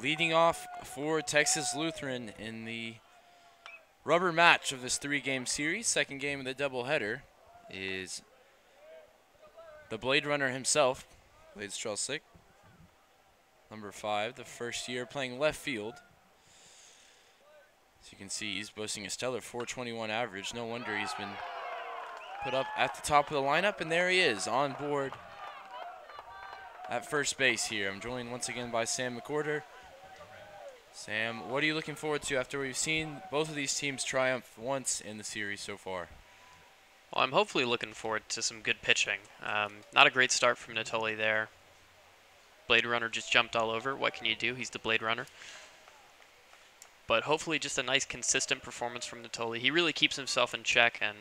Leading off for Texas Lutheran in the rubber match of this 3-game series, second game of the doubleheader, is the Blade Runner himself, Blade Strelsick, number 5, the first year playing left field. As you can see, he's boasting a stellar .421 average. No wonder he's been put up at the top of the lineup, and there he is on board at first base here. I'm joined once again by Sam McWhorter. Sam, what are you looking forward to after we've seen both of these teams triumph once in the series so far? Well, I'm hopefully looking forward to some good pitching. Not a great start from Natoli there. Blade Runner just jumped all over. What can you do? He's the Blade Runner. But hopefully just a nice consistent performance from Natoli. He really keeps himself in check, and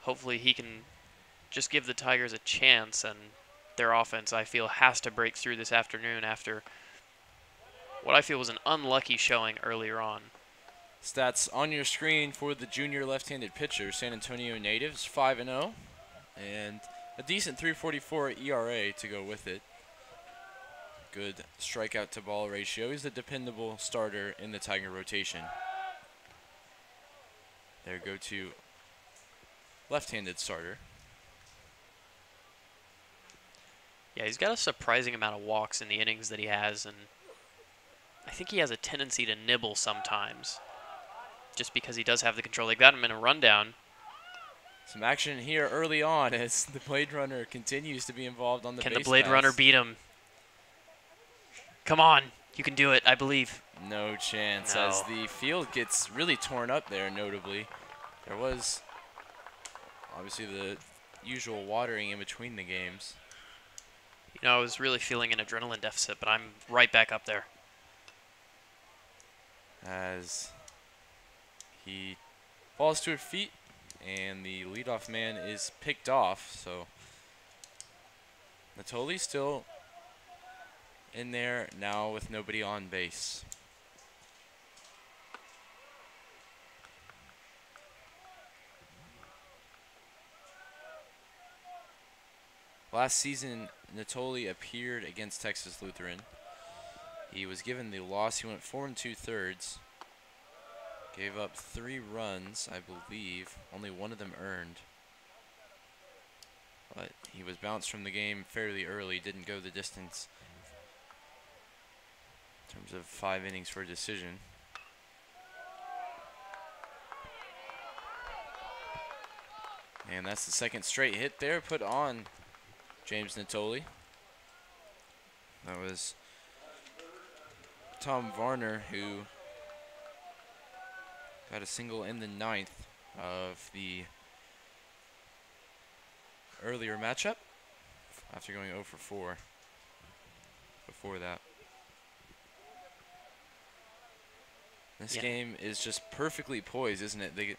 hopefully he can just give the Tigers a chance, and their offense, I feel, has to break through this afternoon after what I feel was an unlucky showing earlier on. Stats on your screen for the junior left-handed pitcher, San Antonio natives, 5-0, and a decent .344 ERA to go with it. Good strikeout to ball ratio. He's a dependable starter in the Tiger rotation. Their go-to left-handed starter. Yeah, he's got a surprising amount of walks in the innings that he has, and I think he has a tendency to nibble sometimes, just because he does have the control. They got him in a rundown. Some action here early on as the Blade Runner continues to be involved on the base Can the Blade Runner beat him? Come on, you can do it, I believe. No chance, No. as the field gets really torn up there, notably. There was obviously the usual watering in between the games. You know, I was really feeling an adrenaline deficit, but I'm right back up there. As he falls to his feet and the leadoff man is picked off, so Natoli still in there now with nobody on base. Last season, Natoli appeared against Texas Lutheran. He was given the loss. He went 4 2/3. Gave up 3 runs, I believe. Only 1 of them earned. But he was bounced from the game fairly early. Didn't go the distance in terms of 5 innings for a decision. And that's the second straight hit there put on James Natoli. That was Tom Varner, who got a single in the 9th of the earlier matchup after going 0 for 4 before that. This game is just perfectly poised, isn't it? The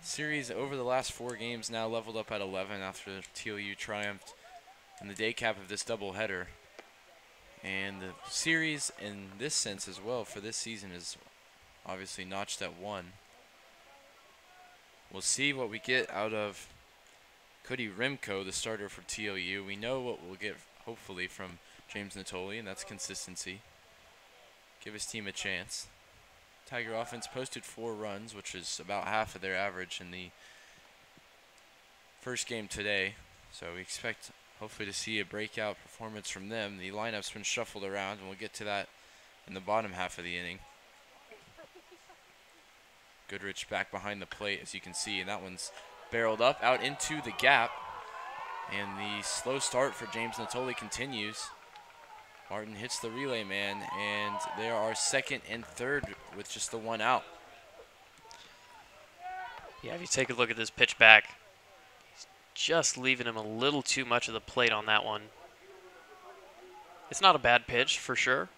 series over the last 4 games now leveled up at 11 after TLU triumphed in the day cap of this doubleheader. And the series in this sense as well for this season is obviously notched at 1. We'll see what we get out of Cody Rimko, the starter for TLU. We know what we'll get hopefully from James Natoli, and that's consistency. Give his team a chance. Tiger offense posted 4 runs, which is about half of their average in the first game today. So we expect hopefully to see a breakout performance from them. The lineup's been shuffled around, and we'll get to that in the bottom half of the inning. Goodrich back behind the plate, as you can see, and that one's barreled up out into the gap. And the slow start for James Natoli continues. Martin hits the relay man, and there are second and third with just the 1 out. Yeah, if you take a look at this pitch back, he's just leaving him a little too much of the plate on that one. It's not a bad pitch, for sure.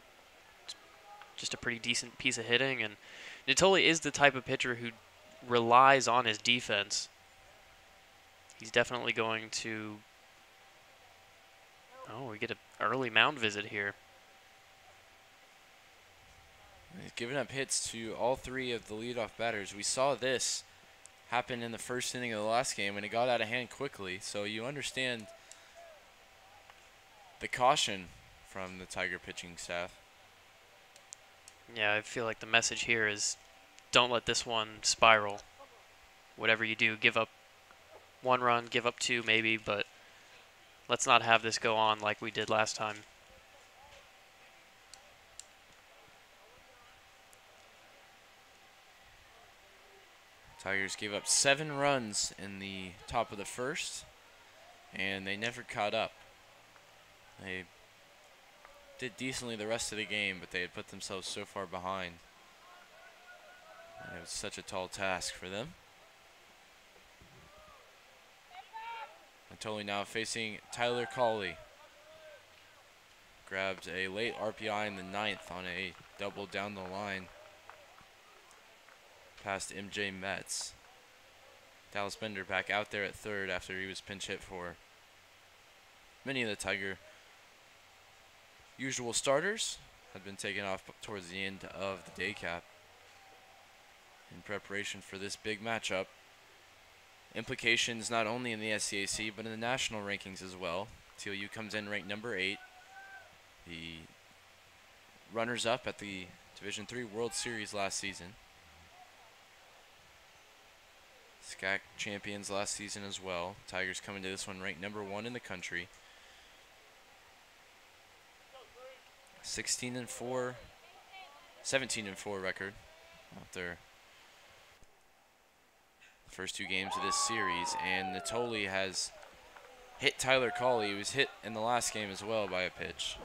It's just a pretty decent piece of hitting, and Natoli is the type of pitcher who relies on his defense. He's definitely going to... Oh, we get an early mound visit here. He's given up hits to all 3 of the leadoff batters. We saw this happen in the first inning of the last game, and it got out of hand quickly. So you understand the caution from the Tiger pitching staff. Yeah, I feel like the message here is don't let this one spiral. Whatever you do, give up 1 run, give up 2 maybe, but let's not have this go on like we did last time. Tigers gave up 7 runs in the top of the first, and they never caught up. They did decently the rest of the game, but they had put themselves so far behind. And it was such a tall task for them. Natoli now facing Tyler Cawley. Grabbed a late RPI in the 9th on a double down the line past MJ Metz. Dallas Bender back out there at third after he was pinch hit for many of the Tiger usual starters. Had been taken off towards the end of the day cap in preparation for this big matchup. Implications not only in the SCAC but in the national rankings as well. TLU comes in ranked number 8. The runners-up at the Division III World Series last season. SCAC champions last season as well. Tigers coming to this one ranked number 1 in the country. 16-4, 17-4 record after the first 2 games of this series. And Natoli has hit Tyler Cawley. He was hit in the last game as well by a pitch.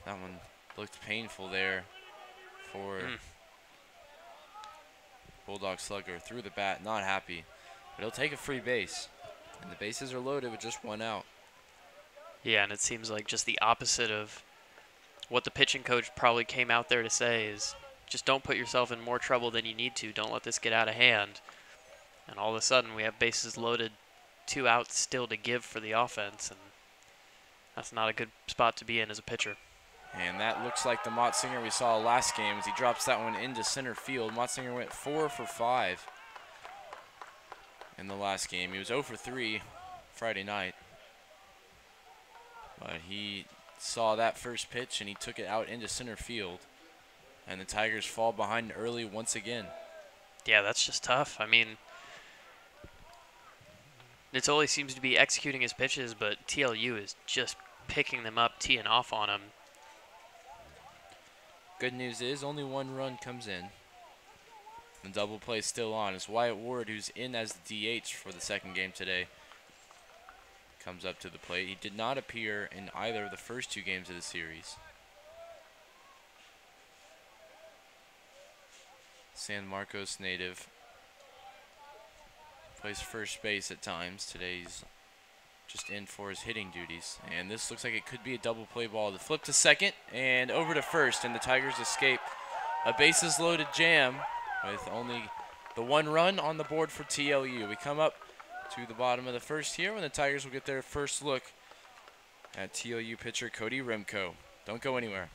That one looked painful there for Bulldog Slugger. Threw the bat, not happy. But he'll take a free base. And the bases are loaded with just 1 out. Yeah, and it seems like just the opposite of what the pitching coach probably came out there to say is just don't put yourself in more trouble than you need to. Don't let this get out of hand. And all of a sudden we have bases loaded, 2 outs still to give for the offense. And that's not a good spot to be in as a pitcher. And that looks like the Motzinger we saw last game as he drops that one into center field. Motzinger went 4 for 5 in the last game. He was 0 for 3 Friday night. But he saw that first pitch and he took it out into center field. And the Tigers fall behind early once again. Yeah, that's just tough. I mean, Natoli seems to be executing his pitches, but TLU is just picking them up, teeing off on him. Good news is only 1 run comes in. The double play still on. It's Wyatt Ward, who's in as the DH for the second game today, comes up to the plate. He did not appear in either of the first 2 games of the series. San Marcos native. Plays first base at times. Today he's just in for his hitting duties. And this looks like it could be a double play ball. The flip to second and over to first, and the Tigers escape a bases loaded jam with only the 1 run on the board for TLU. We come up to the bottom of the first here when the Tigers will get their first look at TLU pitcher Cody Rimko. Don't go anywhere.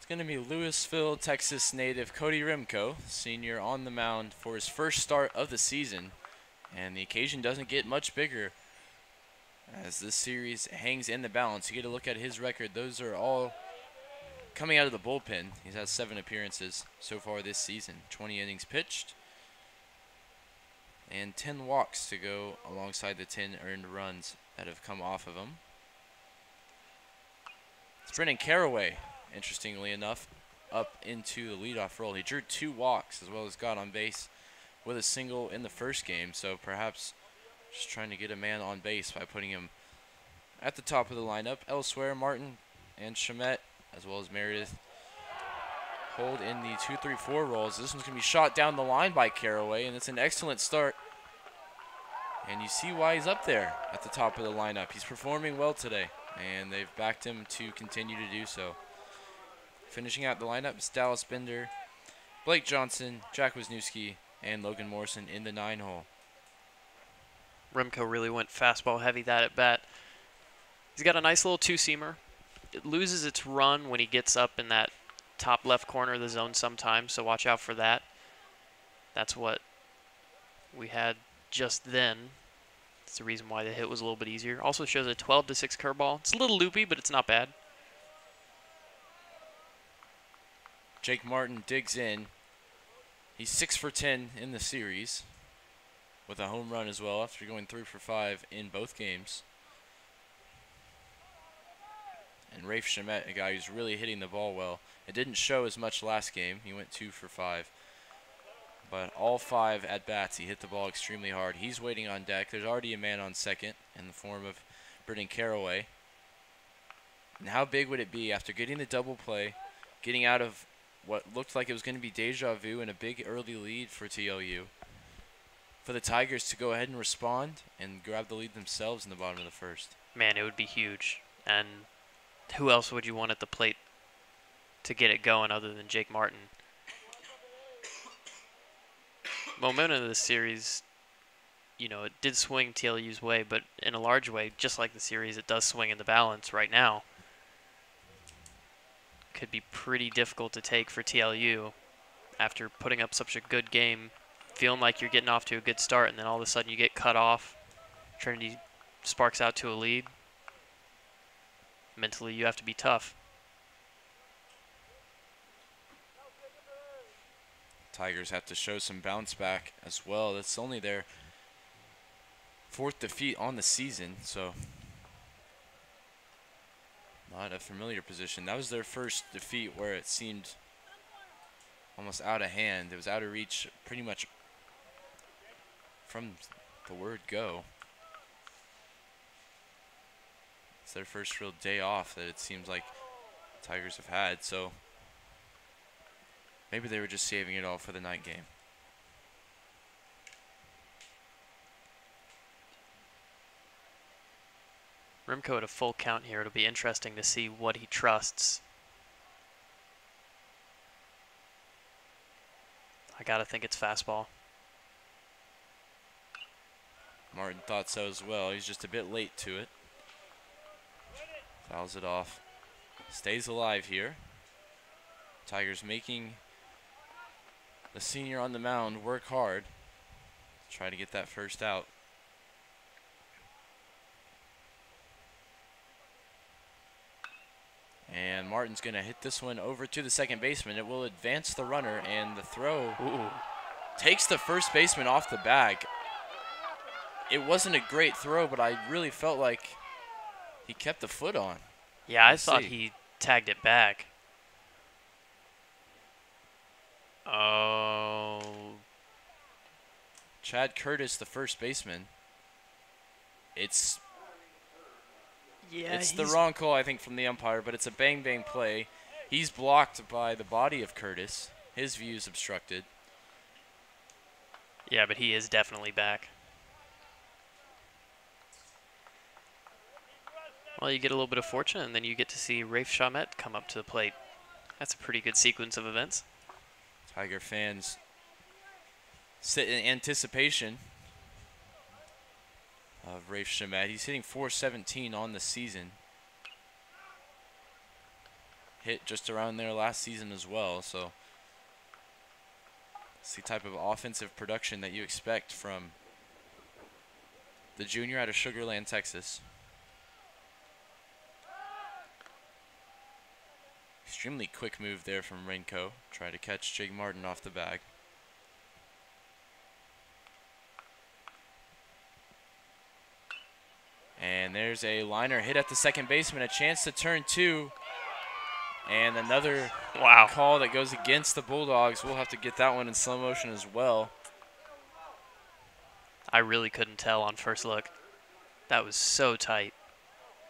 going to be Louisville, Texas native Cody Rimko, senior, on the mound for his first start of the season. And the occasion doesn't get much bigger as this series hangs in the balance. You get a look at his record. Those are all coming out of the bullpen. He's had 7 appearances so far this season. 20 innings pitched and 10 walks to go alongside the 10 earned runs that have come off of him. It's Brennan Caraway, interestingly enough, up into the leadoff role. He drew 2 walks as well as got on base with a single in the first game, so perhaps just trying to get a man on base by putting him at the top of the lineup. Elsewhere, Martin and Shamet, as well as Meredith, hold in the 2-3-4 roles. This one's going to be shot down the line by Caraway, and it's an excellent start. And you see why he's up there at the top of the lineup. He's performing well today, and they've backed him to continue to do so. Finishing out the lineup is Dallas Bender, Blake Johnson, Jack Wisniewski, and Logan Morrison in the 9-hole. Rimko really went fastball heavy that at bat. He's got a nice little two-seamer. It loses its run when he gets up in that top left corner of the zone sometimes, so watch out for that. That's what we had just then. That's the reason why the hit was a little bit easier. Also shows a 12-6 curveball. It's a little loopy, but it's not bad. Jake Martin digs in. He's 6 for 10 in the series with a home run as well after going 3 for 5 in both games. And Rafe Shamet, a guy who's really hitting the ball well. It didn't show as much last game. He went 2 for 5. But all 5 at-bats, he hit the ball extremely hard. He's waiting on deck. There's already a man on second in the form of Brennan Caraway. And how big would it be after getting the double play, getting out of what looked like it was going to be deja vu and a big early lead for TLU, for the Tigers to go ahead and respond and grab the lead themselves in the bottom of the first? Man, it would be huge. And who else would you want at the plate to get it going other than Jake Martin? Momentum of this series, you know, it did swing TLU's way, but in a large way, just like the series, it does swing in the balance right now. Could be pretty difficult to take for TLU after putting up such a good game, feeling like you're getting off to a good start, and then all of a sudden you get cut off. Trinity sparks out to a lead. Mentally, you have to be tough. Tigers have to show some bounce back as well. That's only their 4th defeat on the season, so not a familiar position. That was their first defeat where it seemed almost out of hand. It was out of reach pretty much from the word go. It's their first real day off that it seems like Tigers have had, so maybe they were just saving it all for the night game. Rimko at a full count here. It'll be interesting to see what he trusts. I gotta think it's fastball. Martin thought so as well. He's just a bit late to it. Fouls it off. Stays alive here. Tigers making the senior on the mound work hard to try to get that first out. And Martin's going to hit this one over to the second baseman. It will advance the runner, and the throw takes the first baseman off the bag. It wasn't a great throw, but I really felt like he kept the foot on. Yeah, I thought he tagged it back. Oh. Chad Curtis, the first baseman. It's the wrong call, I think, from the umpire, but it's a bang-bang play. He's blocked by the body of Curtis. His view is obstructed. Yeah, but he is definitely back. Well, you get a little bit of fortune, and then you get to see Rafe Shamet come up to the plate. That's a pretty good sequence of events. Tiger fans sit in anticipation of Rafe Shamet. He's hitting .417 on the season. hit just around there last season as well. So it's the type of offensive production that you expect from the junior out of Sugar Land, Texas. Extremely quick move there from Renko. Try to catch Jake Martin off the bag. And there's a liner hit at the second baseman. A chance to turn two. And another call that goes against the Bulldogs. We'll have to get that one in slow motion as well. I really couldn't tell on first look. That was so tight.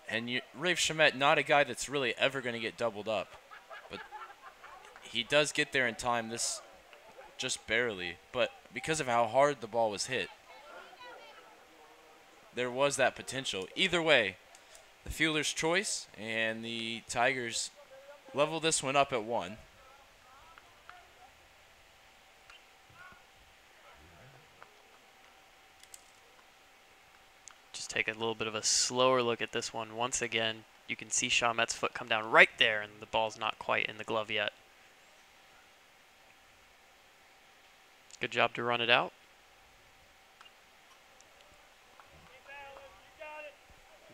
And Rafe Shamet, not a guy that's really ever going to get doubled up. But he does get there in time, this just barely. But because of how hard the ball was hit, there was that potential. Either way, the fielder's choice, and the Tigers level this one up at 1. Just take a little bit of a slower look at this one. Once again, you can see Shamet's foot come down right there, and the ball's not quite in the glove yet. Good job to run it out.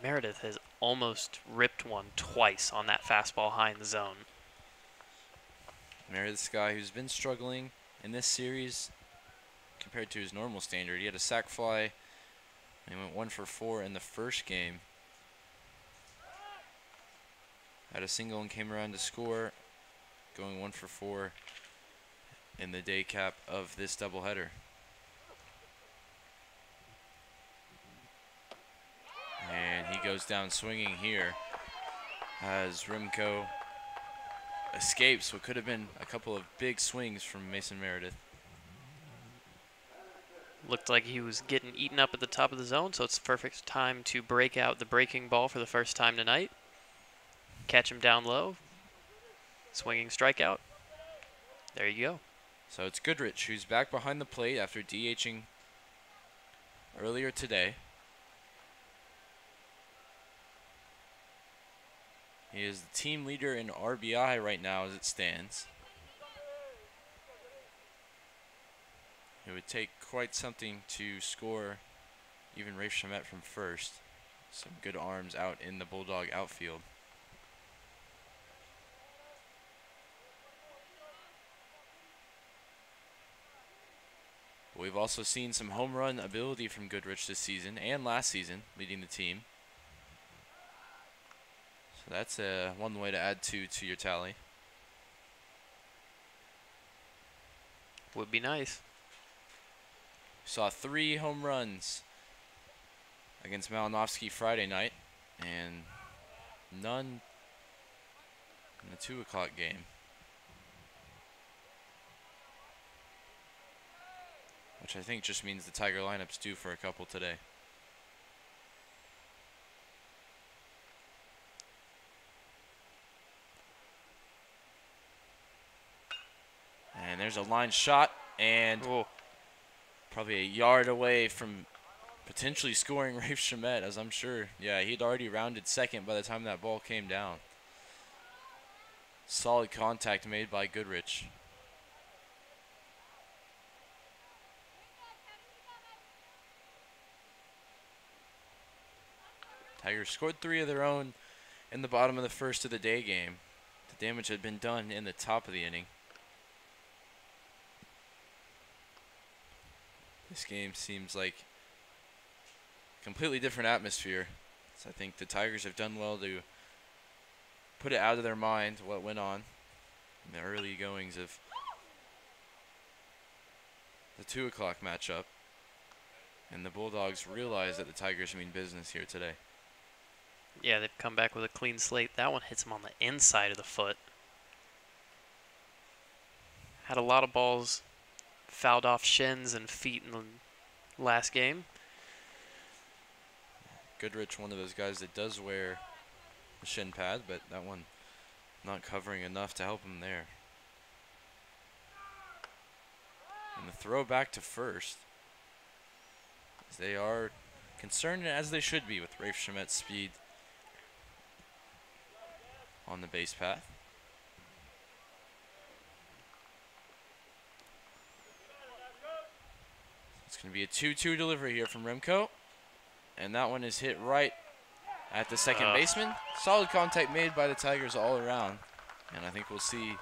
Meredith has almost ripped one twice on that fastball high in the zone. Meredith's guy who's been struggling in this series compared to his normal standard. He had a sac fly, and he went 1 for 4 in the first game. Had a single and came around to score, going 1 for 4 in the day cap of this doubleheader. And he goes down swinging here as Rimco escapes what could have been a couple of big swings from Mason Meredith. Looked like he was getting eaten up at the top of the zone, so it's the perfect time to break out the breaking ball for the first time tonight. Catch him down low. Swinging strikeout. There you go. So it's Goodrich who's back behind the plate after DHing earlier today. He is the team leader in RBI right now as it stands. It would take quite something to score even Rafe Shamet from first. Some good arms out in the Bulldog outfield. But we've also seen some home run ability from Goodrich this season and last season, leading the team. So that's one way to add 2 to your tally. Would be nice. Saw 3 home runs against Malinowski Friday night, and none in the 2 o'clock game. Which I think just means the Tiger lineup's due for a couple today. And there's a line shot, and probably a yard away from potentially scoring Rafe Shamet, as I'm sure. Yeah, he'd already rounded second by the time that ball came down. Solid contact made by Goodrich. Tigers scored 3 of their own in the bottom of the first of the day game. The damage had been done in the top of the inning. This game seems like a completely different atmosphere. So I think the Tigers have done well to put it out of their mind what went on in the early goings of the 2 o'clock matchup. And the Bulldogs realize that the Tigers mean business here today. Yeah, they've come back with a clean slate. That one hits him on the inside of the foot. Had a lot of balls fouled off shins and feet in the last game. Goodrich, one of those guys that does wear the shin pad, but that one not covering enough to help him there. And the throw back to first, as they are concerned, as they should be, with Rafe Shamet's speed on the base path. It's going to be a 2-2 delivery here from Remco. And that one is hit right at the second baseman. Solid contact made by the Tigers all around. And I think we'll see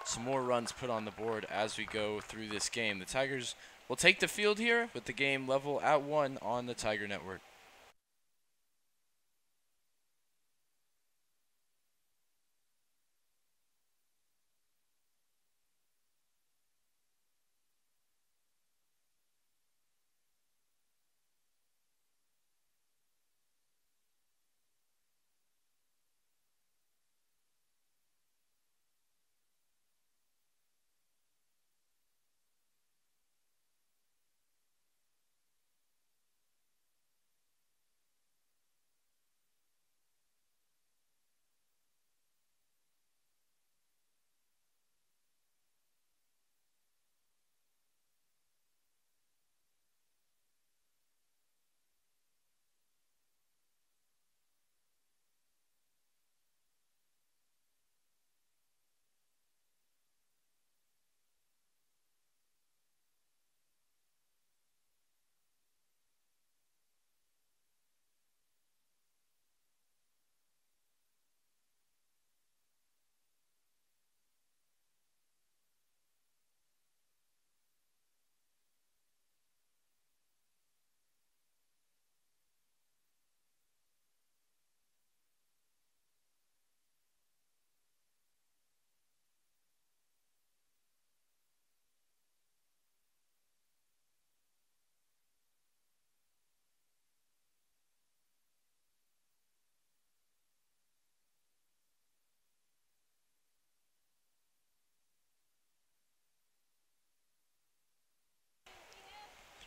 some more runs put on the board as we go through this game. The Tigers will take the field here with the game level at 1 on the Tiger Network.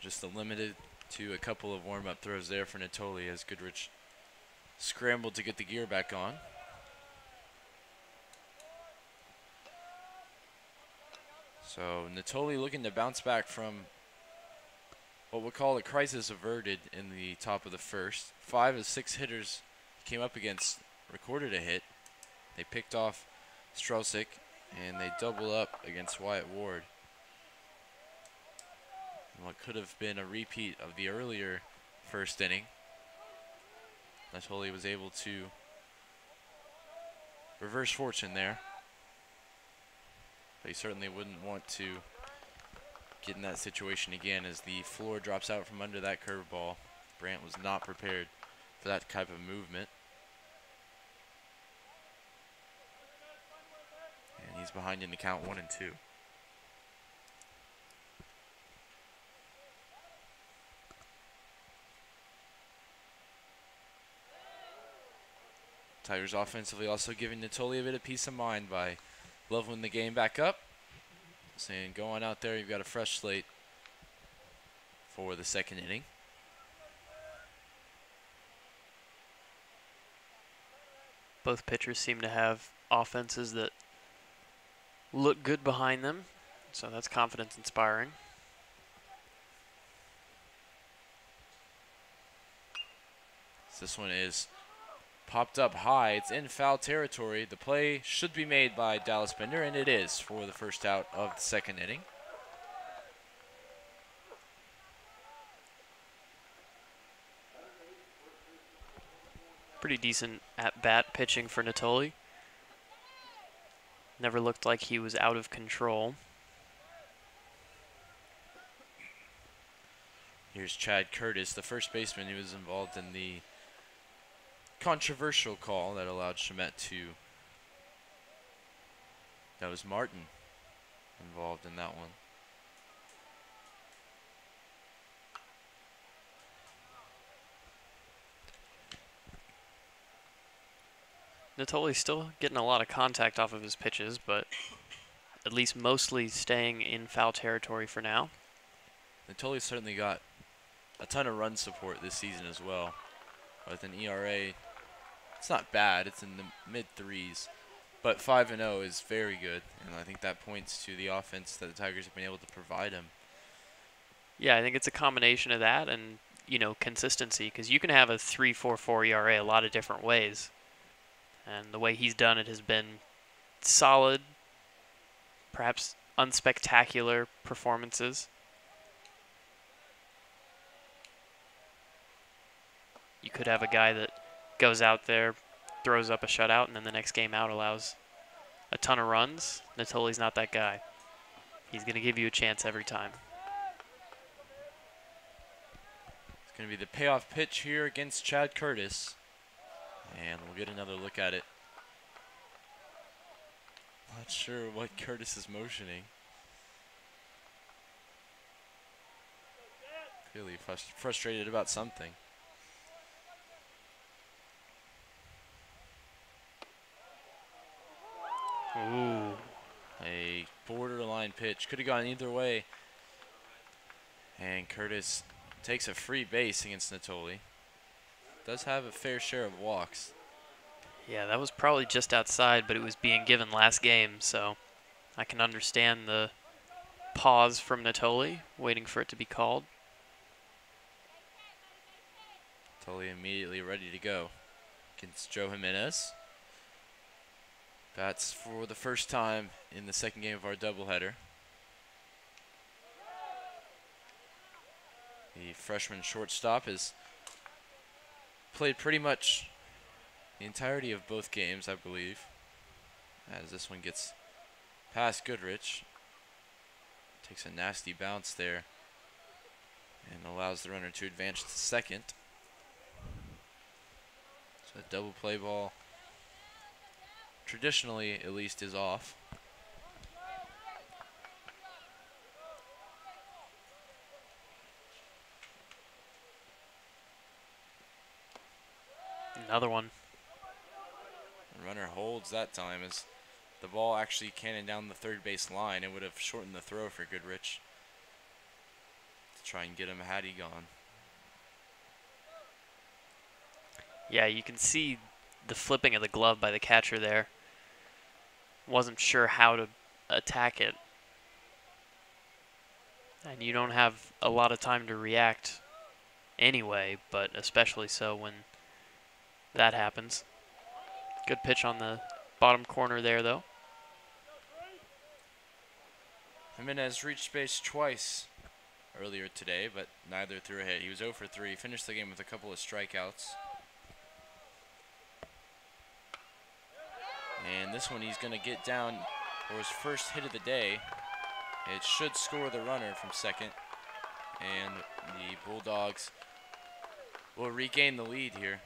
Just limited to a couple of warm-up throws there for Natoli as Goodrich scrambled to get the gear back on. So Natoli looking to bounce back from what we'll call a crisis averted in the top of the first. 5 of 6 hitters he came up against recorded a hit. They picked off Strelsick and they double up against Wyatt Ward. What could have been a repeat of the earlier first inning. Natoli was able to reverse fortune there. But he certainly wouldn't want to get in that situation again as the floor drops out from under that curveball. Brandt was not prepared for that type of movement. And he's behind in the count 1-2. Tigers offensively also giving Natoli a bit of peace of mind by leveling the game back up. Saying go on out there, you've got a fresh slate for the second inning. Both pitchers seem to have offenses that look good behind them, so that's confidence inspiring. This one is popped up high. It's in foul territory. The play should be made by Dallas Bender, and it is for the first out of the second inning. Pretty decent at-bat pitching for Natoli. Never looked like he was out of control. Here's Chad Curtis, the first baseman who was involved in the controversial call that allowed Shamet to. That was Martin involved in that one. Natoli's still getting a lot of contact off of his pitches, but at least mostly staying in foul territory for now. Natoli certainly got a ton of run support this season as well. With an ERA, it's not bad, it's in the mid-3s, but 5-0 is very good, and I think that points to the offense that the Tigers have been able to provide him. Yeah, I think it's a combination of that and, you know, consistency, because you can have a 3.44 ERA a lot of different ways, and the way he's done it has been solid, perhaps unspectacular performances. You could have a guy that goes out there, throws up a shutout, and then the next game out allows a ton of runs. Natoli's not that guy. He's going to give you a chance every time. It's going to be the payoff pitch here against Chad Curtis. And we'll get another look at it. Not sure what Curtis is motioning. Clearly frustrated about something. Ooh. A borderline pitch. Could have gone either way. And Curtis takes a free base against Natoli. Does have a fair share of walks. Yeah, that was probably just outside, but it was being given last game, so I can understand the pause from Natoli, waiting for it to be called. Natoli immediately ready to go against Joe Jimenez. Bats for the first time in the second game of our doubleheader. The freshman shortstop has played pretty much the entirety of both games, I believe, as this one gets past Goodrich. Takes a nasty bounce there and allows the runner to advance to second. So a double play ball, traditionally at least, is off. Another one. The runner holds that time as the ball actually cannoned down the third base line. It would have shortened the throw for Goodrich to try and get him had he gone. Yeah, you can see the flipping of the glove by the catcher there. Wasn't sure how to attack it. And you don't have a lot of time to react anyway, but especially so when that happens. Good pitch on the bottom corner there, though. Jimenez reached base twice earlier today, but neither threw a hit. He was 0 for 3, finished the game with a couple of strikeouts. And this one he's going to get down for his first hit of the day. It should score the runner from second. And the Bulldogs will regain the lead here.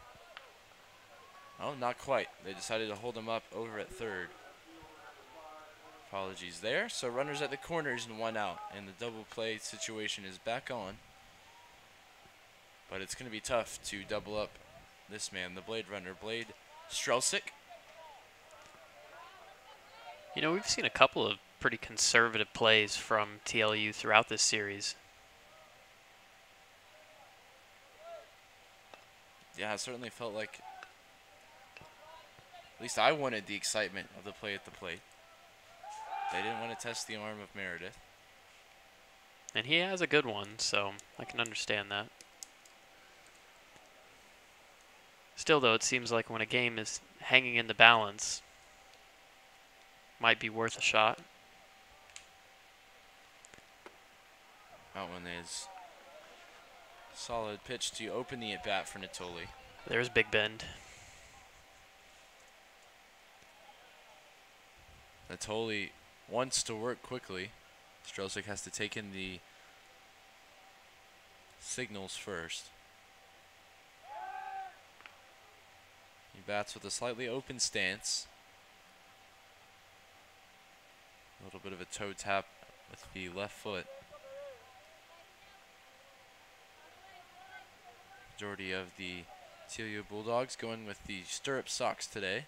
Oh, not quite. They decided to hold him up over at third. Apologies there. So runners at the corners and 1 out. And the double play situation is back on. But it's going to be tough to double up this man, the Blade Runner, Blade Strelsick. You know, we've seen a couple of pretty conservative plays from TLU throughout this series. Yeah, it certainly felt like, at least I wanted the excitement of the play at the plate. They didn't want to test the arm of Meredith. And he has a good one, so I can understand that. Still, though, it seems like when a game is hanging in the balance, might be worth a shot. That one is solid pitch to open the at-bat for Natoli. There's Big Bend. Natoli wants to work quickly. Strelsick has to take in the signals first. He bats with a slightly open stance. A little bit of a toe tap with the left foot. Majority of the TLU Bulldogs going with the stirrup socks today.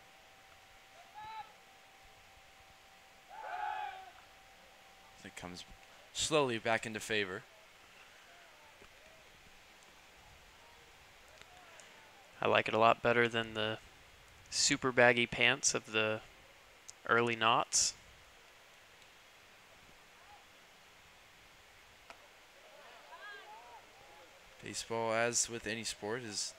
It comes slowly back into favor. I like it a lot better than the super baggy pants of the early noughts. Baseball, as with any sport, it's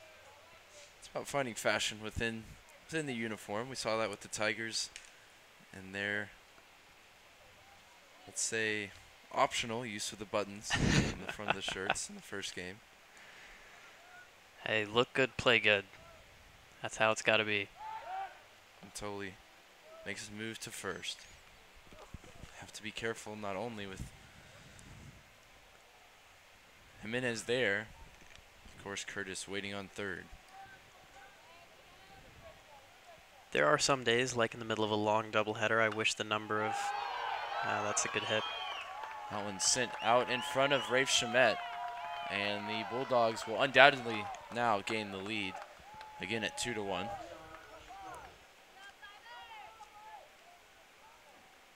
about finding fashion within the uniform. We saw that with the Tigers and their, let's say, optional use of the buttons in the front of the shirts in the first game. Hey, look good, play good. That's how it's got to be. Natoli makes his move to first. Have to be careful not only with Jimenez there, of course Curtis waiting on third. There are some days, like in the middle of a long doubleheader, I wish the number of... that's a good hit. That one sent out in front of Rafe Shamet, and the Bulldogs will undoubtedly now gain the lead, again at 2-1.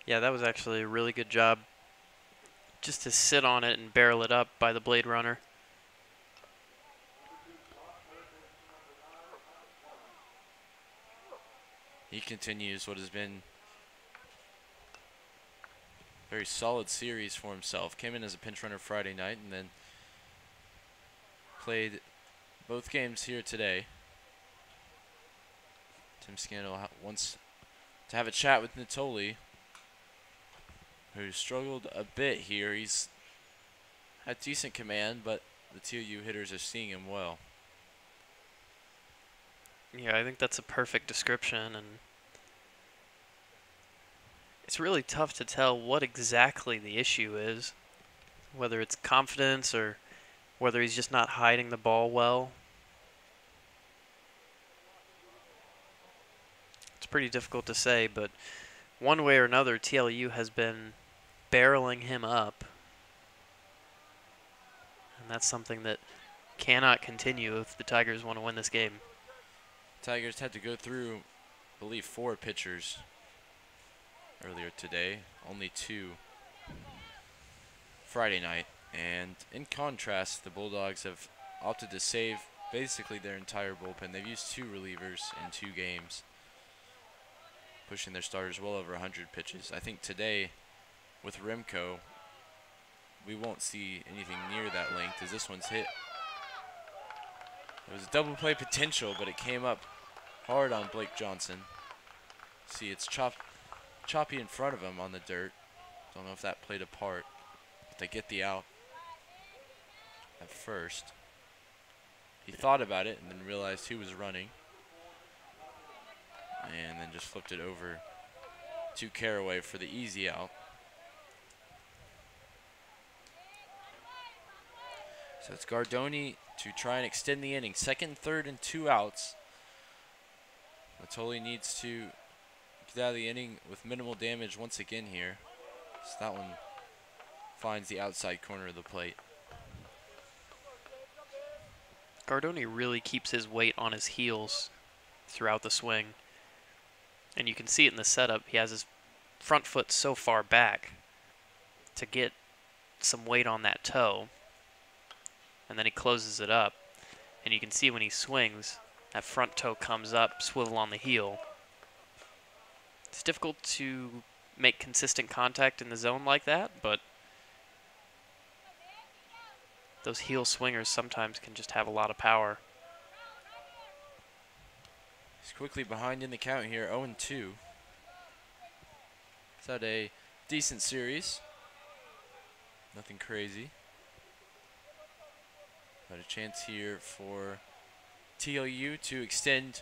Yeah, that was actually a really good job just to sit on it and barrel it up by the Blade Runner. He continues what has been a very solid series for himself. Came in as a pinch runner Friday night and then played both games here today. Tim Scandal wants to have a chat with Natoli, who struggled a bit here. He's had decent command, but the TOU hitters are seeing him well. Yeah, I think that's a perfect description, and it's really tough to tell what exactly the issue is, whether it's confidence or whether he's just not hiding the ball well. It's pretty difficult to say, but one way or another, TLU has been barreling him up, and that's something that cannot continue if the Tigers want to win this game. Tigers had to go through, I believe, 4 pitchers earlier today, only 2 Friday night. And in contrast, the Bulldogs have opted to save basically their entire bullpen. They've used 2 relievers in 2 games, pushing their starters well over 100 pitches. I think today, with Remco, we won't see anything near that length as this one's hit. It was a double play potential, but it came up hard on Blake Johnson. See, it's choppy in front of him on the dirt. Don't know if that played a part, but they get the out at first. He thought about it and then realized who was running, and then just flipped it over to Caraway for the easy out. So it's Gardoni to try and extend the inning. Second, third, and 2 outs. Natoli needs to get out of the inning with minimal damage once again here. So that one finds the outside corner of the plate. Gardoni really keeps his weight on his heels throughout the swing. And you can see it in the setup. He has his front foot so far back to get some weight on that toe. And then he closes it up. And you can see when he swings, that front toe comes up, swivel on the heel. It's difficult to make consistent contact in the zone like that, but those heel swingers sometimes can just have a lot of power. He's quickly behind in the count here, 0-2. He's had a decent series. Nothing crazy. But a chance here for TLU to extend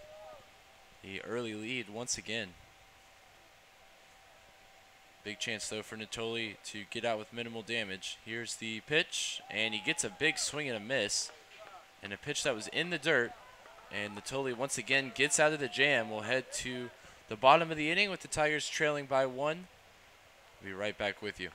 the early lead once again. Big chance, though, for Natoli to get out with minimal damage. Here's the pitch, and he gets a big swing and a miss. And a pitch that was in the dirt. And Natoli once again gets out of the jam. We'll head to the bottom of the inning with the Tigers trailing by 1. We'll be right back with you.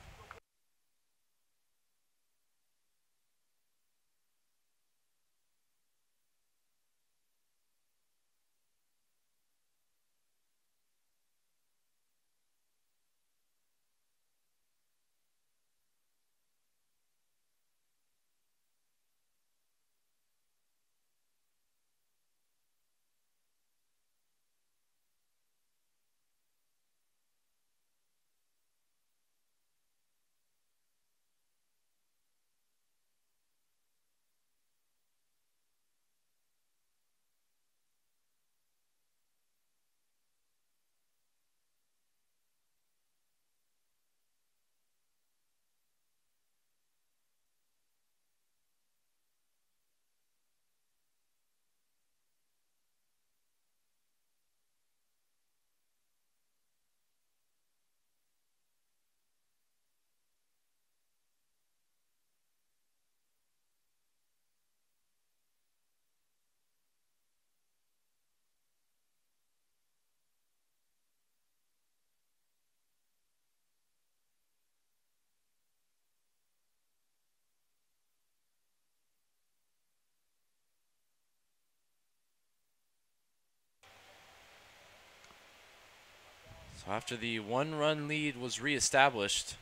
After the one-run lead was reestablished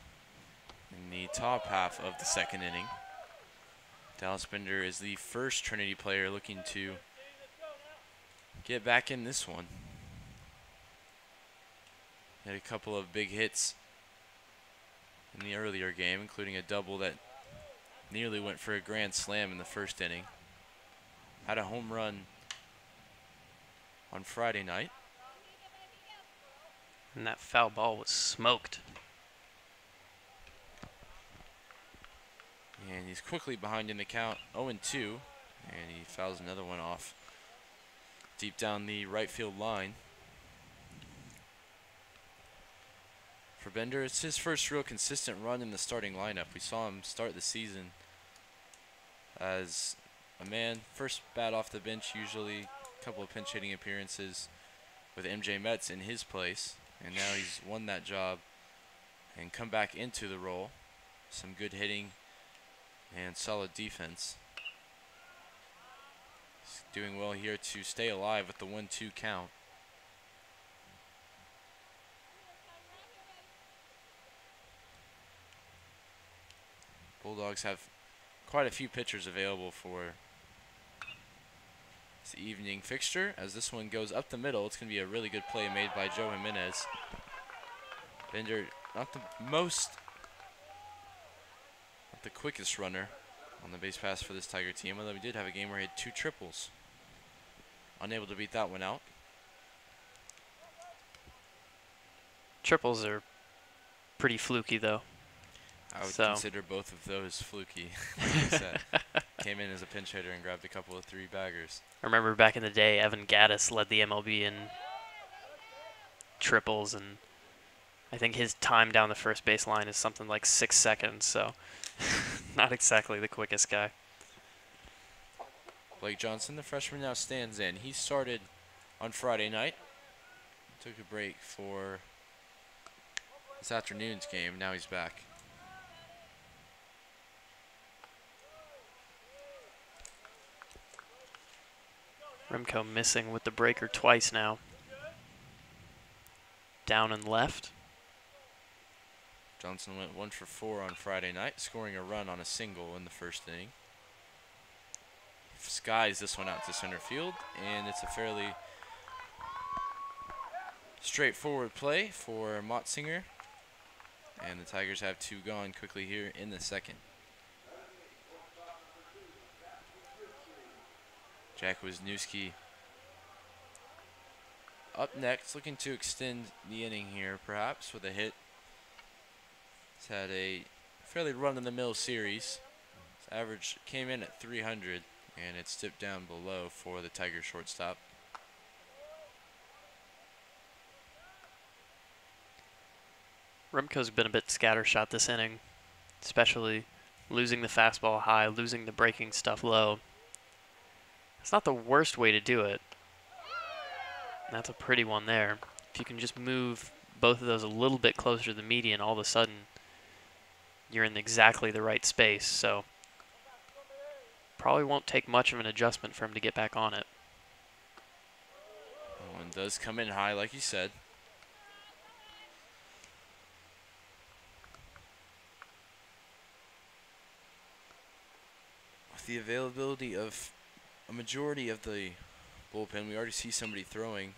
in the top half of the second inning, Dallas Bender is the first Trinity player looking to get back in this one. Had a couple of big hits in the earlier game, including a double that nearly went for a grand slam in the first inning. Had a home run on Friday night. And that foul ball was smoked. And he's quickly behind in the count, 0-2, and he fouls another one off deep down the right field line. For Bender, it's his first real consistent run in the starting lineup. We saw him start the season as a man, first bat off the bench, usually a couple of pinch hitting appearances with MJ Metz in his place, and now he's won that job and come back into the role. Some good hitting and solid defense. He's doing well here to stay alive with the 1-2 count. Bulldogs have quite a few pitchers available for this evening fixture. As this one goes up the middle, it's going to be a really good play made by Joe Jimenez. Bender, not the quickest runner on the base pass for this Tiger team, although we did have a game where he had 2 triples. Unable to beat that one out. Triples are pretty fluky, though. I would consider both of those fluky. Like you said, came in as a pinch hitter and grabbed a couple of 3-baggers. I remember back in the day, Evan Gaddis led the MLB in triples, and I think his time down the first base line is something like 6 seconds, so not exactly the quickest guy. Blake Johnson, the freshman, now stands in. He started on Friday night. Took a break for this afternoon's game. Now he's back. Rimco missing with the breaker twice now. Down and left. Johnson went 1 for 4 on Friday night, scoring a run on a single in the first inning. Skies this one out to center field, and it's a fairly straightforward play for Motzinger. And the Tigers have 2 gone quickly here in the second. Jack Wisniewski up next, looking to extend the inning here, perhaps, with a hit. He's had a fairly run-of-the-mill series. His average came in at 300, and it's dipped down below for the Tiger shortstop. Rimco's been a bit scattershot this inning, especially losing the fastball high, losing the breaking stuff low. It's not the worst way to do it. That's a pretty one there. If you can just move both of those a little bit closer to the median, all of a sudden you're in exactly the right space. So probably won't take much of an adjustment for him to get back on it. That one does come in high, like you said. With the availability of a majority of the bullpen, we already see somebody throwing.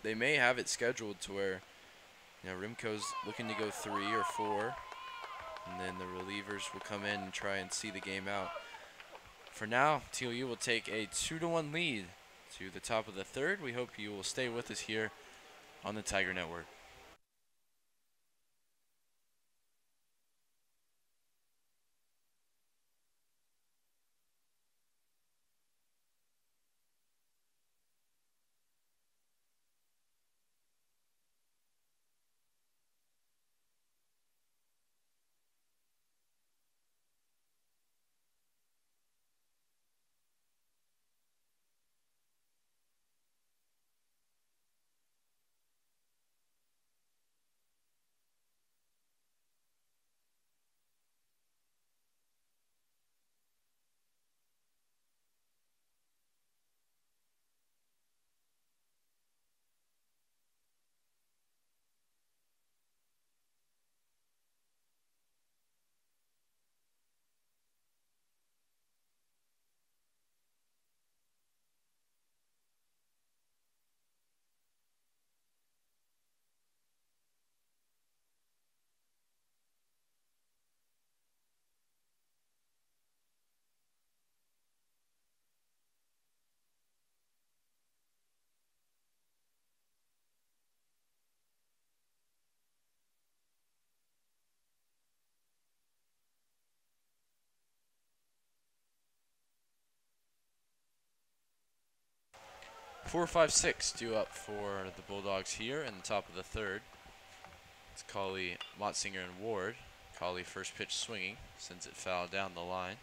They may have it scheduled to where, you know, Rimco's looking to go 3 or 4, and then the relievers will come in and try and see the game out. For now, TOU will take a 2-1 lead to the top of the third. We hope you will stay with us here on the Tiger Network. 4, 5, 6 due up for the Bulldogs here in the top of the third. It's Cauley, Motzinger, and Ward. Cauley first pitch swinging, sends it foul down the line.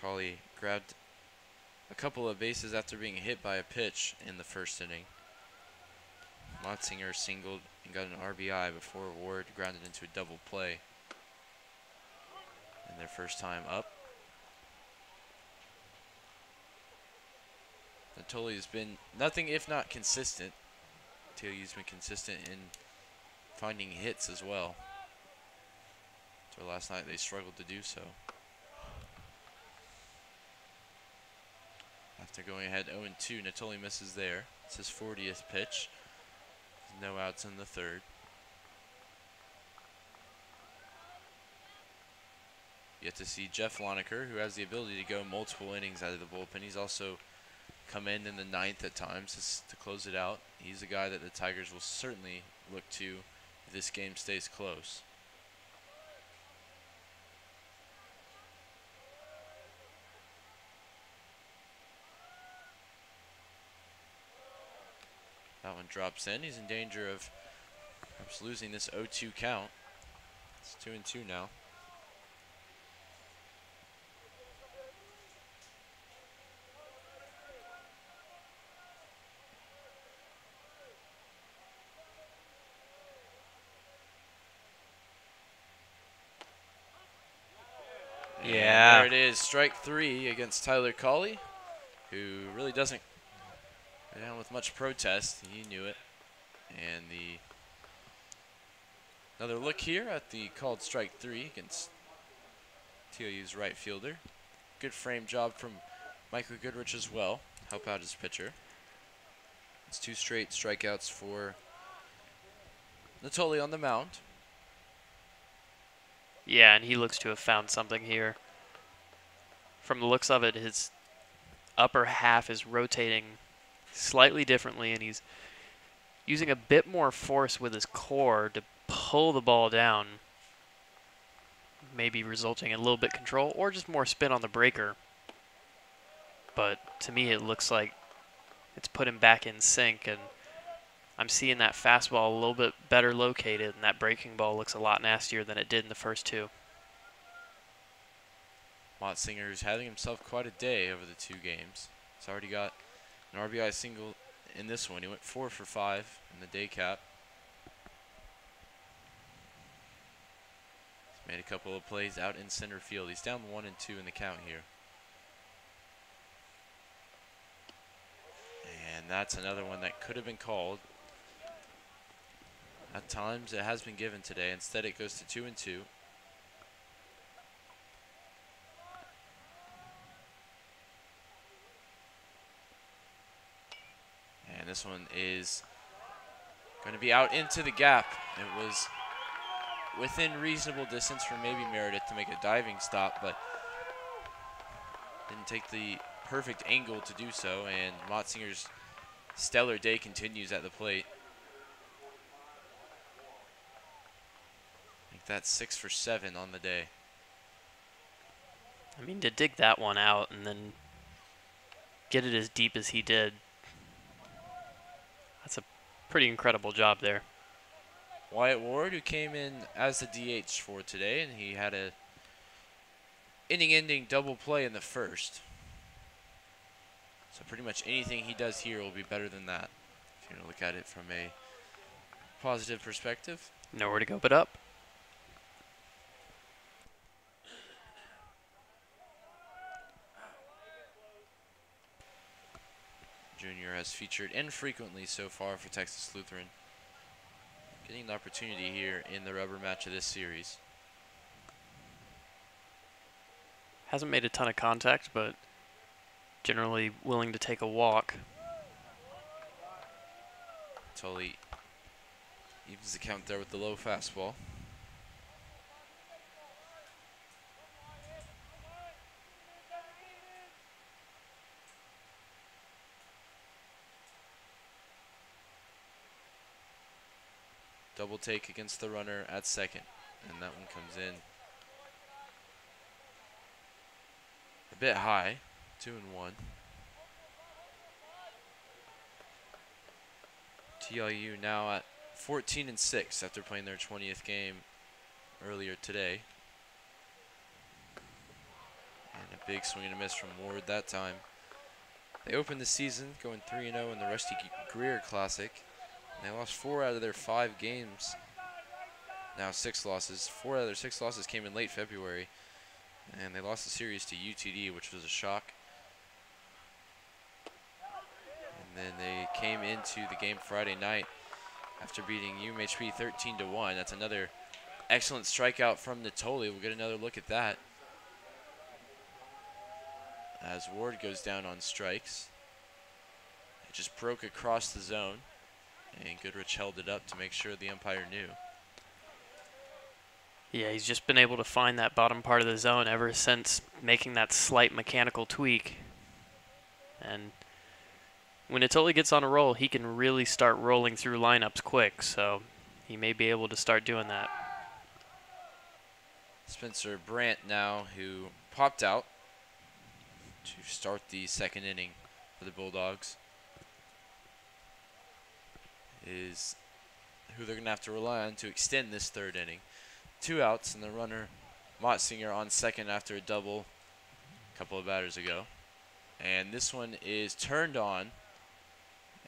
Cauley grabbed a couple of bases after being hit by a pitch in the first inning. Motzinger singled and got an RBI before Ward grounded into a double play in their first time up. Natoli's been nothing if not consistent. TOU's been consistent in finding hits as well. So last night they struggled to do so. After going ahead 0-2, Natoli misses there. It's his 40th pitch. No outs in the third. Yet to see Jeff Loneker, who has the ability to go multiple innings out of the bullpen. He's also come in the ninth at times to close it out. He's a guy that the Tigers will certainly look to if this game stays close. That one drops in. He's in danger of perhaps losing this 0-2 count. It's 2-2 now. Yeah. There it is, strike 3 against Tyler Cauley, who really doesn't go down with much protest. He knew it. And another look here at the called strike 3 against TOU's right fielder. Good frame job from Michael Goodrich as well. Help out his pitcher. It's 2 straight strikeouts for Natoli on the mound. Yeah, and he looks to have found something here. From the looks of it, his upper half is rotating slightly differently, and he's using a bit more force with his core to pull the ball down, maybe resulting in a little bit control or just more spin on the breaker. But to me, it looks like it's put him back in sync, and I'm seeing that fastball a little bit better located, and that breaking ball looks a lot nastier than it did in the first 2. Motzinger's having himself quite a day over the 2 games. He's already got an RBI single in this one. He went 4 for 5 in the day cap. He's made a couple of plays out in center field. He's down 1-2 in the count here. And that's another one that could have been called. At times it has been given today. Instead it goes to 2-2. And this one is going to be out into the gap. It was within reasonable distance for maybe Meredith to make a diving stop, but didn't take the perfect angle to do so, and Motzinger's stellar day continues at the plate. I think that's 6 for 7 on the day. I mean, to dig that one out and then get it as deep as he did, that's a pretty incredible job there. Wyatt Ward, who came in as the DH for today, and he had a inning-ending double play in the first. So pretty much anything he does here will be better than that, if you're going to look at it from a positive perspective. Nowhere to go but up. Junior has featured infrequently so far for Texas Lutheran. Getting the opportunity here in the rubber match of this series. Hasn't made a ton of contact, but generally willing to take a walk. Tully evens the count there with the low fastball. Double take against the runner at second, and that one comes in. bit high. 2-1. TLU now at 14-6 after playing their 20th game earlier today. And a big swing and a miss from Ward that time. They opened the season going 3-0 in the Rusty Greer Classic. And they lost 4 out of their 5 games. Now 6 losses. 4 out of their 6 losses came in late February. And they lost the series to UTD, which was a shock. And then they came into the game Friday night after beating UMHP 13-1. That's another excellent strikeout from Natoli. We'll get another look at that. As Ward goes down on strikes. It just broke across the zone. And Goodrich held it up to make sure the umpire knew. Yeah, he's just been able to find that bottom part of the zone ever since making that slight mechanical tweak. And when Natoli gets on a roll, he can really start rolling through lineups quick, so he may be able to start doing that. Spencer Brandt now, who popped out to start the second inning for the Bulldogs, is who they're going to have to rely on to extend this third inning. 2 outs and the runner Motzinger on second after a double a couple of batters ago. And this one is turned on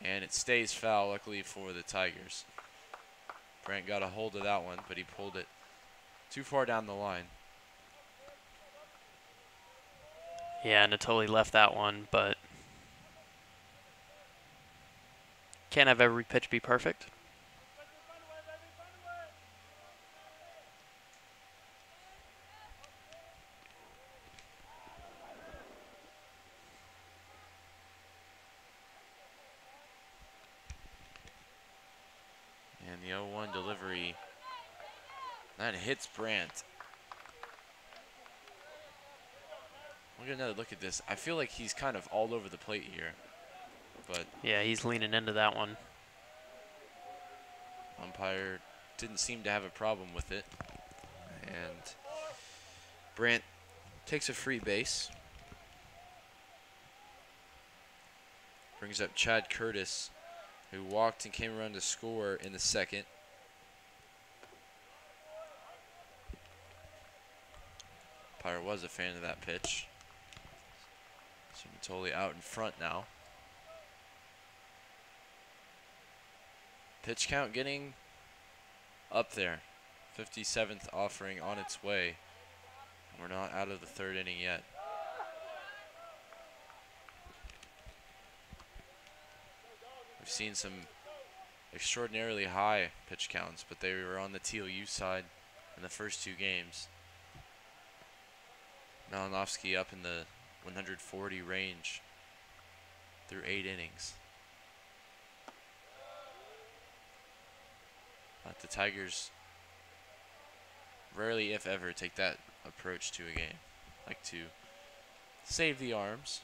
and it stays foul, luckily for the Tigers. Brandt got a hold of that one, but he pulled it too far down the line. Yeah, Natoli left that one, but can't have every pitch be perfect. And the 0-1 delivery, that hits Brandt. We'll get another look at this. I feel like he's kind of all over the plate here, but yeah, he's leaning into that one. Umpire didn't seem to have a problem with it. And Brandt takes a free base. Brings up Chad Curtis, who walked and came around to score in the second. Umpire was a fan of that pitch. So Natoli out in front now. Pitch count getting up there. 57th offering on its way. We're not out of the third inning yet. We've seen some extraordinarily high pitch counts, but they were on the TLU side in the first 2 games. Malinowski up in the 140 range through 8 innings. But the Tigers rarely, if ever, take that approach to a game. Like to save the arms.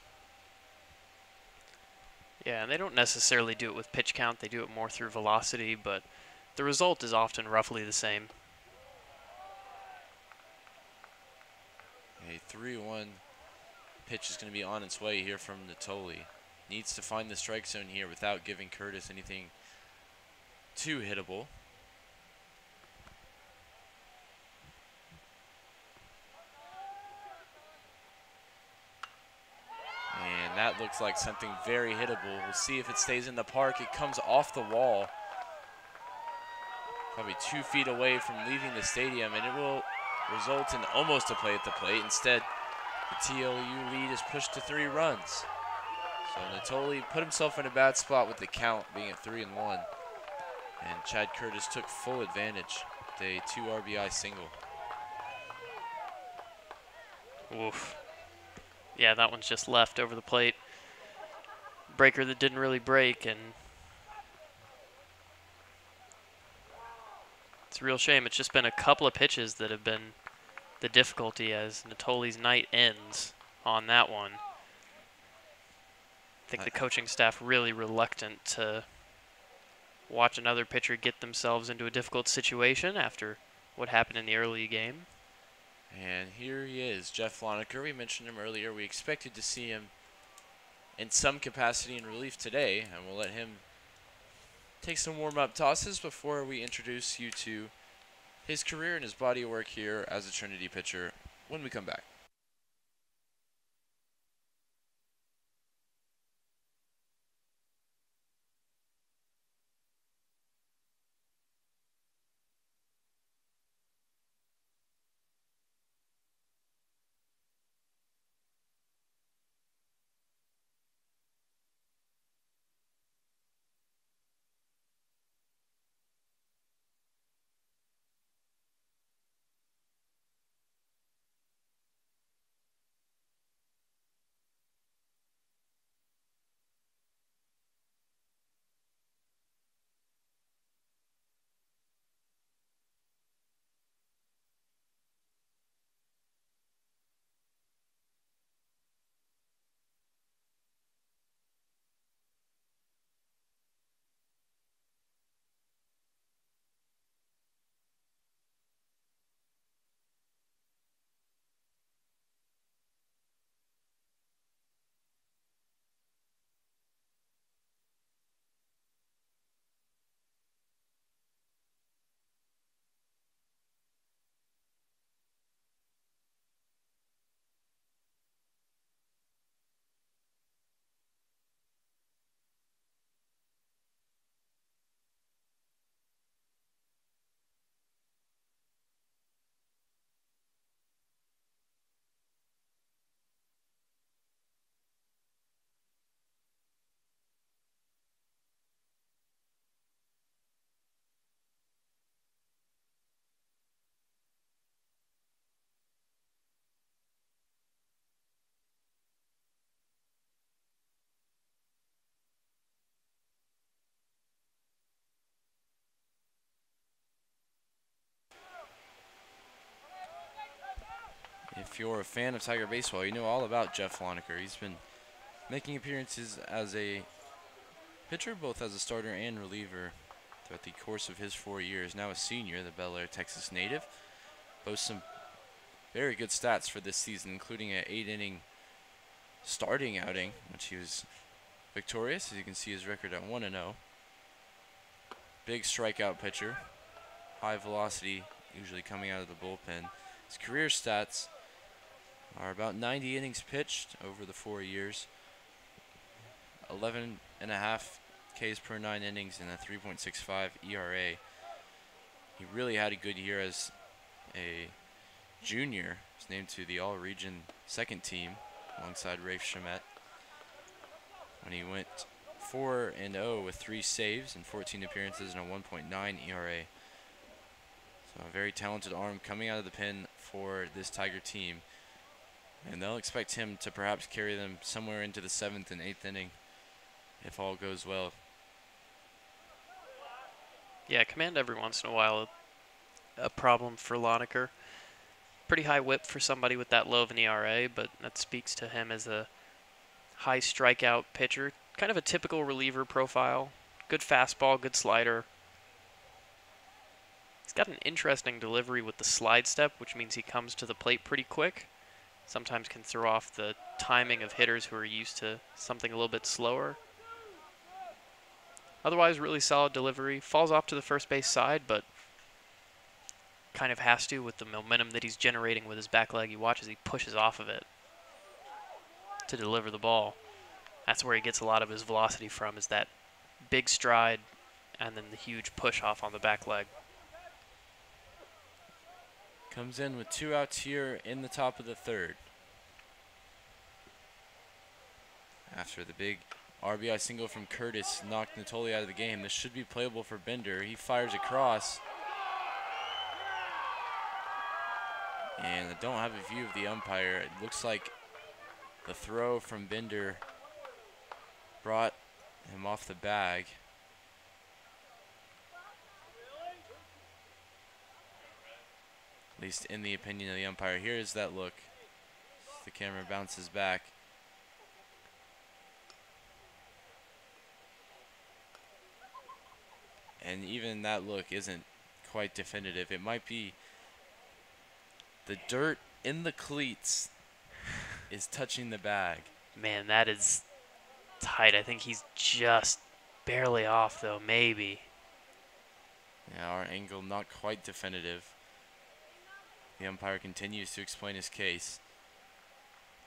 Yeah, and they don't necessarily do it with pitch count. They do it more through velocity, but the result is often roughly the same. A 3-1 pitch is going to be on its way here from Natoli. Needs to find the strike zone here without giving Curtis anything too hittable. And that looks like something very hittable. We'll see if it stays in the park. It comes off the wall, probably 2 feet away from leaving the stadium, and it will result in almost a play at the plate. Instead, the TLU lead is pushed to 3 runs. So Natoli put himself in a bad spot with the count being at 3-1. And Chad Curtis took full advantage with a 2 RBI single. Oof. Yeah, that one's just left over the plate. Breaker that didn't really break, and it's a real shame. It's just been a couple of pitches that have been the difficulty as Natoli's night ends on that one. I think the coaching staff really reluctant to watch another pitcher get themselves into a difficult situation after what happened in the early game. And here he is, Jeff Loneker. We mentioned him earlier. We expected to see him in some capacity in relief today, and we'll let him take some warm-up tosses before we introduce you to his career and his body of work here as a Trinity pitcher when we come back. If you're a fan of Tiger Baseball, you know all about Jeff Loneker. He's been making appearances as a pitcher, both as a starter and reliever, throughout the course of his 4 years. Now a senior, the Bel Air, Texas native. Boasts some very good stats for this season, including an 8-inning starting outing, which he was victorious. As you can see, his record at 1-0. Big strikeout pitcher, high velocity, usually coming out of the bullpen. His career stats are about 90 innings pitched over the 4 years, 11.5 Ks per 9 innings, and a 3.65 ERA. He really had a good year as a junior. He was named to the All-Region second team alongside Rafe Shamet, when he went 4-0 with 3 saves and 14 appearances and a 1.9 ERA. So a very talented arm coming out of the pen for this Tiger team. And they'll expect him to perhaps carry them somewhere into the 7th and 8th inning if all goes well. Yeah, command every once in a while a problem for Loneker. Pretty high whip for somebody with that low of an ERA, but that speaks to him as a high strikeout pitcher. Kind of a typical reliever profile. Good fastball, good slider. He's got an interesting delivery with the slide step, which means he comes to the plate pretty quick. Sometimes can throw off the timing of hitters who are used to something a little bit slower. Otherwise, really solid delivery. Falls off to the first base side, but kind of has to with the momentum that he's generating with his back leg. You watch as he pushes off of it to deliver the ball. That's where he gets a lot of his velocity from, is that big stride and then the huge push off on the back leg. Comes in with 2 outs here in the top of the 3rd. After the big RBI single from Curtis knocked Natoli out of the game, this should be playable for Bender. He fires across. And I don't have a view of the umpire. It looks like the throw from Bender brought him off the bag. At least in the opinion of the umpire. Here is that look. The camera bounces back. And even that look isn't quite definitive. It might be The dirt in the cleats is touching the bag. Man, that is tight. I think he's just barely off, though, maybe. Yeah, our angle not quite definitive. The umpire continues to explain his case.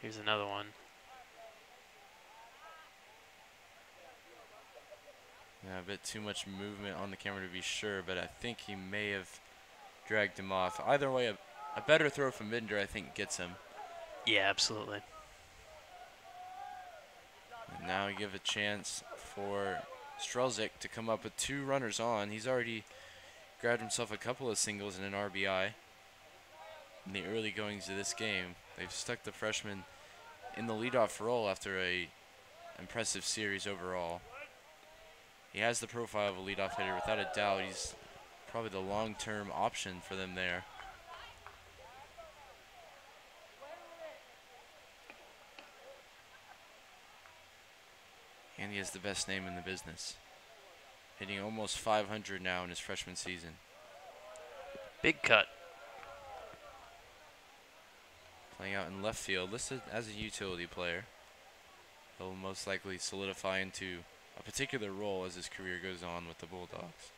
Here's another one. Yeah, a bit too much movement on the camera to be sure, but I think he may have dragged him off. Either way, a better throw from Binder, I think, gets him. Yeah, absolutely. And now we give a chance for Strelzik to come up with 2 runners on. He's already grabbed himself a couple of singles and an RBI in the early goings of this game. They've stuck the freshman in the leadoff role after a impressive series overall. He has the profile of a leadoff hitter, without a doubt. He's probably the long-term option for them there. And he has the best name in the business. Hitting almost 500 now in his freshman season. Big cut. Playing out in left field, listed as a utility player. He'll most likely solidify into a particular role as his career goes on with the Bulldogs.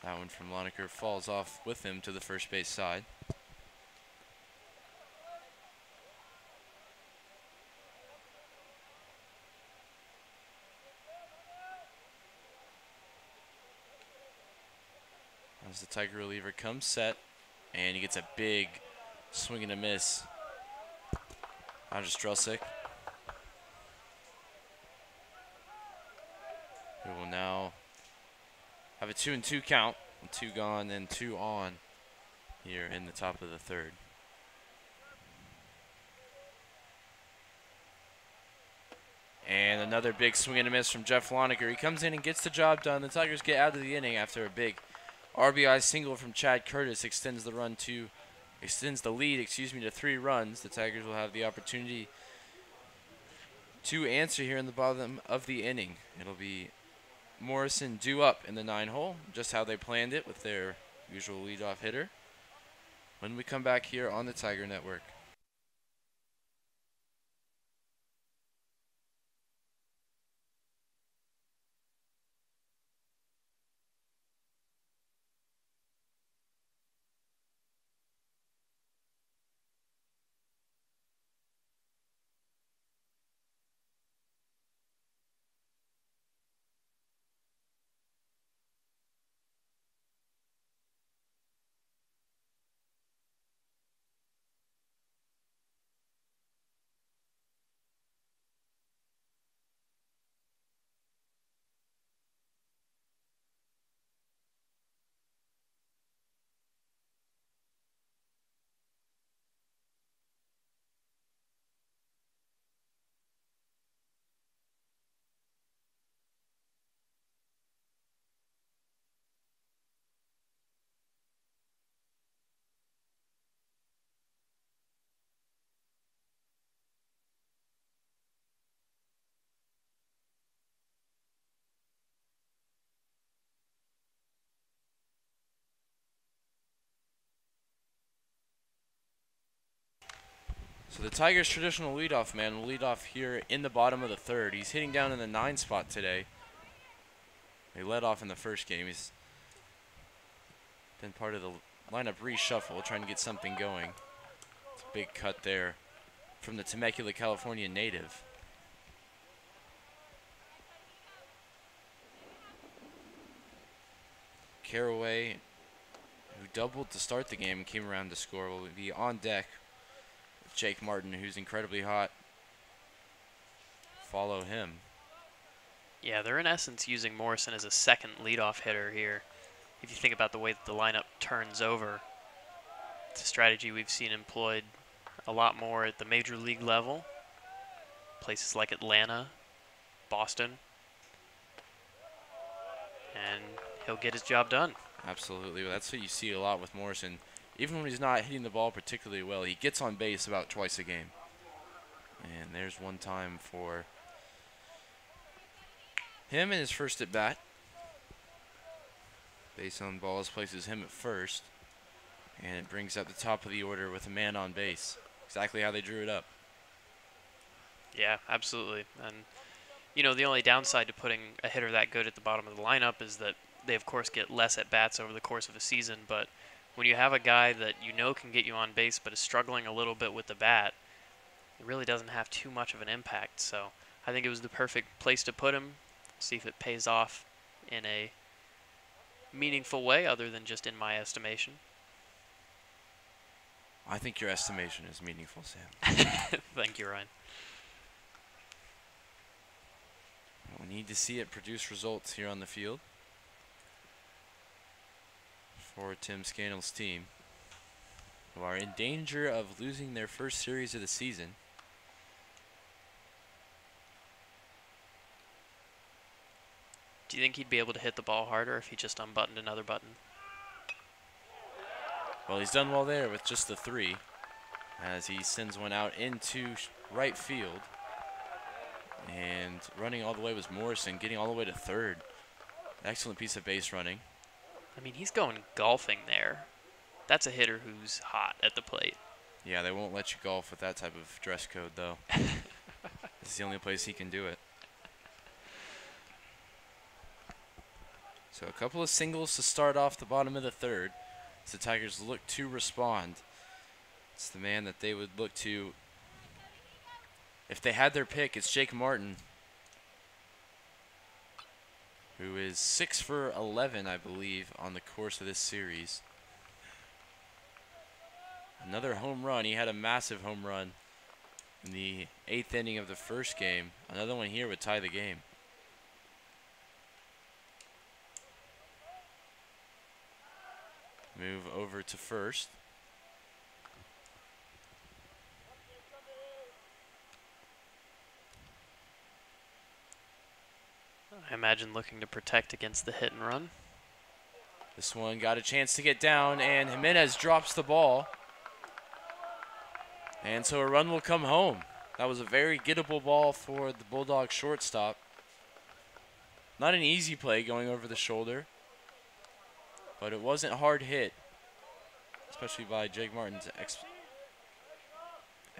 That one from Loneker falls off with him to the first base side. As the Tiger reliever comes set, and he gets a big swing and a miss. Out of Strelzik. We will now have a 2-2 count. 2 gone and 2 on here in the top of the third. And another big swing and a miss from Jeff Loneker. He comes in and gets the job done. The Tigers get out of the inning after a big RBI single from Chad Curtis extends the lead, to 3 runs. The Tigers will have the opportunity to answer here in the bottom of the inning. It'll be Morrison due up in the 9-hole, just how they planned it with their usual leadoff hitter, when we come back here on the Tiger Network. So the Tigers' traditional leadoff man will lead off here in the bottom of the third. He's hitting down in the 9 spot today. He led off in the first game. He's been part of the lineup reshuffle, trying to get something going. It's a big cut there from the Temecula, California native. Caraway, who doubled to start the game and came around to score, will be on deck. Jake Martin, who's incredibly hot, follow him. Yeah, they're in essence using Morrison as a second leadoff hitter here. If you think about the way that the lineup turns over, it's a strategy we've seen employed a lot more at the major league level. Places like Atlanta, Boston. And he'll get his job done. Absolutely. Well, that's what you see a lot with Morrison. Even when he's not hitting the ball particularly well, he gets on base about twice a game. And there's one time for him in his first at bat. Base on balls places him at first, and it brings up the top of the order with a man on base. Exactly how they drew it up. Yeah, absolutely. And, you know, the only downside to putting a hitter that good at the bottom of the lineup is that they, of course, get less at-bats over the course of a season. But when you have a guy that you know can get you on base but is struggling a little bit with the bat, it really doesn't have too much of an impact. So I think it was the perfect place to put him, see if it pays off in a meaningful way other than just in my estimation. I think your estimation is meaningful, Sam. Thank you, Ryan. We need to see it produce results here on the field for Tim Scannell's team, who are in danger of losing their first series of the season. Do you think he'd be able to hit the ball harder if he just unbuttoned another button? Well, he's done well there with just the 3, as he sends one out into right field. And running all the way was Morrison, getting all the way to third. Excellent piece of base running. I mean, he's going golfing there. That's a hitter who's hot at the plate. Yeah, they won't let you golf with that type of dress code, though. It's the only place he can do it. So a couple of singles to start off the bottom of the 3rd as the Tigers look to respond. It's the man that they would look to. If they had their pick, it's Jake Martin, who is 6 for 11, I believe, on the course of this series. Another home run. He had a massive home run in the 8th inning of the first game. Another one here would tie the game. Move over to first. I imagine looking to protect against the hit and run. This one got a chance to get down, and Jimenez drops the ball. And so a run will come home. That was a very gettable ball for the Bulldog shortstop. Not an easy play going over the shoulder, but it wasn't hard hit, especially by Jake Martin's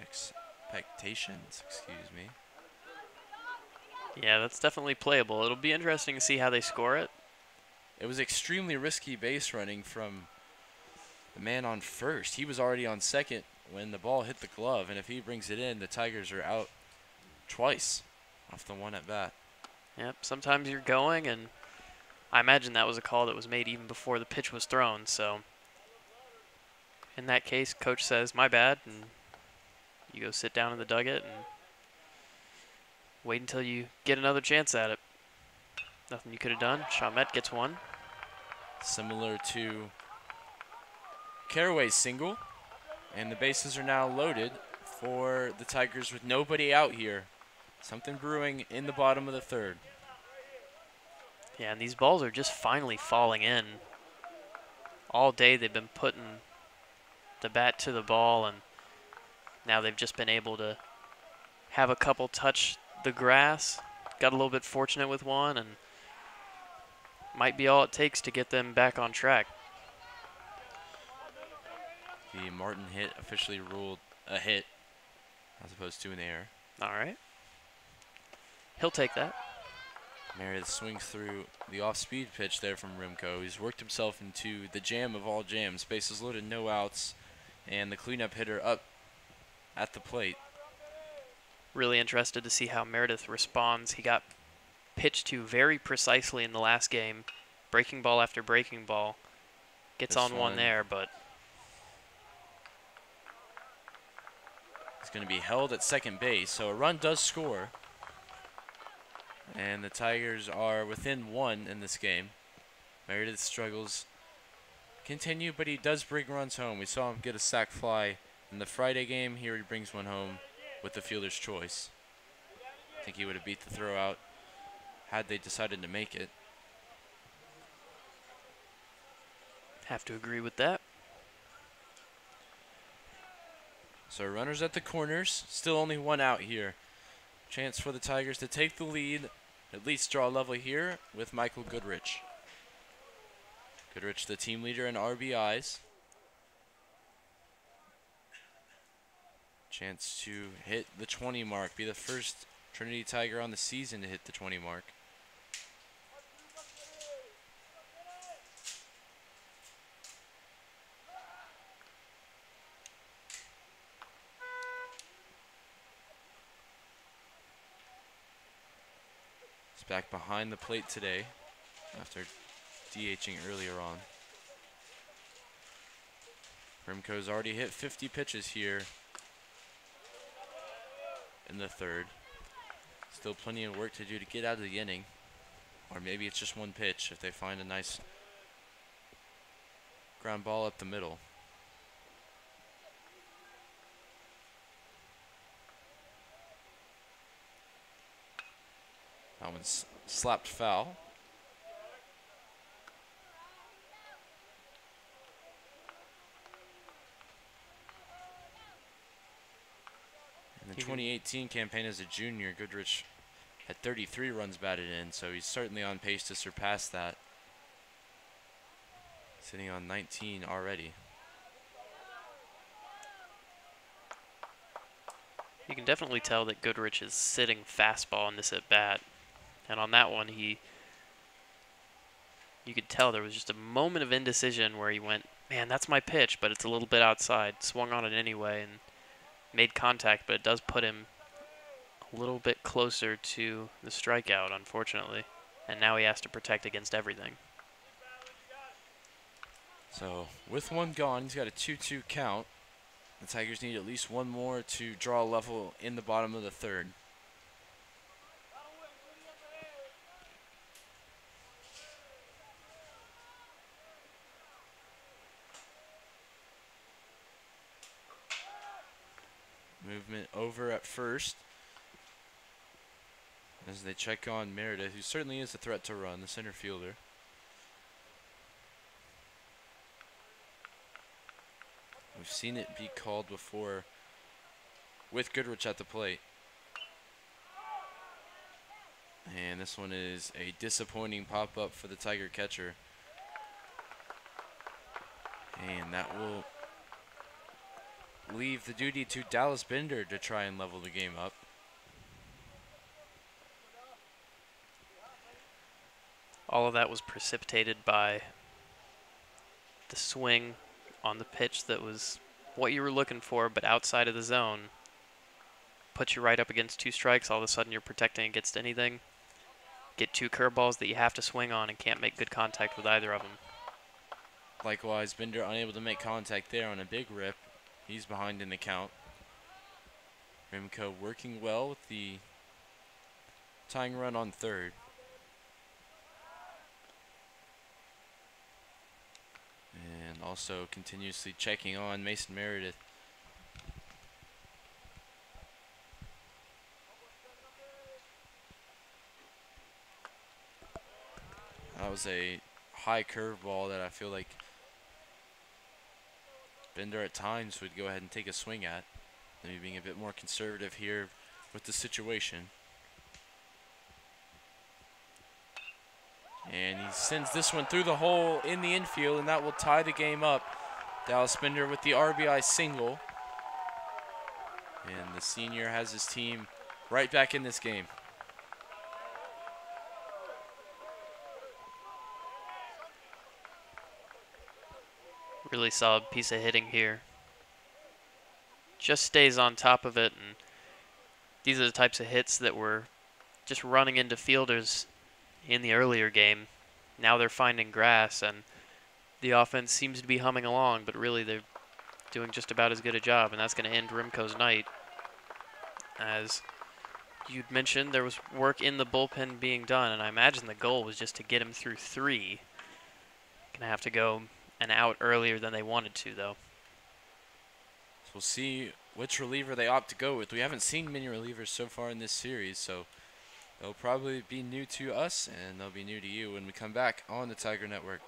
expectations, excuse me. Yeah, that's definitely playable. It'll be interesting to see how they score it. It was extremely risky base running from the man on first. He was already on second when the ball hit the glove, and if he brings it in, the Tigers are out twice off the one at bat. Yep, sometimes you're going, and I imagine that was a call that was made even before the pitch was thrown. So in that case, coach says, my bad, and you go sit down in the dugout and wait until you get another chance at it. Nothing you could have done. Chalmette gets one. Similar to Caraway's single, and the bases are now loaded for the Tigers with nobody out here. Something brewing in the bottom of the 3rd. Yeah, and these balls are just finally falling in. All day they've been putting the bat to the ball, and now they've just been able to have a couple touch the grass. Got a little bit fortunate with one, and might be all it takes to get them back on track. The Martin hit officially ruled a hit as opposed to an error. All right. He'll take that. Meredith swings through the off-speed pitch there from Rimko. He's worked himself into the jam of all jams. Bases loaded, no outs, and the cleanup hitter up at the plate. Really interested to see how Meredith responds. He got pitched to very precisely in the last game. Breaking ball after breaking ball. Gets This on one there, but it's going to be held at second base, so a run does score. And the Tigers are within 1 in this game. Meredith's struggles continue, but he does bring runs home. We saw him get a sac fly in the Friday game. Here he brings one home with the fielder's choice. I think he would have beat the throw out had they decided to make it. have to agree with that. So runners at the corners, still only 1 out here. Chance for the Tigers to take the lead, at least draw level here with Michael Goodrich. Goodrich, the team leader in RBIs. Chance to hit the 20 mark, be the first Trinity Tiger on the season to hit the 20 mark. He's back behind the plate today after DHing earlier on. Rimco's already hit 50 pitches here in the third. Still plenty of work to do to get out of the inning. Or maybe it's just one pitch if they find a nice ground ball up the middle. That one's slapped foul. In the 2018 campaign as a junior, Goodrich had 33 runs batted in, so he's certainly on pace to surpass that. Sitting on 19 already. You can definitely tell that Goodrich is sitting fastball on this at bat. And on that one, you could tell there was just a moment of indecision where he went, man, that's my pitch, but it's a little bit outside. Swung on it anyway and made contact, but it does put him a little bit closer to the strikeout, unfortunately. And now he has to protect against everything. So with one gone, he's got a 2-2 count. The Tigers need at least one more to draw a level in the bottom of the third. Movement over at first as they check on Meredith, who certainly is a threat to run, the center fielder. We've seen it be called before with Goodrich at the plate. And this one is a disappointing pop-up for the Tiger catcher. And that will leave the duty to Dallas Bender to try and level the game up. All of that was precipitated by the swing on the pitch that was what you were looking for, but outside of the zone. Puts you right up against two strikes. All of a sudden you're protecting against anything. Get two curveballs that you have to swing on and can't make good contact with either of them. Likewise, Bender unable to make contact there on a big rip. He's behind in the count. Rimco working well with the tying run on third. And also continuously checking on Mason Meredith. That was a high curveball that I feel like Bender at times would go ahead and take a swing at. Maybe being a bit more conservative here with the situation. And he sends this one through the hole in the infield, and that will tie the game up. Dallas Bender with the RBI single. And the senior has his team right back in this game. Really solid piece of hitting here. Just stays on top of it, and these are the types of hits that were just running into fielders in the earlier game. Now they're finding grass, and the offense seems to be humming along, but really they're doing just about as good a job, and that's going to end Rimco's night. As you'd mentioned, there was work in the bullpen being done, and I imagine the goal was just to get him through three. Going to have to go an out earlier than they wanted to, though. So we'll see which reliever they opt to go with. We haven't seen many relievers so far in this series, so they'll probably be new to us, and they'll be new to you when we come back on the Tiger Network.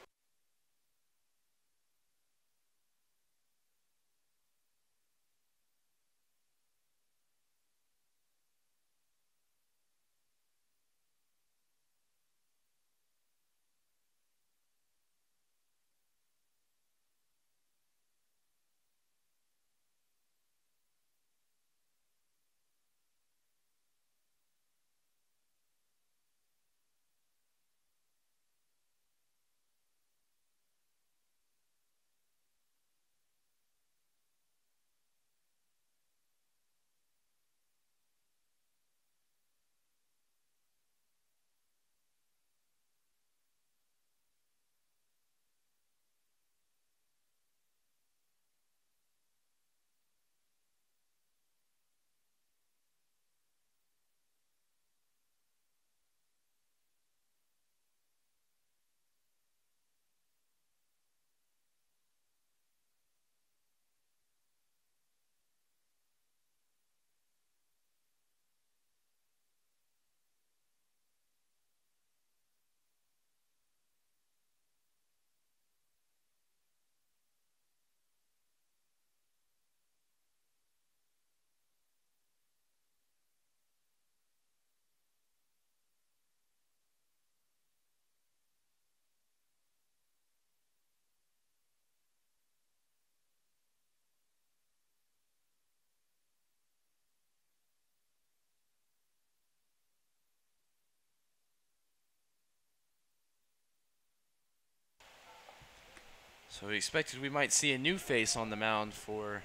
So we expected we might see a new face on the mound for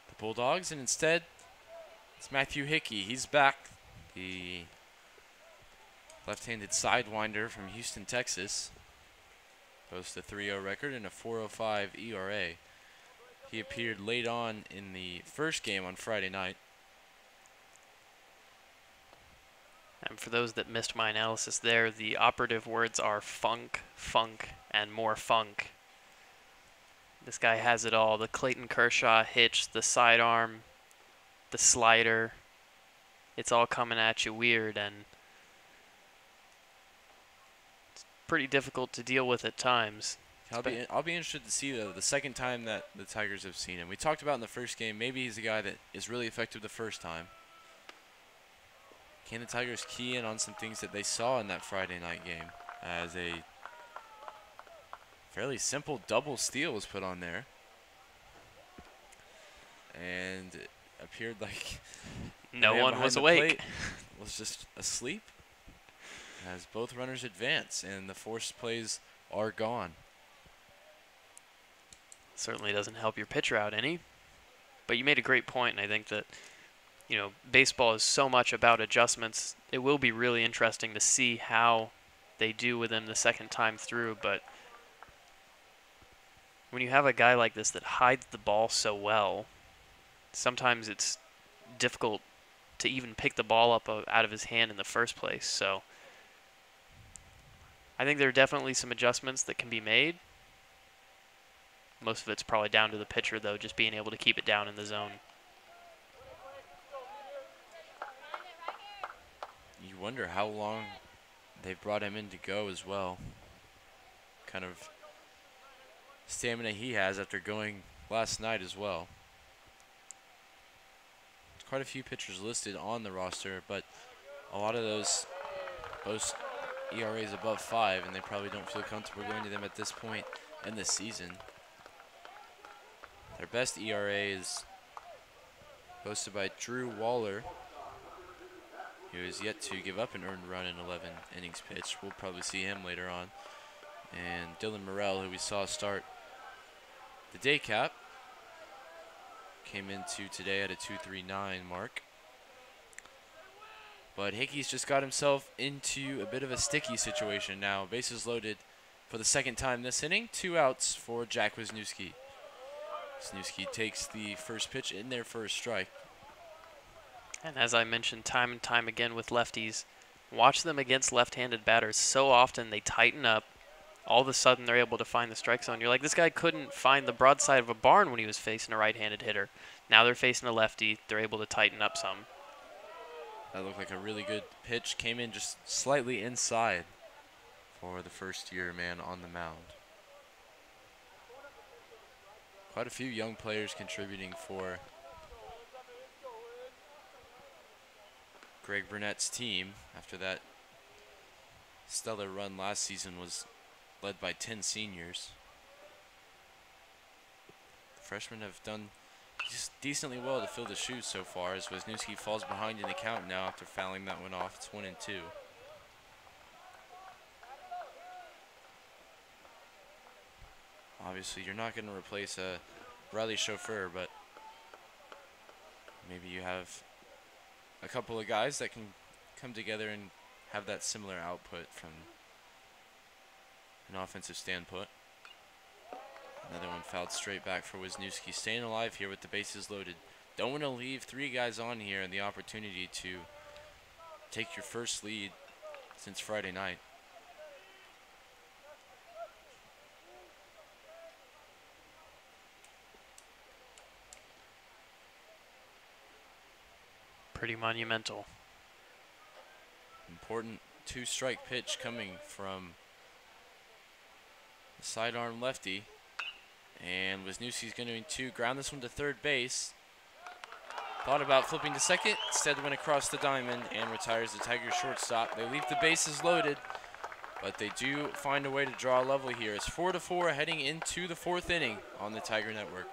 the Bulldogs, and instead it's Matthew Hickey. He's back, the left-handed sidewinder from Houston, Texas. Boasts a 3-0 record and a 4.05 ERA. He appeared late on in the first game on Friday night. And for those that missed my analysis there, the operative words are funk, funk, and more funk. This guy has it all. The Clayton Kershaw hitch, the sidearm, the slider. It's all coming at you weird, and it's pretty difficult to deal with at times. I'll be interested to see, though, the second time that the Tigers have seen him. We talked about in the first game, maybe he's a guy that is really effective the first time. Can the Tigers key in on some things that they saw in that Friday night game, as a fairly simple double steal was put on there, and it appeared like no one was awake. Was just asleep as both runners advance and the forced plays are gone. Certainly doesn't help your pitcher out any. But you made a great point, and I think that, you know, baseball is so much about adjustments. It will be really interesting to see how they do with him the second time through. But when you have a guy like this that hides the ball so well, sometimes it's difficult to even pick the ball up out of his hand in the first place. So I think there are definitely some adjustments that can be made. Most of it's probably down to the pitcher, though, just being able to keep it down in the zone. You wonder how long they've brought him in to go as well. Kind of stamina he has after going last night as well. There's quite a few pitchers listed on the roster, but a lot of those boast ERAs above 5, and they probably don't feel comfortable going to them at this point in the season. Their best ERA is posted by Drew Waller, who is yet to give up an earned run in 11 innings pitched. We'll probably see him later on. And Dylan Morrell, who we saw start the day cap, came into today at a 2.39 mark. But Hickey's just got himself into a bit of a sticky situation now. Bases loaded for the second time this inning. 2 outs for Jack Wisniewski. Wisniewski takes the first pitch in there for a strike. And as I mentioned time and time again with lefties, watch them against left-handed batters. So often they tighten up. All of a sudden they're able to find the strike zone. You're like, this guy couldn't find the broadside of a barn when he was facing a right-handed hitter. Now they're facing a lefty. They're able to tighten up some. That looked like a really good pitch. Came in just slightly inside for the first-year man on the mound. Quite a few young players contributing for Greg Burnett's team after that stellar run last season was led by 10 seniors. The freshmen have done just decently well to fill the shoes so far, as Wisniewski falls behind in the count now after fouling that one off. It's 1-2. Obviously, you're not going to replace a Riley Chauffeur, but maybe you have a couple of guys that can come together and have that similar output from an offensive standpoint. Another one fouled straight back for Wisniewski. Staying alive here with the bases loaded. Don't want to leave 3 guys on here and the opportunity to take your first lead since Friday night. Pretty monumental. Important 2-strike pitch coming from the sidearm lefty. And Wisniewski's going to ground this one to third base. Thought about flipping to second, instead went across the diamond and retires the Tigers shortstop. They leave the bases loaded, but they do find a way to draw a level here. It's 4-4 heading into the 4th inning on the Tiger Network.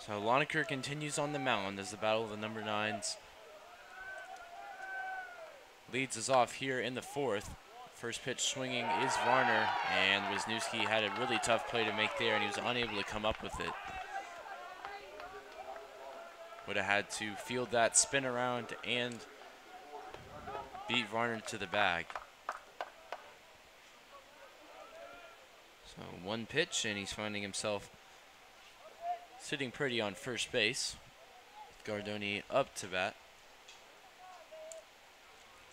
So Loneker continues on the mound as the battle of the number 9s leads us off here in the 4th. First pitch swinging is Varner, and Wisniewski had a really tough play to make there, and he was unable to come up with it. Would have had to field that, spin around, and beat Varner to the bag. So one pitch, and he's finding himself sitting pretty on first base. Gardoni up to bat.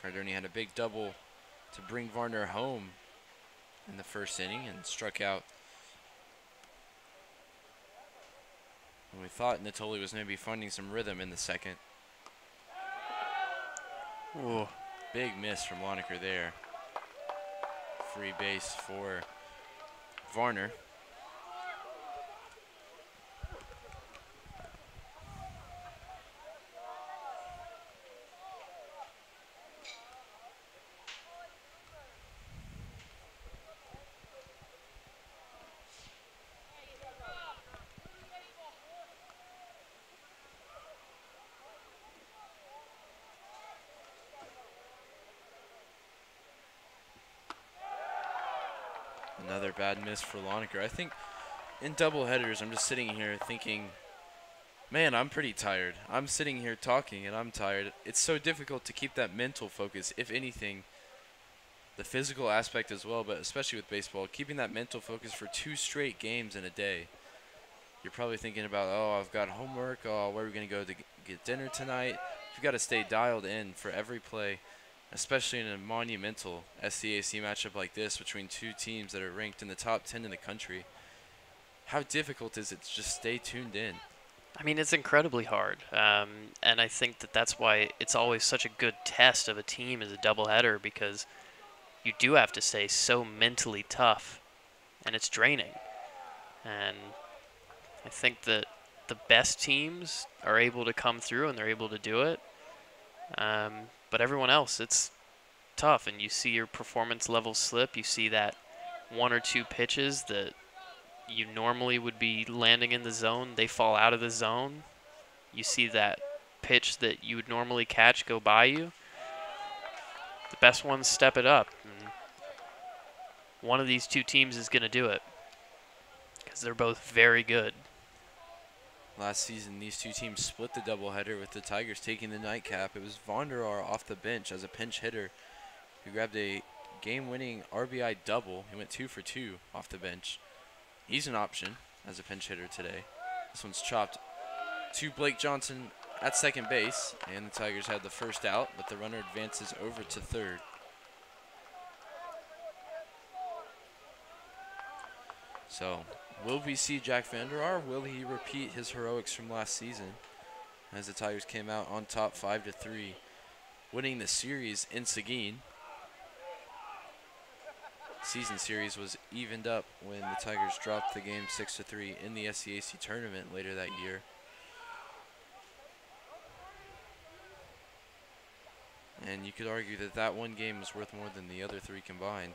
Gardoni had a big double to bring Varner home in the first inning and struck out. And we thought Natoli was maybe finding some rhythm in the second. Ooh. Big miss from Loneker there. Free base for Varner. Another bad miss for Loneker. I think in doubleheaders, I'm just sitting here thinking, man, I'm pretty tired. I'm sitting here talking and I'm tired. It's so difficult to keep that mental focus, if anything, the physical aspect as well, but especially with baseball, keeping that mental focus for 2 straight games in a day. You're probably thinking about, oh, I've got homework. Oh, where are we going to go to get dinner tonight? You've got to stay dialed in for every play, especially in a monumental SCAC matchup like this between 2 teams that are ranked in the top 10 in the country. How difficult is it to just stay tuned in? I mean, it's incredibly hard, and I think that's why it's always such a good test of a team as a doubleheader, because you do have to stay so mentally tough, and it's draining. And I think that the best teams are able to come through, and they're able to do it. But everyone else, it's tough, and you see your performance levels slip. You see that 1 or 2 pitches that you normally would be landing in the zone, they fall out of the zone. You see that pitch that you would normally catch go by you. The best ones step it up. And one of these 2 teams is going to do it because they're both very good. Last season, these 2 teams split the doubleheader with the Tigers taking the nightcap. It was Vonderar off the bench as a pinch hitter who grabbed a game-winning RBI double. He went 2 for 2 off the bench. He's an option as a pinch hitter today. This one's chopped to Blake Johnson at second base, and the Tigers had the first out, but the runner advances over to third. So, will we see Jack Vanderar? Will he repeat his heroics from last season as the Tigers came out on top 5-3, winning the series in Seguin? Season series was evened up when the Tigers dropped the game 6-3 in the SCAC tournament later that year. And you could argue that that one game was worth more than the other 3 combined,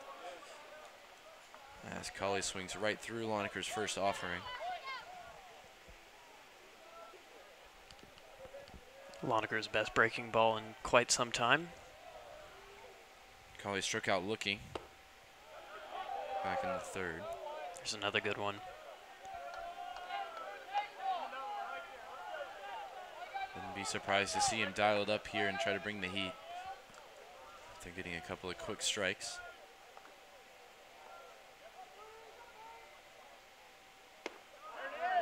as Colley swings right through Loneker's first offering. Loneker's best breaking ball in quite some time. Colley struck out looking. Back in the third. There's another good one. Wouldn't be surprised to see him dialed up here and try to bring the heat. They're getting a couple of quick strikes.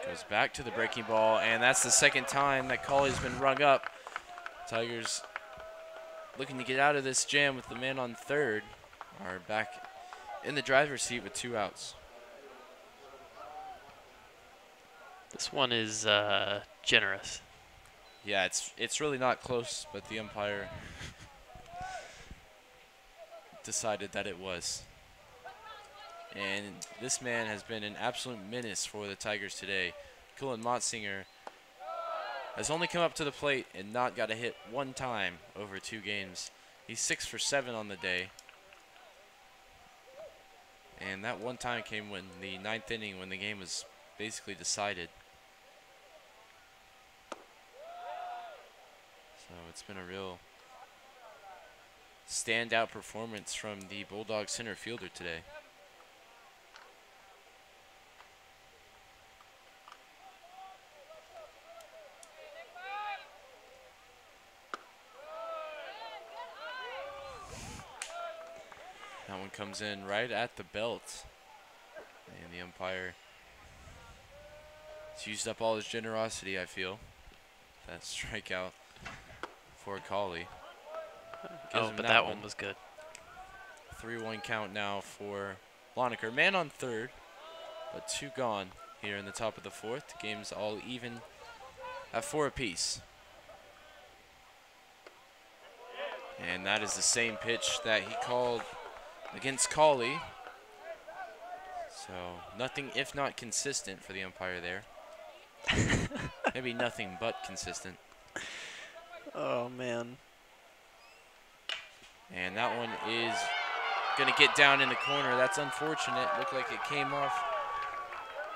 Goes back to the breaking ball, and that's the second time that Colley's been rung up. Tigers looking to get out of this jam with the man on third are back in the driver's seat with 2 outs. This one is generous. Yeah, it's really not close, but the umpire decided that it was. And this man has been an absolute menace for the Tigers today. Cullen Motzinger has only come up to the plate and not got a hit one time over 2 games. He's 6 for 7 on the day. And that one time came when the 9th inning, when the game was basically decided. It's been a real standout performance from the Bulldog center fielder today. That one comes in right at the belt. And the umpire has used up all his generosity, I feel. That strikeout for Cauley. Oh, but that one was good. 3-1 count now for Lonaker. Man on third, but 2 gone here in the top of the 4th. The game's all even at 4 apiece. And that is the same pitch that he called against Cauley. So nothing if not consistent for the umpire there. Maybe nothing but consistent. Oh, man. And that one is going to get down in the corner. That's unfortunate. Looked like it came off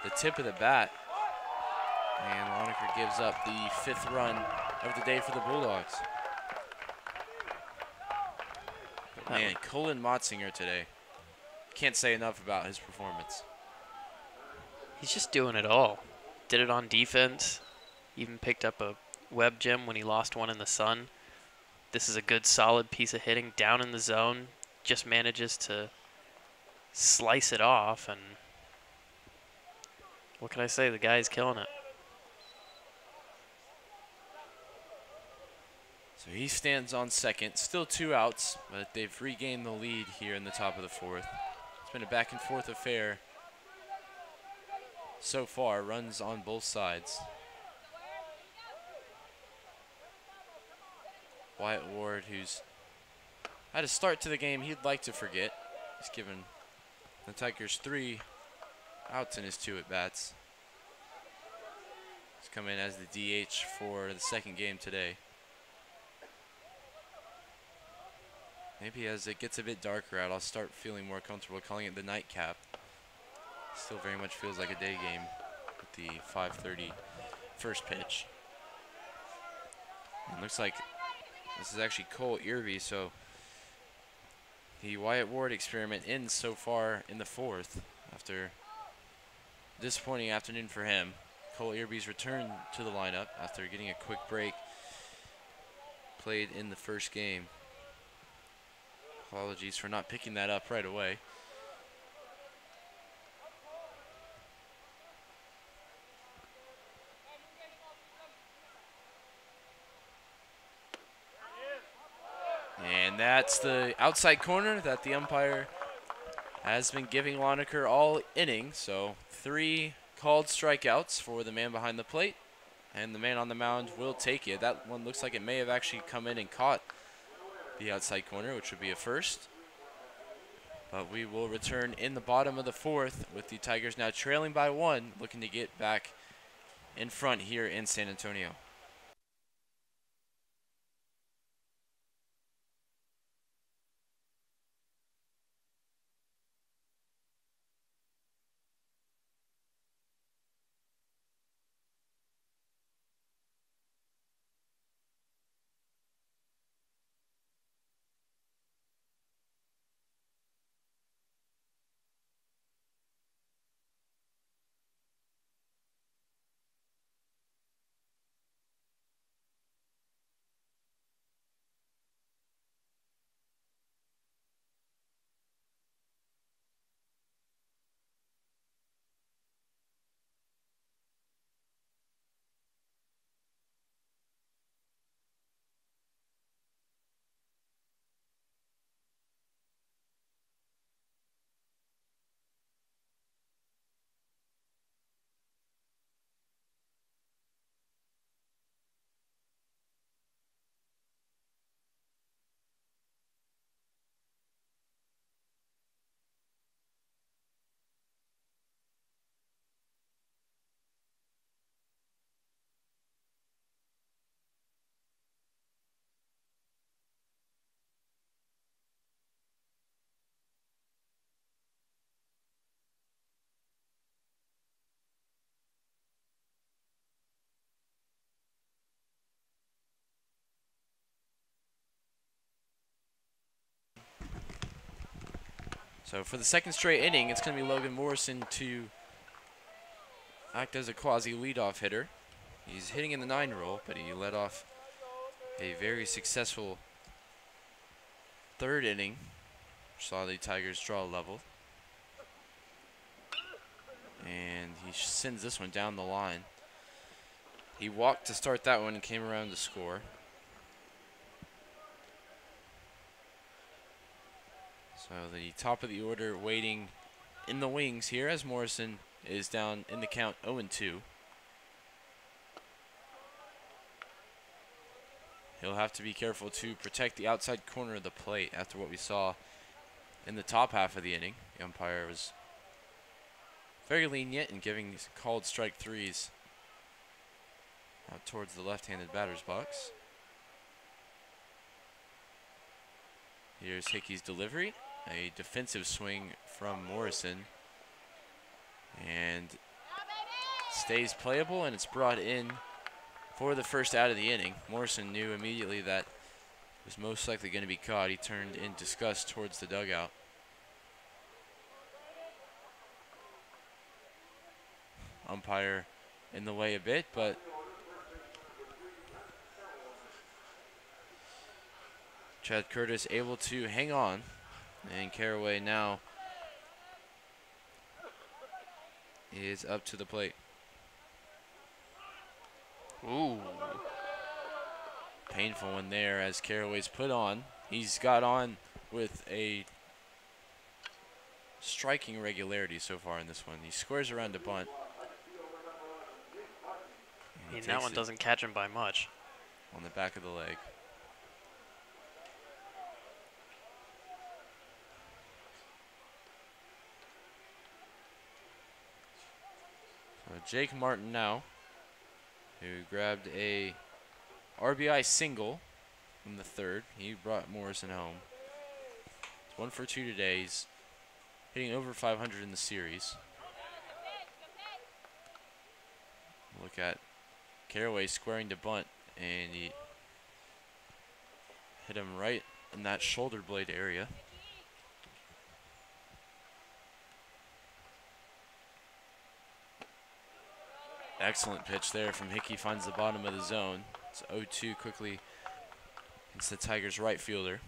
the tip of the bat. And Lonaker gives up the 5th run of the day for the Bulldogs. But man, Colin Motzinger today. Can't say enough about his performance. He's just doing it all. Did it on defense. Even picked up a web gem when he lost one in the sun. This is a good, solid piece of hitting down in the zone. Just manages to slice it off, and what can I say? The guy's killing it. So he stands on second. Still 2 outs, but they've regained the lead here in the top of the 4th. It's been a back and forth affair so far. Runs on both sides. Wyatt Ward, who's had a start to the game he'd like to forget. He's given the Tigers 3 outs in his 2 at-bats. He's come in as the DH for the 2nd game today. Maybe as it gets a bit darker out, I'll start feeling more comfortable calling it the nightcap. Still very much feels like a day game with the 5:30 first pitch. And looks like this is actually Cole Irby, so the Wyatt Ward experiment ends so far in the 4th after a disappointing afternoon for him. Cole Irby's returned to the lineup after getting a quick break played in the first game. Apologies for not picking that up right away. And that's the outside corner that the umpire has been giving Lonaker all inning. So 3 called strikeouts for the man behind the plate. And the man on the mound will take it. That one looks like it may have actually come in and caught the outside corner, which would be a first. But we will return in the bottom of the 4th with the Tigers now trailing by 1, looking to get back in front here in San Antonio. So for the second straight inning, it's going to be Logan Morrison to act as a quasi leadoff hitter. He's hitting in the 9 role, but he led off a very successful third inning. Saw the Tigers draw level. And he sends this one down the line. He walked to start that one and came around to score. So the top of the order waiting in the wings here as Morrison is down in the count 0-2. He'll have to be careful to protect the outside corner of the plate after what we saw in the top half of the inning. The umpire was very lenient in giving these called strike 3s out towards the left-handed batter's box. Here's Hickey's delivery. A defensive swing from Morrison. And stays playable, and it's brought in for the first out of the inning. Morrison knew immediately that it was most likely going to be caught. He turned in disgust towards the dugout. Umpire in the way a bit, but Chad Curtis able to hang on, and Caraway now is up to the plate. Ooh. Painful one there as Caraway's put on. He's got on with a striking regularity so far in this one. He squares around a bunt. I mean, that one doesn't catch him by much. On the back of the leg. So Jake Martin now, who grabbed a RBI single in the third. He brought Morrison home. It's 1 for 2 today. He's hitting over 500 in the series. Look at Caraway squaring to bunt, and he hit him right in that shoulder blade area. Excellent pitch there from Hickey, finds the bottom of the zone. It's 0-2 quickly. It's the Tigers' right fielder.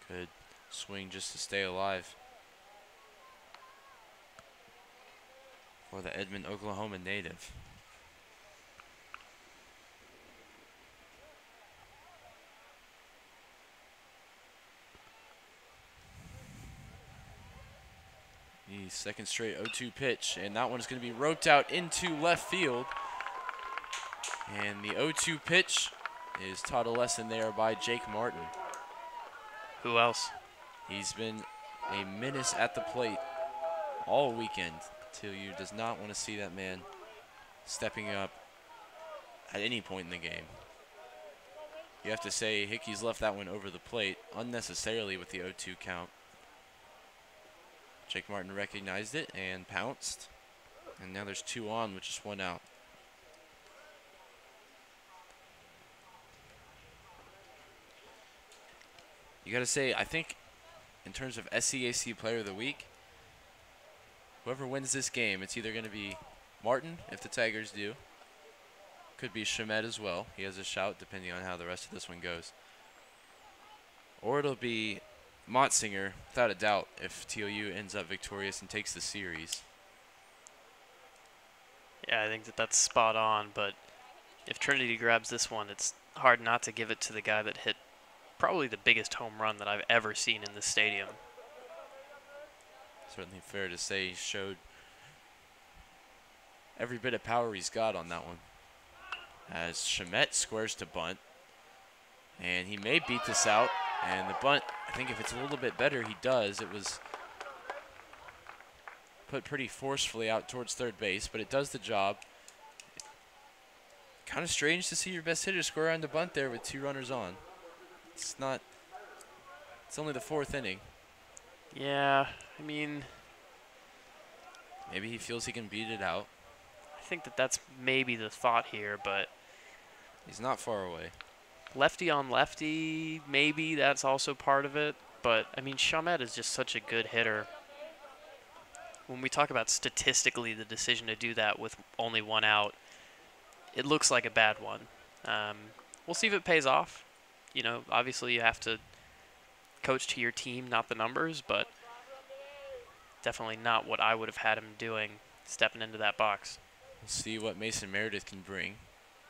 Good swing just to stay alive for the Edmond, Oklahoma native. The second straight 0-2 pitch, and that one's going to be roped out into left field. And the 0-2 pitch is taught a lesson there by Jake Martin. Who else? He's been a menace at the plate all weekend. TLU does not want to see that man stepping up at any point in the game. You have to say Hickey's left that one over the plate unnecessarily with the 0-2 count. Jake Martin recognized it and pounced. And now there's 2 on with just 1 out. You got to say, I think in terms of SCAC Player of the Week, whoever wins this game, it's either going to be Martin, if the Tigers do. Could be Shamet as well. He has a shout depending on how the rest of this one goes. Or it'll be Motzinger, without a doubt, if TLU ends up victorious and takes the series. Yeah, I think that's spot on, but if Trinity grabs this one, it's hard not to give it to the guy that hit probably the biggest home run that I've ever seen in this stadium. Certainly fair to say he showed every bit of power he's got on that one. As Shamet squares to bunt, and he may beat this out. And the bunt, I think if it's a little bit better, he does. It was put pretty forcefully out towards third base, but it does the job. Kind of strange to see your best hitter score on the bunt there with 2 runners on. It's only the 4th inning. Yeah, I mean, maybe he feels he can beat it out. think that that's maybe the thought here, but he's not far away. Lefty on lefty, maybe that's also part of it. But, I mean, Chamet is just such a good hitter. When we talk about statistically the decision to do that with only one out, it looks like a bad one. We'll see if it pays off. You know, obviously you have to coach to your team, not the numbers, but definitely not what I would have had him doing, stepping into that box. We'll see what Mason Meredith can bring.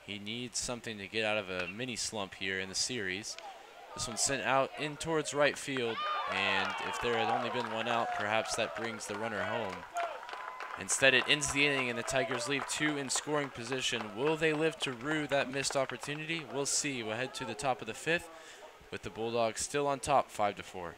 He needs something to get out of a mini slump here in the series. This one's sent out in towards right field, and if there had only been one out, perhaps that brings the runner home. Instead, it ends the inning, and the Tigers leave two in scoring position. Will they live to rue that missed opportunity? We'll see. We'll head to the top of the fifth with the Bulldogs still on top, 5-4.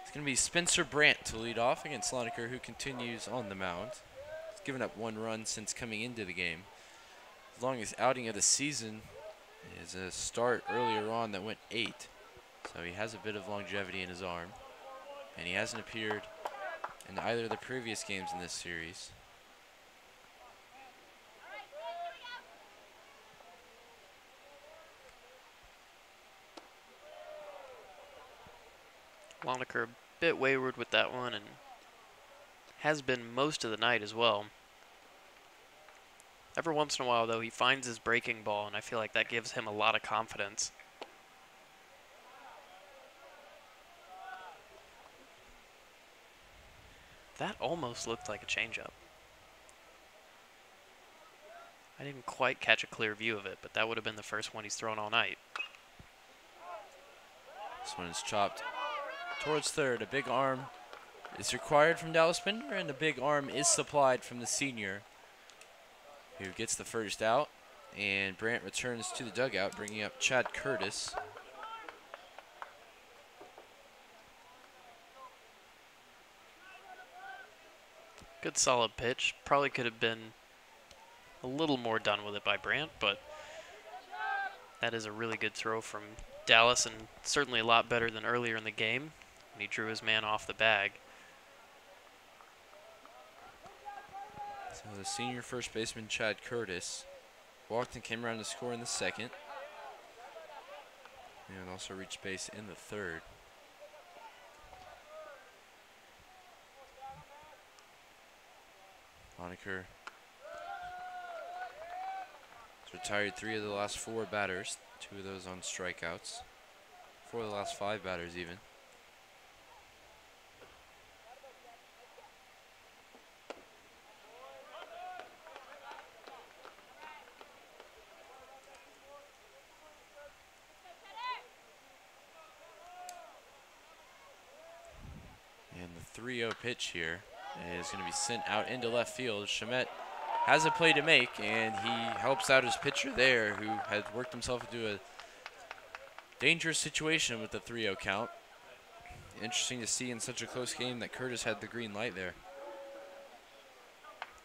It's going to be Spencer Brandt to lead off against Loneker, who continues on the mound. He's given up one run since coming into the game. His longest outing of the season is a start earlier on that went 8. So he has a bit of longevity in his arm. And he hasn't appeared in either of the previous games in this series. Loneker a bit wayward with that one and has been most of the night as well. Every once in a while, though, he finds his breaking ball, and I feel like that gives him a lot of confidence. That almost looked like a changeup. I didn't quite catch a clear view of it, but that would have been the first one he's thrown all night. This one is chopped towards third. A big arm is required from Dallas Bender, and a big arm is supplied from the senior, who gets the first out. And Brandt returns to the dugout, bringing up Chad Curtis. Good solid pitch. Probably could have been a little more done with it by Brandt, but that is a really good throw from Dallas, and certainly a lot better than earlier in the game when he drew his man off the bag. So the senior first baseman, Chad Curtis, walked and came around to score in the second, and also reached base in the third. Loneker has retired 3 of the last 4 batters, 2 of those on strikeouts, 4 of the last 5 batters even. And the 3-0 pitch here is going to be sent out into left field. Chamet has a play to make, and he helps out his pitcher there, who had worked himself into a dangerous situation with the 3-0 count. interesting to see in such a close game that Curtis had the green light there.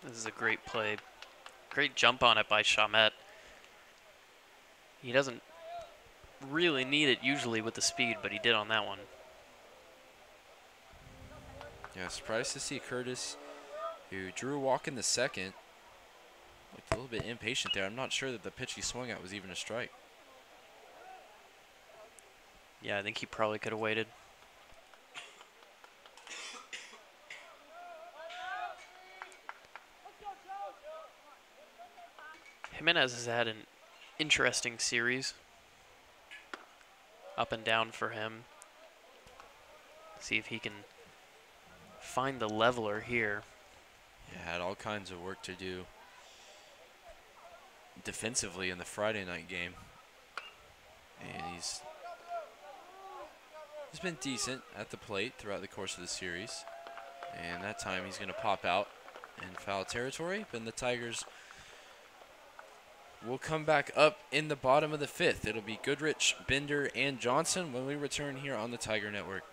This is a great play. Great jump on it by Chamet. He doesn't really need it usually with the speed, but he did on that one. Yeah, surprised to see Curtis, who drew a walk in the second. Looked a little bit impatient there. I'm not sure that the pitch he swung at was even a strike. Yeah, I think he probably could have waited. Jimenez has had an interesting series. Up and down for him. See if he can find the leveler here. Yeah, had all kinds of work to do defensively in the Friday night game. And he's been decent at the plate throughout the course of the series. And that time he's going to pop out in foul territory. But the Tigers will come back up in the bottom of the fifth. It'll be Goodrich, Bender, and Johnson when we return here on the Tiger Network.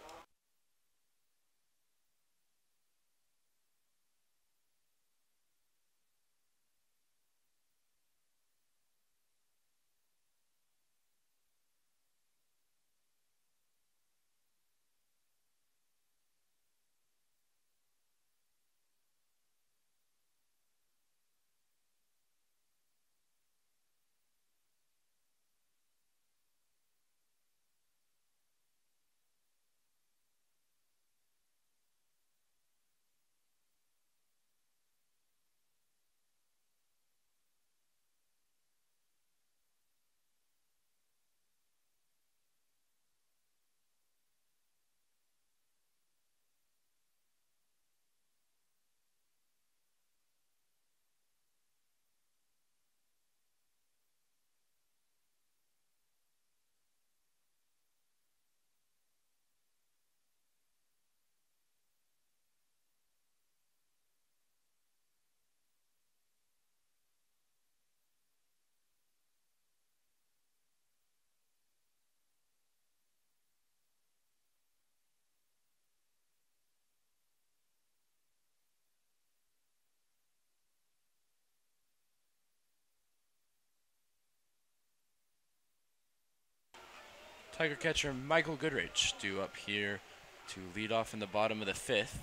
Tiger catcher Michael Goodrich due up here to lead off in the bottom of the fifth.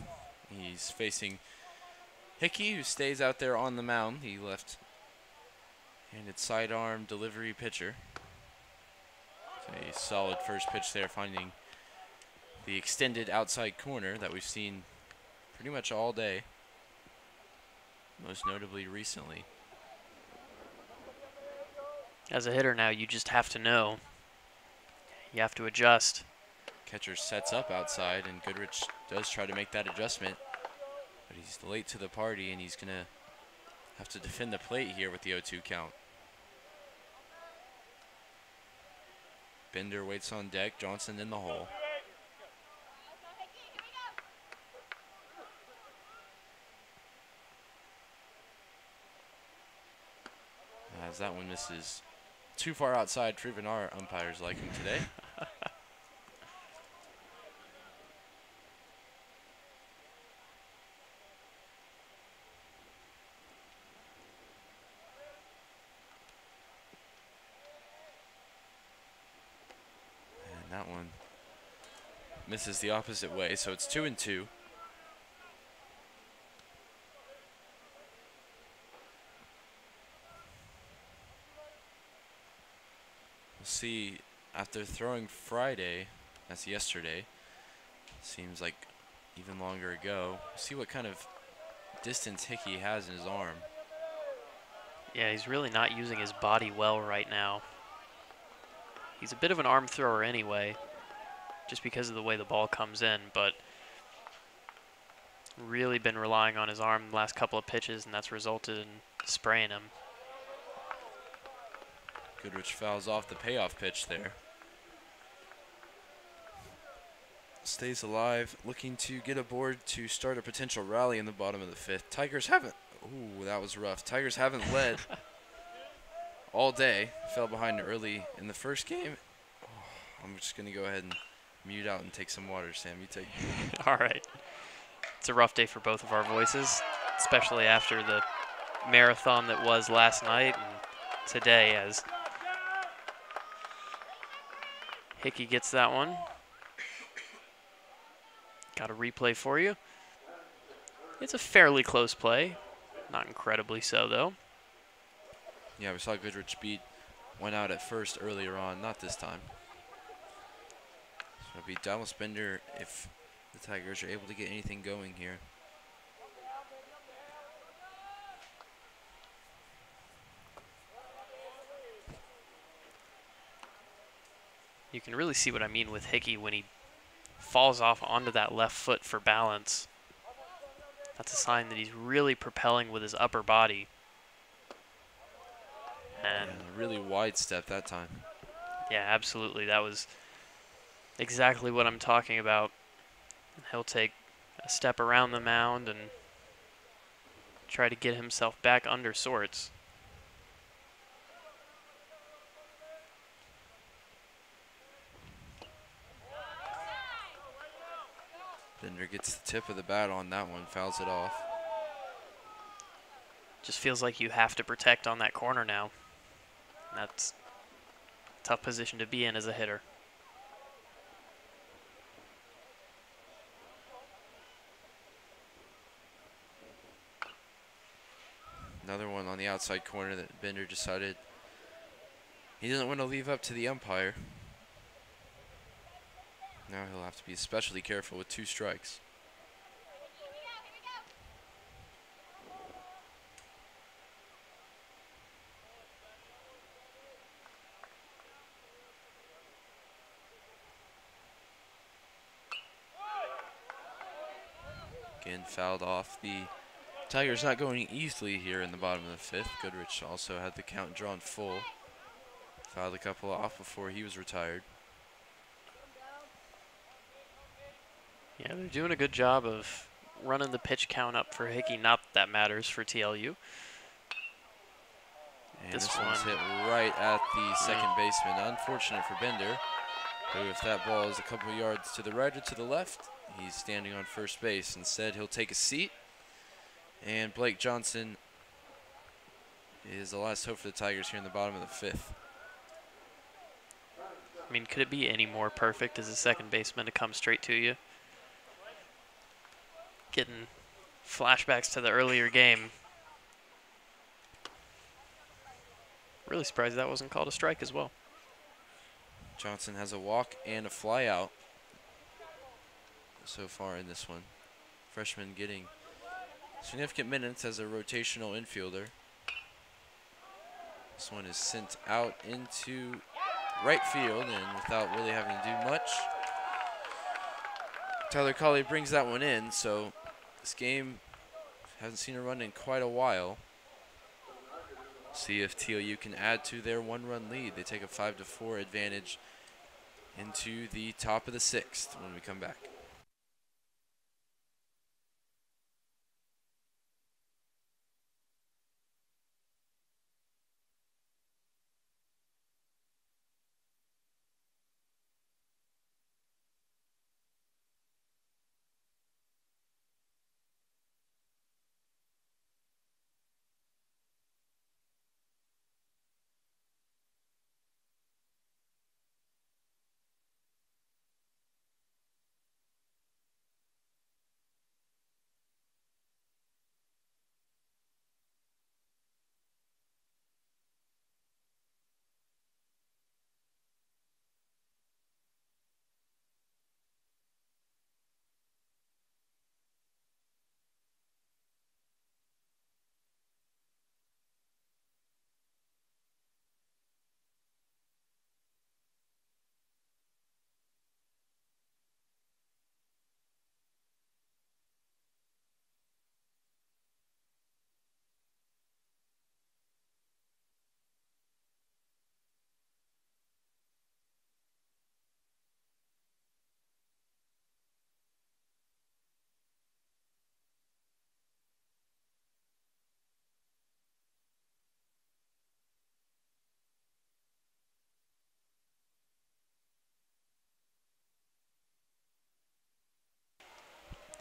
He's facing Hickey, who stays out there on the mound. The left-handed sidearm delivery pitcher. A solid first pitch there, finding the extended outside corner that we've seen pretty much all day, most notably recently. As a hitter now, you just have to know. You have to adjust. Catcher sets up outside, and Goodrich does try to make that adjustment, but he's late to the party, and he's going to have to defend the plate here with the 0-2 count. Bender waits on deck, Johnson in the hole. As that one misses too far outside for even our umpires like him today. And that one misses the opposite way, so it's 2-2. See, after throwing Friday, that's yesterday, seems like even longer ago, see what kind of distance Hickey has in his arm. Yeah, he's really not using his body well right now. He's a bit of an arm thrower anyway, just because of the way the ball comes in, but really been relying on his arm the last couple of pitches, and that's resulted in spraying him. Goodrich fouls off the payoff pitch there. Stays alive, looking to get aboard to start a potential rally in the bottom of the fifth. Tigers haven't, ooh, that was rough. Tigers haven't led all day. Fell behind early in the first game. Oh, I'm just going to go ahead and mute out and take some water, Sam. You take. All right. It's a rough day for both of our voices, especially after the marathon that was last night and today, as Hickey gets that one. Got a replay for you. It's a fairly close play. Not incredibly so, though. Yeah, we saw Goodrich beat one out at first earlier on, not this time. So it'll be Dallas Bender if the Tigers are able to get anything going here. You can really see what I mean with Hickey when he falls off onto that left foot for balance. That's a sign that he's really propelling with his upper body. And yeah, a really wide step that time. yeah, absolutely. That was exactly what I'm talking about. He'll take a step around the mound and try to get himself back under sorts. Bender gets the tip of the bat on that one, fouls it off. Just feels like you have to protect on that corner now. That's a tough position to be in as a hitter. Another one on the outside corner that Bender decided he doesn't want to leave up to the umpire. Now he'll have to be especially careful with 2 strikes. Again, fouled off. The Tigers not going easily here in the bottom of the 5th. Goodrich also had the count drawn full. Fouled a couple off before he was retired. Yeah, they're doing a good job of running the pitch count up for Hickey. Not that that matters for TLU. And this one's hit right at the second baseman. Unfortunate for Bender, who, if that ball is a couple yards to the right or to the left, he's standing on first base. Instead, he'll take a seat. And Blake Johnson is the last hope for the Tigers here in the bottom of the 5th. I mean, could it be any more perfect as a second baseman to come straight to you? Getting flashbacks to the earlier game. Really surprised that wasn't called a strike as well. Johnson has a walk and a fly out so far in this one. Freshman getting significant minutes as a rotational infielder. This one is sent out into right field, and without really having to do much, Tyler Colley brings that one in. So this game hasn't seen a run in quite a while. See if TLU can add to their 1-run lead. They take a 5-4 advantage into the top of the 6th when we come back.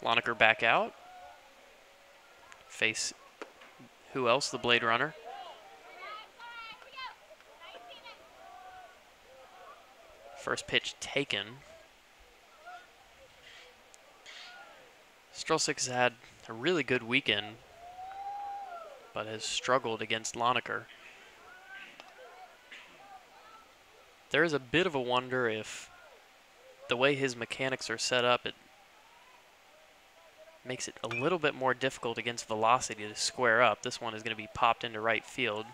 Lonaker back out. Face who else? The Blade Runner. First pitch taken. Strelsick has had a really good weekend, but has struggled against Lonaker. There is a bit of a wonder if the way his mechanics are set up, it makes it a little bit more difficult against velocity to square up. This one is going to be popped into right field.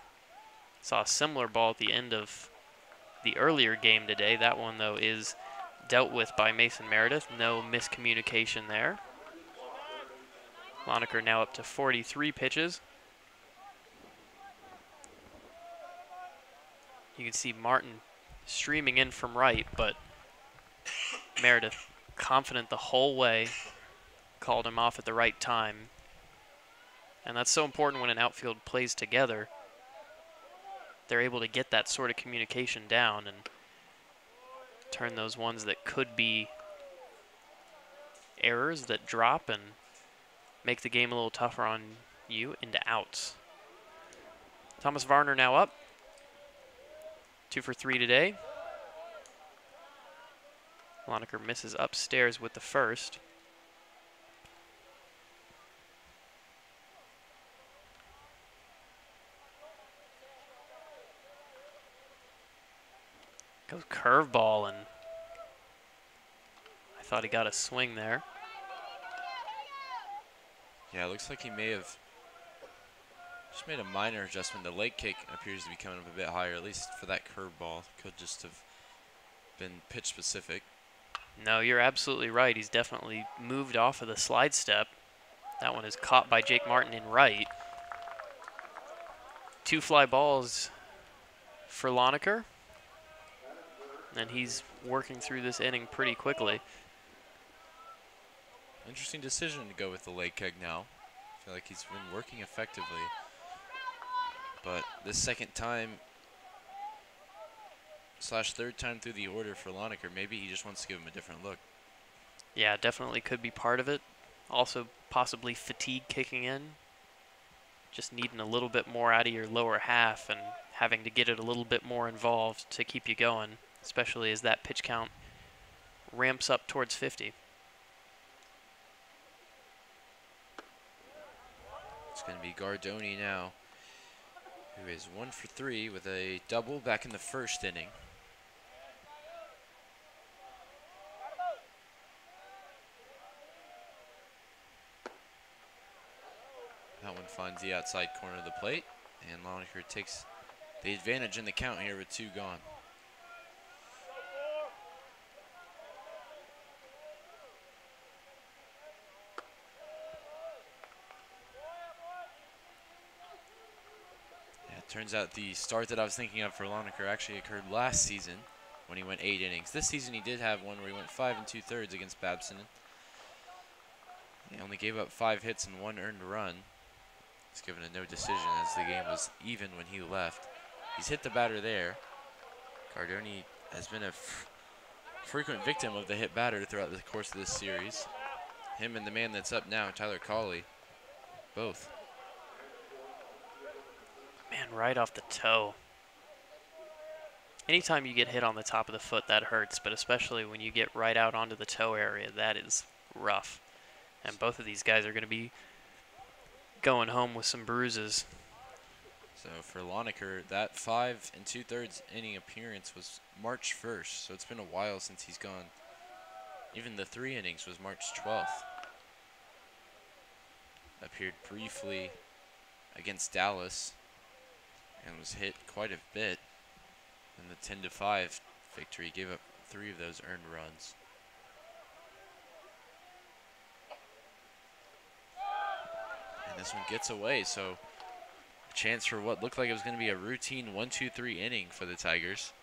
Saw a similar ball at the end of the earlier game today. That one, though, is dealt with by Mason Meredith. No miscommunication there. Lonaker now up to 43 pitches. You can see Martin streaming in from right, but Meredith confident the whole way, called him off at the right time. And that's so important when an outfield plays together. They're able to get that sort of communication down and turn those ones that could be errors that drop and make the game a little tougher on you into outs. Thomas Varner now up. 2 for 3 today. Lonaker misses upstairs with the first. Goes curveball, and I thought he got a swing there. Yeah, it looks like he may have just made a minor adjustment. The leg kick appears to be coming up a bit higher, at least for that curveball. Could just have been pitch specific. No, you're absolutely right. He's definitely moved off of the slide step. That one is caught by Jake Martin in right. 2 fly balls for Lonaker. And he's working through this inning pretty quickly. Interesting decision to go with the leg kick now. I feel like he's been working effectively. But this second time / third time through the order for Lonaker, maybe he just wants to give him a different look. Yeah, definitely could be part of it. Also possibly fatigue kicking in. Just needing a little bit more out of your lower half and having to get it a little bit more involved to keep you going, especially as that pitch count ramps up towards 50. It's going to be Gardoni now, who is 1 for 3 with a double back in the first inning. That one finds the outside corner of the plate, and Lonaker takes the advantage in the count here with 2 gone. Yeah, it turns out the start that I was thinking of for Lonaker actually occurred last season when he went 8 innings. This season he did have one where he went 5 2/3 against Babson. He only gave up 5 hits and 1 earned run. He's given a no decision as the game was even when he left. He's hit the batter there. Gardoni has been a frequent victim of the hit batter throughout the course of this series. Him and the man that's up now, Tyler Cawley, both. Man, right off the toe. Anytime you get hit on the top of the foot, that hurts, but especially when you get right out onto the toe area, that is rough. And both of these guys are going to be going home with some bruises. So for Lonaker, that 5 2/3 inning appearance was March 1st, so it's been a while since he's gone. Even the 3 innings was March 12th. Appeared briefly against Dallas and was hit quite a bit in the 10-5 victory. Gave up 3 of those earned runs. And this one gets away, so a chance for what looked like it was going to be a routine 1-2-3 inning for the Tigers.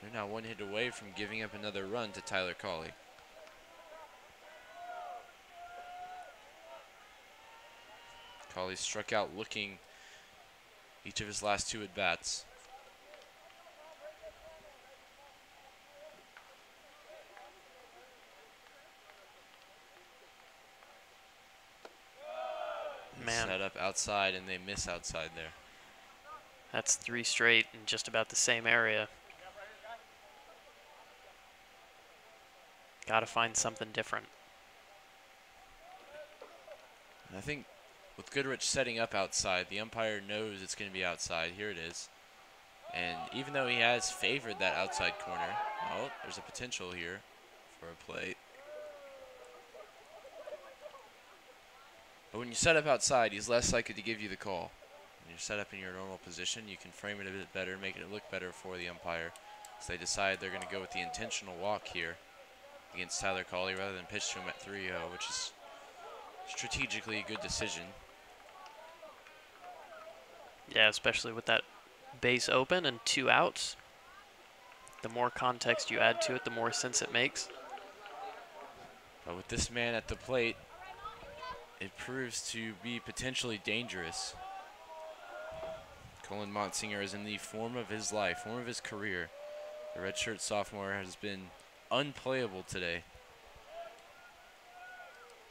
They're now 1 hit away from giving up another run to Tyler Cawley. Cawley struck out looking each of his last 2 at-bats. They Man, set up outside and they miss outside there. that's 3 straight in just about the same area. Got to find something different. And I think with Goodrich setting up outside, the umpire knows it's going to be outside. Here it is. And even though he has favored that outside corner, well, there's a potential here for a play. But when you set up outside, he's less likely to give you the call. When you're set up in your normal position, you can frame it a bit better, make it look better for the umpire. So they decide they're going to go with the intentional walk here against Tyler Cawley rather than pitch to him at 3-0, which is strategically a good decision. Yeah, especially with that base open and 2 outs. The more context you add to it, the more sense it makes. But with this man at the plate, it proves to be potentially dangerous. Colin Montsinger is in the form of his life, form of his career. The redshirt sophomore has been unplayable today.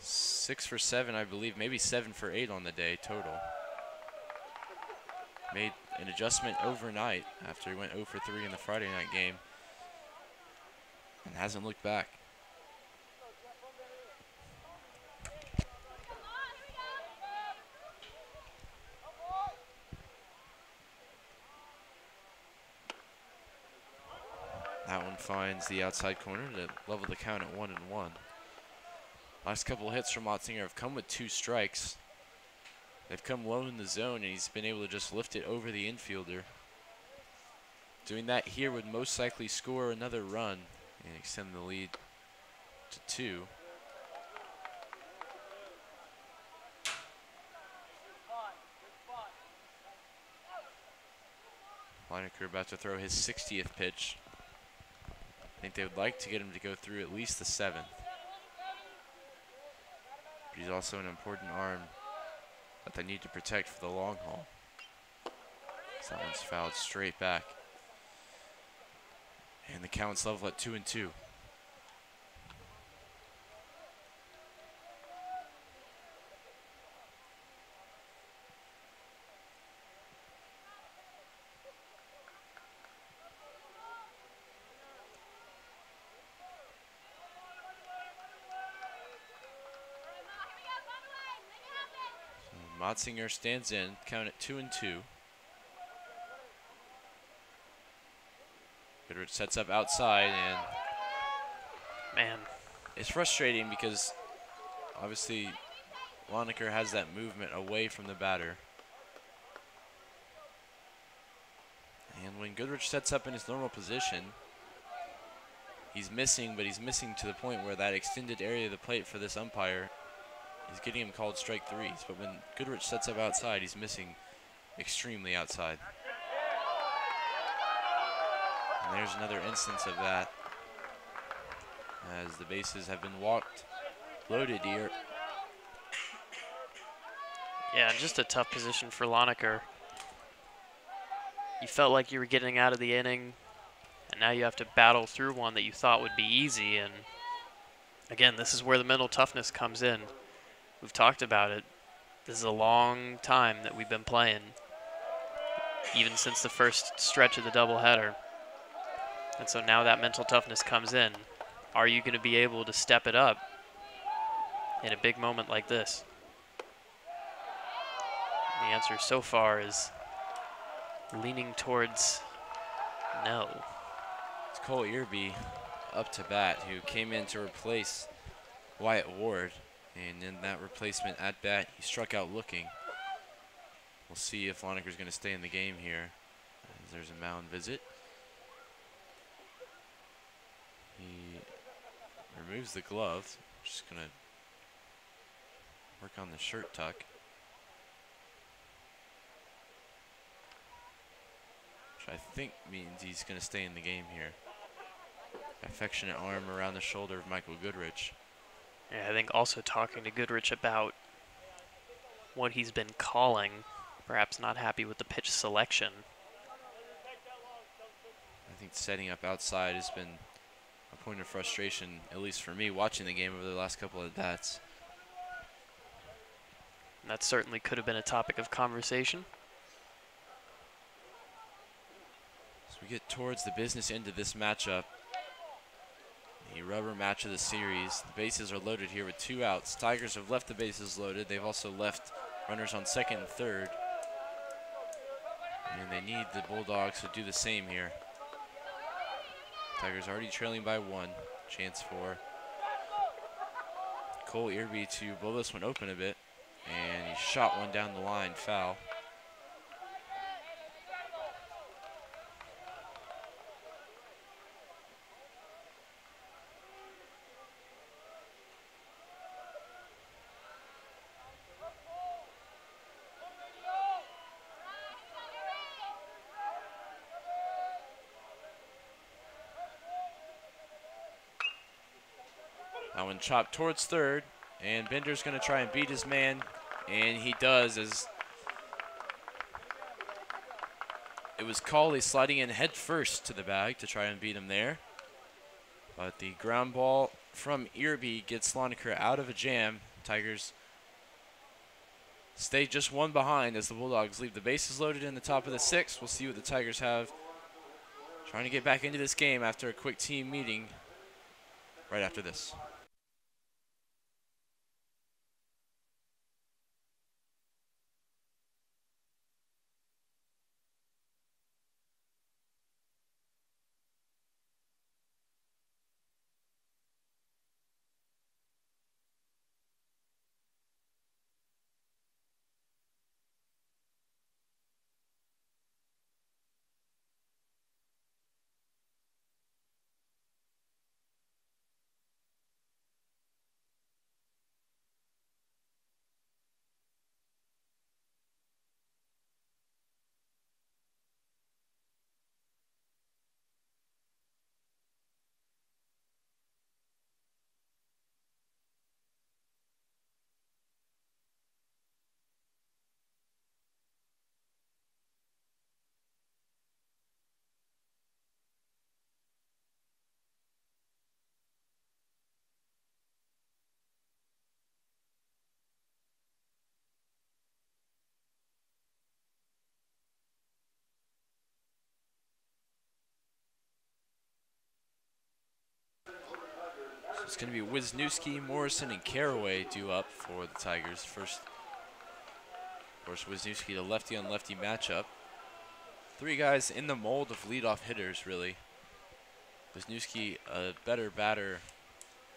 6 for 7, I believe, maybe 7 for 8 on the day total. Made an adjustment overnight after he went 0 for 3 in the Friday night game and hasn't looked back. That one finds the outside corner to level the count at 1-1. Last couple of hits from Montsinger have come with 2 strikes. They've come low in the zone, and he's been able to just lift it over the infielder. Doing that here would most likely score another run and extend the lead to 2. Lineker about to throw his 60th pitch. I think they would like to get him to go through at least the 7th. But he's also an important arm that they need to protect for the long haul. So that one's fouled straight back. And the count's level at 2-2. Montsinger stands in, count at 2-2. Goodrich sets up outside, and Man, it's frustrating because obviously Lonecker has that movement away from the batter. And when Goodrich sets up in his normal position, he's missing, but he's missing to the point where that extended area of the plate for this umpire is getting him called strike 3s. But when Goodrich sets up outside, he's missing extremely outside. And there's another instance of that as the bases have been walked, loaded here. yeah, just a tough position for Lonecker. You felt like you were getting out of the inning, and now you have to battle through one that you thought would be easy. And again, this is where the mental toughness comes in. We've talked about it. This is a long time that we've been playing, even since the first stretch of the doubleheader. And so now that mental toughness comes in. Are you going to be able to step it up in a big moment like this? The answer so far is leaning towards no. It's Cole Earby up to bat, who came in to replace Wyatt Ward. And in that replacement at bat, he struck out looking. We'll see if Lonecker's going to stay in the game here. As there's a mound visit. He removes the glove. Just going to work on the shirt tuck. Which I think means he's going to stay in the game here. Affectionate arm around the shoulder of Michael Goodrich. Yeah, I think also talking to Goodrich about what he's been calling, perhaps not happy with the pitch selection. I think setting up outside has been a point of frustration, at least for me, watching the game over the last couple of bats. And that certainly could have been a topic of conversation. As we get towards the business end of this matchup, the rubber match of the series, the bases are loaded here with 2 outs. Tigers have left the bases loaded. They've also left runners on second and third. And they need the Bulldogs to do the same here. Tigers already trailing by 1. Chance for Cole Irby to blow this one open a bit. And he shot one down the line, foul. That one chopped towards third, and Bender's going to try and beat his man, and he does, as it was Cauley sliding in head first to the bag to try and beat him there. But the ground ball from Irby gets Loneker out of a jam. Tigers stay just 1 behind as the Bulldogs leave the bases loaded in the top of the 6th. We'll see what the Tigers have trying to get back into this game after a quick team meeting right after this. It's going to be Wisniewski, Morrison, and Caraway due up for the Tigers. First, of course, Wisniewski, the lefty-on-lefty matchup. 3 guys in the mold of leadoff hitters, really. Wisniewski, a better batter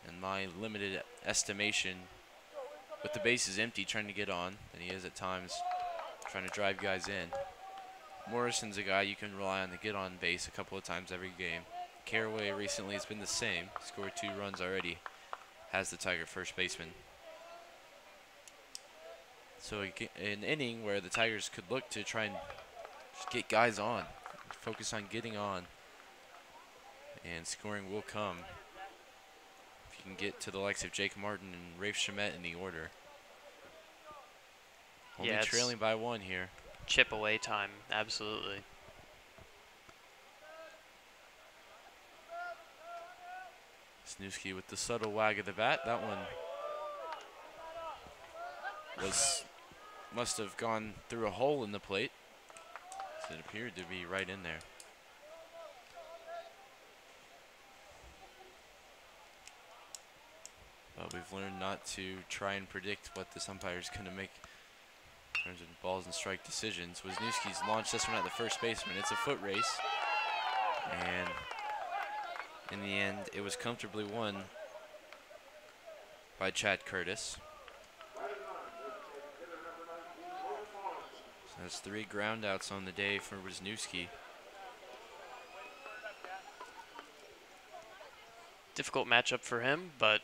in my limited estimation, with the bases empty, trying to get on than he is at times, trying to drive guys in. Morrison's a guy you can rely on to get on base a couple of times every game. Caraway recently has been the same. Scored 2 runs already. Has the Tiger first baseman. So an inning where the Tigers could look to try and just get guys on. Focus on getting on. And scoring will come if you can get to the likes of Jake Martin and Rafe Shamet in the order. Only trailing by 1 here. Chip away time, absolutely. Wisniewski with the subtle wag of the bat. That one must have gone through a hole in the plate. It appeared to be right in there. But we've learned not to try and predict what this umpire's going to make in terms of balls and strike decisions. Wisniewski's launched this one at the first baseman. It's a foot race. And in the end, it was comfortably won by Chad Curtis. So that's 3 ground outs on the day for Wisniewski. Difficult matchup for him, but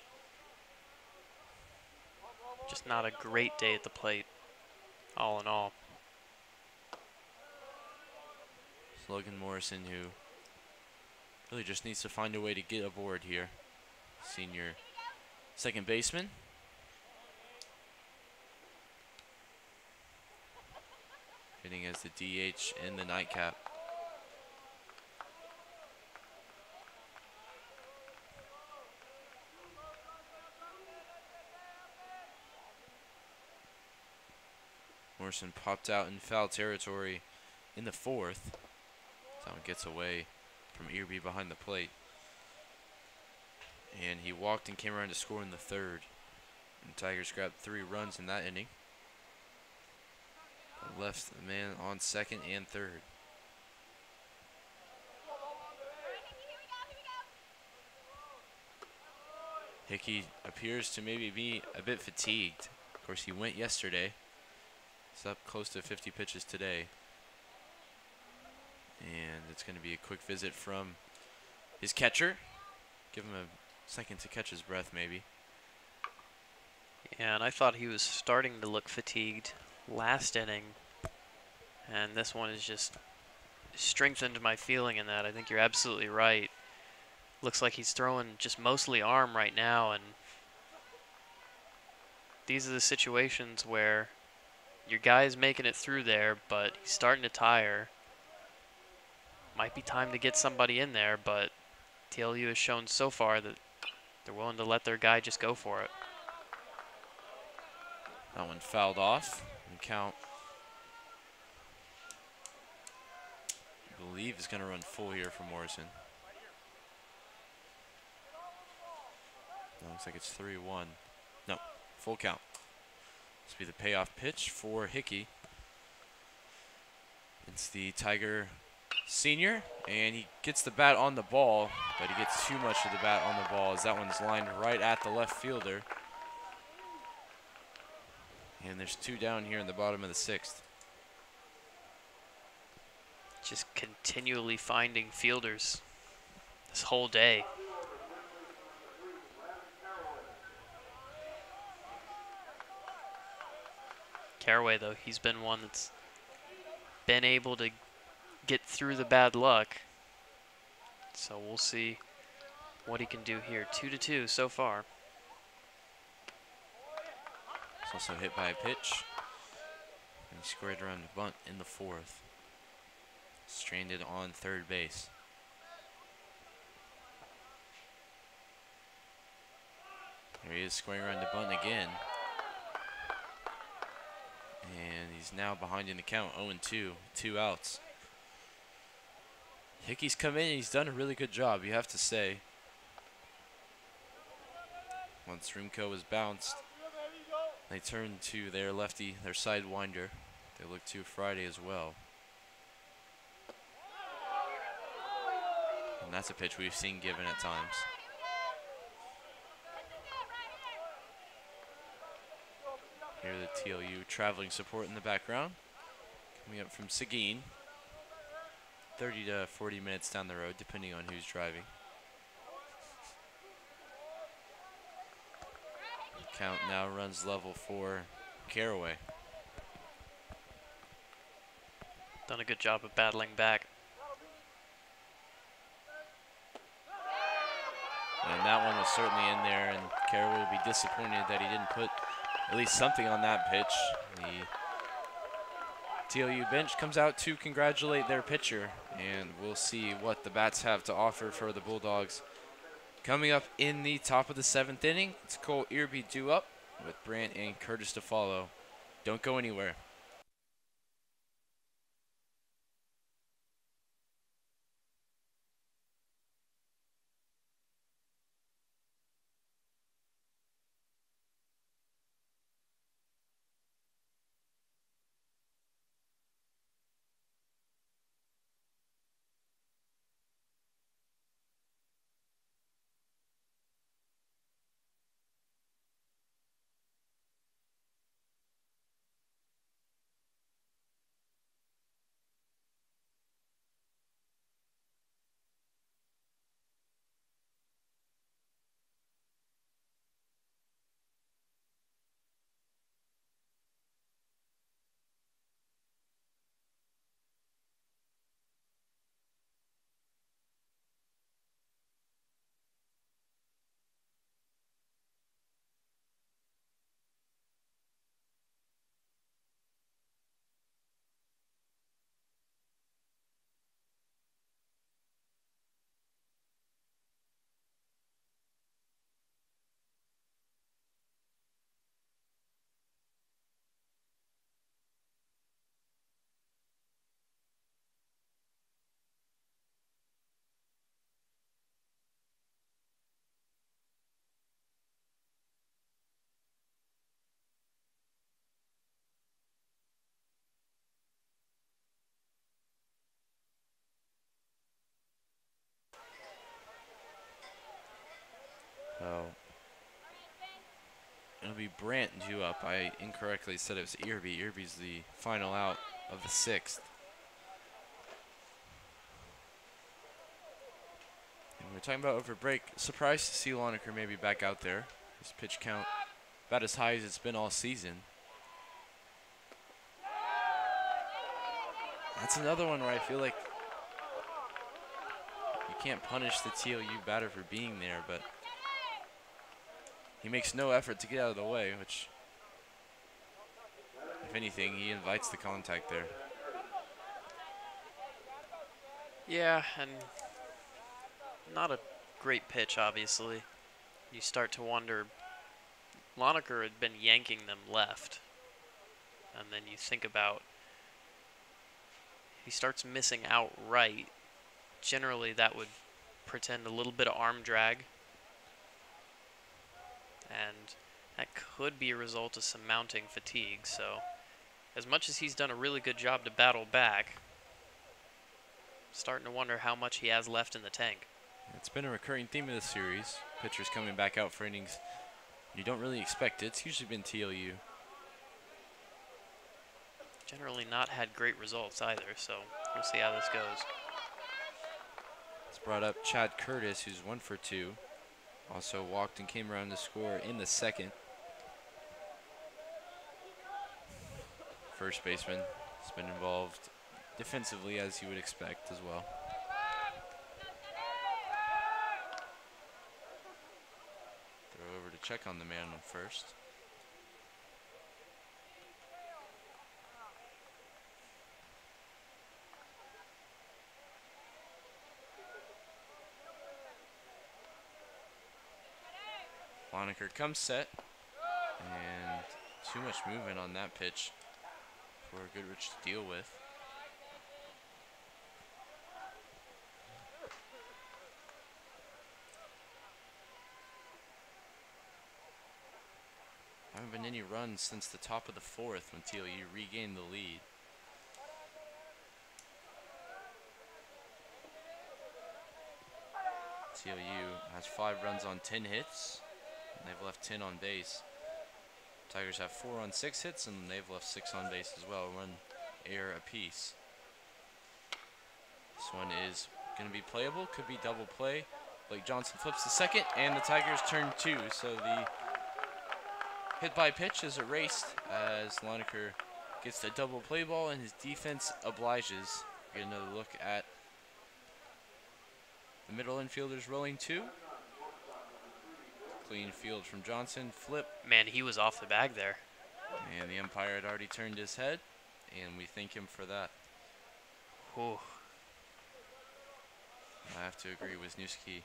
just not a great day at the plate, all in all. It's Logan Morrison, who really just needs to find a way to get aboard here. Senior second baseman. Hitting as the DH in the nightcap. Morrison popped out in foul territory in the fourth. Someone gets away from Earby behind the plate. And he walked and came around to score in the third. And the Tigers grabbed 3 runs in that inning. Left the man on second and third. Hickey appears to maybe be a bit fatigued. Of course, he went yesterday. He's up close to 50 pitches today. And it's going to be a quick visit from his catcher. Give him a second to catch his breath, maybe. Yeah, and I thought he was starting to look fatigued last inning. And this one has just strengthened my feeling in that. I think you're absolutely right. Looks like he's throwing just mostly arm right now, and these are the situations where your guy's making it through there, but he's starting to tire. Might be time to get somebody in there, but TLU has shown so far that they're willing to let their guy just go for it. That one fouled off. And count, I believe, is going to run full here for Morrison. Looks like it's 3-1. No, full count. This will be the payoff pitch for Hickey. It's the Tiger senior, and he gets the bat on the ball, but he gets too much of the bat on the ball as that one's lined right at the left fielder. And there's 2 down here in the bottom of the 6th. Just continually finding fielders this whole day. Caraway, though, he's been one that's been able to get through the bad luck. So we'll see what he can do here. 2-2 so far. He's also hit by a pitch. And he squared around the bunt in the 4th. Stranded on third base. There he is, squaring around the bunt again. And he's now behind in the count, 0-2, 2 outs. Hickey's come in and he's done a really good job, you have to say. Once Rimko was bounced, they turned to their lefty, their sidewinder. They look to Friday as well. And that's a pitch we've seen given at times. Hear the TLU traveling support in the background. Coming up from Seguin. 30 to 40 minutes down the road, depending on who's driving. The count now runs level for Caraway. Done a good job of battling back. And that one was certainly in there, and Caraway will be disappointed that he didn't put at least something on that pitch. The TLU bench comes out to congratulate their pitcher, and we'll see what the bats have to offer for the Bulldogs. Coming up in the top of the 7th inning, it's Cole Earby due up with Brandt and Curtis to follow. Don't go anywhere. be Brandt due up. I incorrectly said it was Irby. Irby's the final out of the 6th. And we're talking about over break. Surprised to see Loneker maybe back out there. His pitch count about as high as it's been all season. That's another one where I feel like you can't punish the TOU batter for being there, but he makes no effort to get out of the way, which, if anything, he invites the contact there. Yeah, and not a great pitch, obviously. You start to wonder, Loneker had been yanking them left. And then you think about, he starts missing out right. Generally, that would portend a little bit of arm drag. And that could be a result of some mounting fatigue. So, as much as he's done a really good job to battle back, starting to wonder how much he has left in the tank. It's been a recurring theme of this series. Pitchers coming back out for innings you don't really expect it. It's usually been TOU. Generally not had great results either, so we'll see how this goes. It's brought up Chad Curtis, who's 1 for 2. Also walked and came around to score in the 2nd. First baseman has been involved defensively, as you would expect as well. Throw over to check on the man on first. Loneker comes set, and too much movement on that pitch for Goodrich to deal with. Haven't been any runs since the top of the 4th when TOU regained the lead. TOU has 5 runs on 10 hits. They've left 10 on base. Tigers have 4 on 6 hits, and they've left 6 on base as well. 1 error apiece. This one is going to be playable. Could be double play. Blake Johnson flips the second, and the Tigers turn 2. So the hit by pitch is erased as Loneker gets the double play ball, and his defense obliges. Get another look at the middle infielders rolling 2. Clean field from Johnson. Flip. Man, he was off the bag there. And the umpire had already turned his head, and we thank him for that. Ooh. I have to agree, Wisniewski.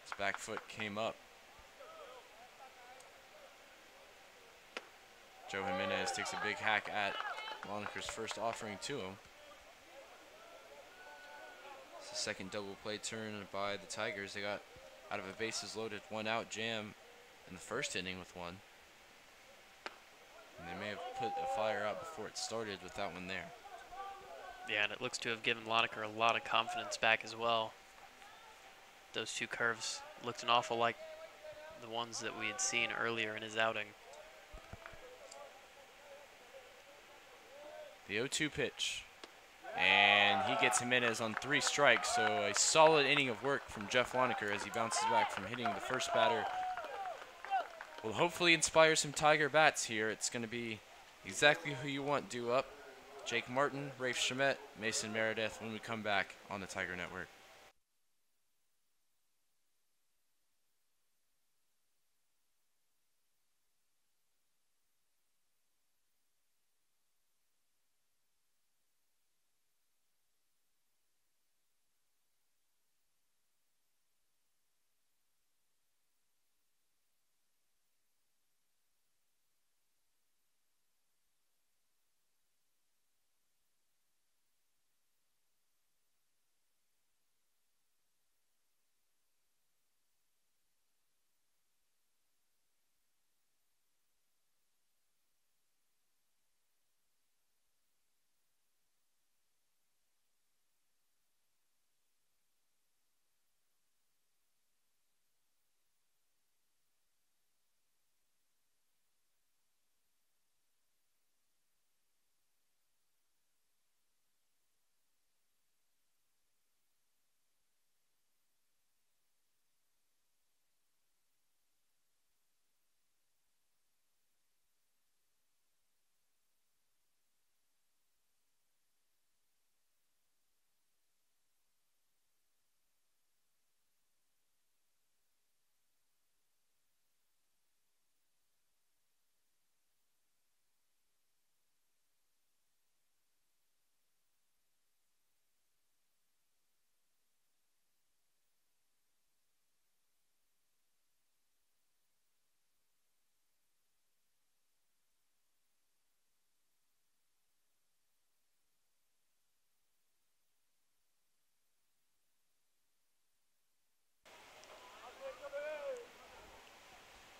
His back foot came up. Joe Jimenez takes a big hack at Loneker's first offering to him. It's the second double play turn by the Tigers. They got out of a bases loaded 1 out jam in the first inning with 1. And they may have put a fire out before it started with that one there. Yeah, and it looks to have given Loneker a lot of confidence back as well. Those 2 curves looked an awful like the ones that we had seen earlier in his outing. The 0-2 pitch. And he gets Jimenez on 3 strikes, so a solid inning of work from Jeff Loneker as he bounces back from hitting the first batter. Will hopefully inspire some Tiger bats here. It's going to be exactly who you want due up. Jake Martin, Rafe Shamet, Mason Meredith when we come back on the Tiger Network.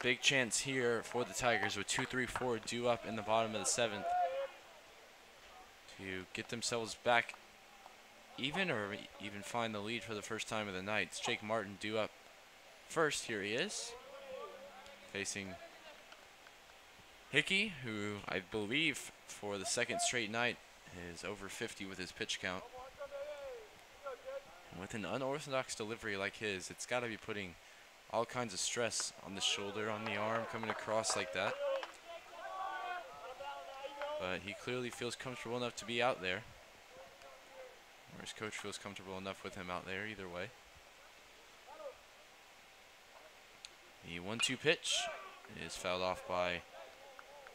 Big chance here for the Tigers with 2-3-4 due up in the bottom of the 7th to get themselves back even or even find the lead for the first time of the night. It's Jake Martin due up first. Here he is facing Hickey, who I believe for the second straight night is over 50 with his pitch count. And with an unorthodox delivery like his, it's got to be putting all kinds of stress on the shoulder, on the arm, coming across like that. But he clearly feels comfortable enough to be out there. Or his coach feels comfortable enough with him out there, either way. The 1-2 pitch is fouled off by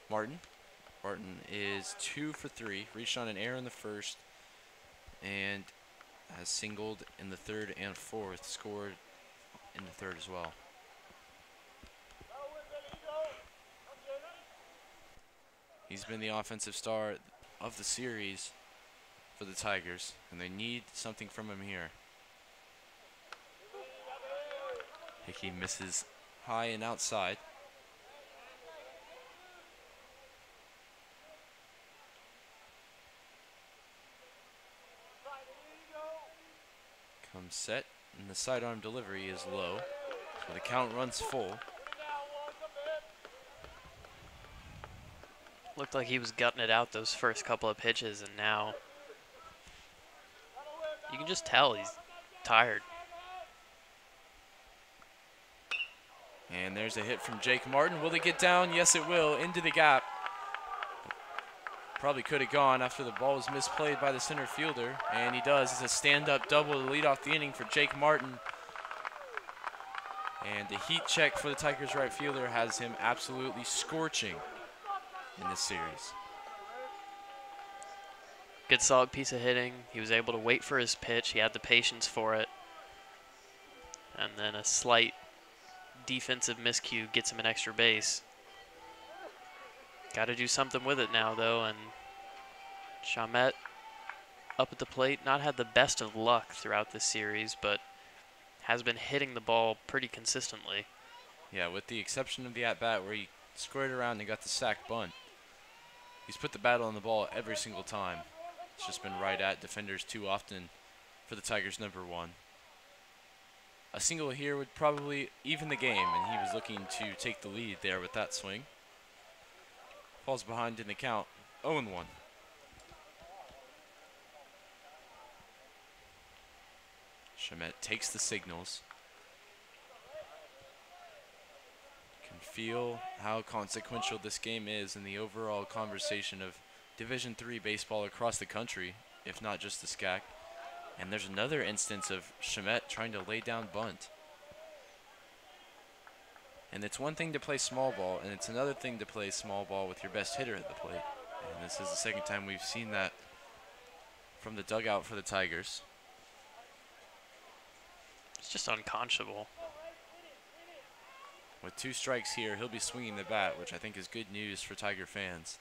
Martin. Martin is 2 for 3, reached on an error in the first, and has singled in the third and fourth, scored in the third as well. He's been the offensive star of the series for the Tigers, and they need something from him here. Hickey misses high and outside. Comes set, and the sidearm delivery is low, so the count runs full. Looked like he was gutting it out those first couple of pitches, and now you can just tell he's tired. And there's a hit from Jake Martin. Will it get down? Yes, it will. Into the gap. Probably could have gone after the ball was misplayed by the center fielder, and he does. It's a stand-up double to lead off the inning for Jake Martin. And the heat check for the Tigers right fielder has him absolutely scorching in this series. Good solid piece of hitting. He was able to wait for his pitch. He had the patience for it. And then a slight defensive miscue gets him an extra base. Got to do something with it now, though, and Chalmette up at the plate. Not had the best of luck throughout this series, but has been hitting the ball pretty consistently. Yeah, with the exception of the at-bat where he squared around and got the sack bunt. He's put the bat on the ball every single time. It's just been right at defenders too often for the Tigers' number one. A single here would probably even the game, and he was looking to take the lead there with that swing. Falls behind in the count, 0-1. Chalmette takes the signals. Can feel how consequential this game is in the overall conversation of Division III baseball across the country, if not just the SCAC. And there's another instance of Chalmette trying to lay down bunt. And it's one thing to play small ball, and it's another thing to play small ball with your best hitter at the plate. And this is the second time we've seen that from the dugout for the Tigers. It's just unconscionable. With 2 strikes here, he'll be swinging the bat, which I think is good news for Tiger fans.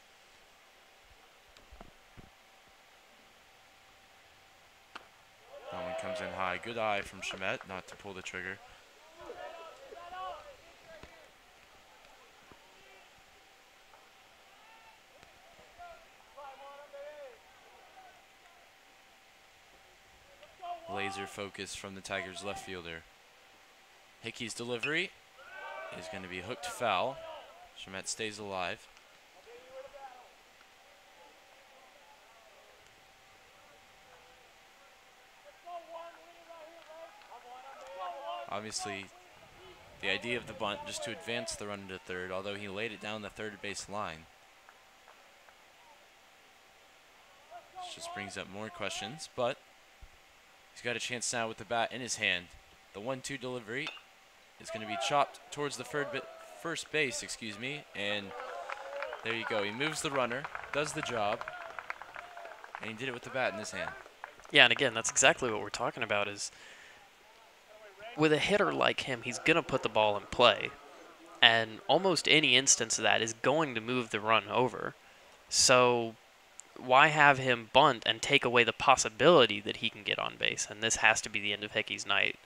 That one comes in high. Good eye from Chalmette not to pull the trigger. Laser focus from the Tigers left fielder. Hickey's delivery is going to be hooked foul. Chalmette stays alive. Obviously, the idea of the bunt just to advance the run to third, although he laid it down the third base line. This just brings up more questions, but he's got a chance now with the bat in his hand. The 1-2 delivery is going to be chopped towards the first base, and there you go. He moves the runner, does the job, and he did it with the bat in his hand. Yeah, and again, that's exactly what we're talking about is with a hitter like him, he's going to put the ball in play, and almost any instance of that is going to move the run over. So why have him bunt and take away the possibility that he can get on base? And this has to be the end of Hickey's night.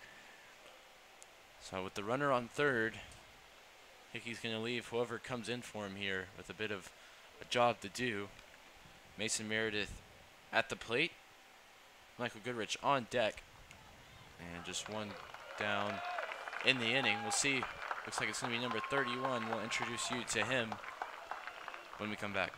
So with the runner on third, Hickey's going to leave whoever comes in for him here with a bit of a job to do. Mason Meredith at the plate. Michael Goodrich on deck. And just one down in the inning. We'll see. Looks like it's going to be number 31. We'll introduce you to him when we come back.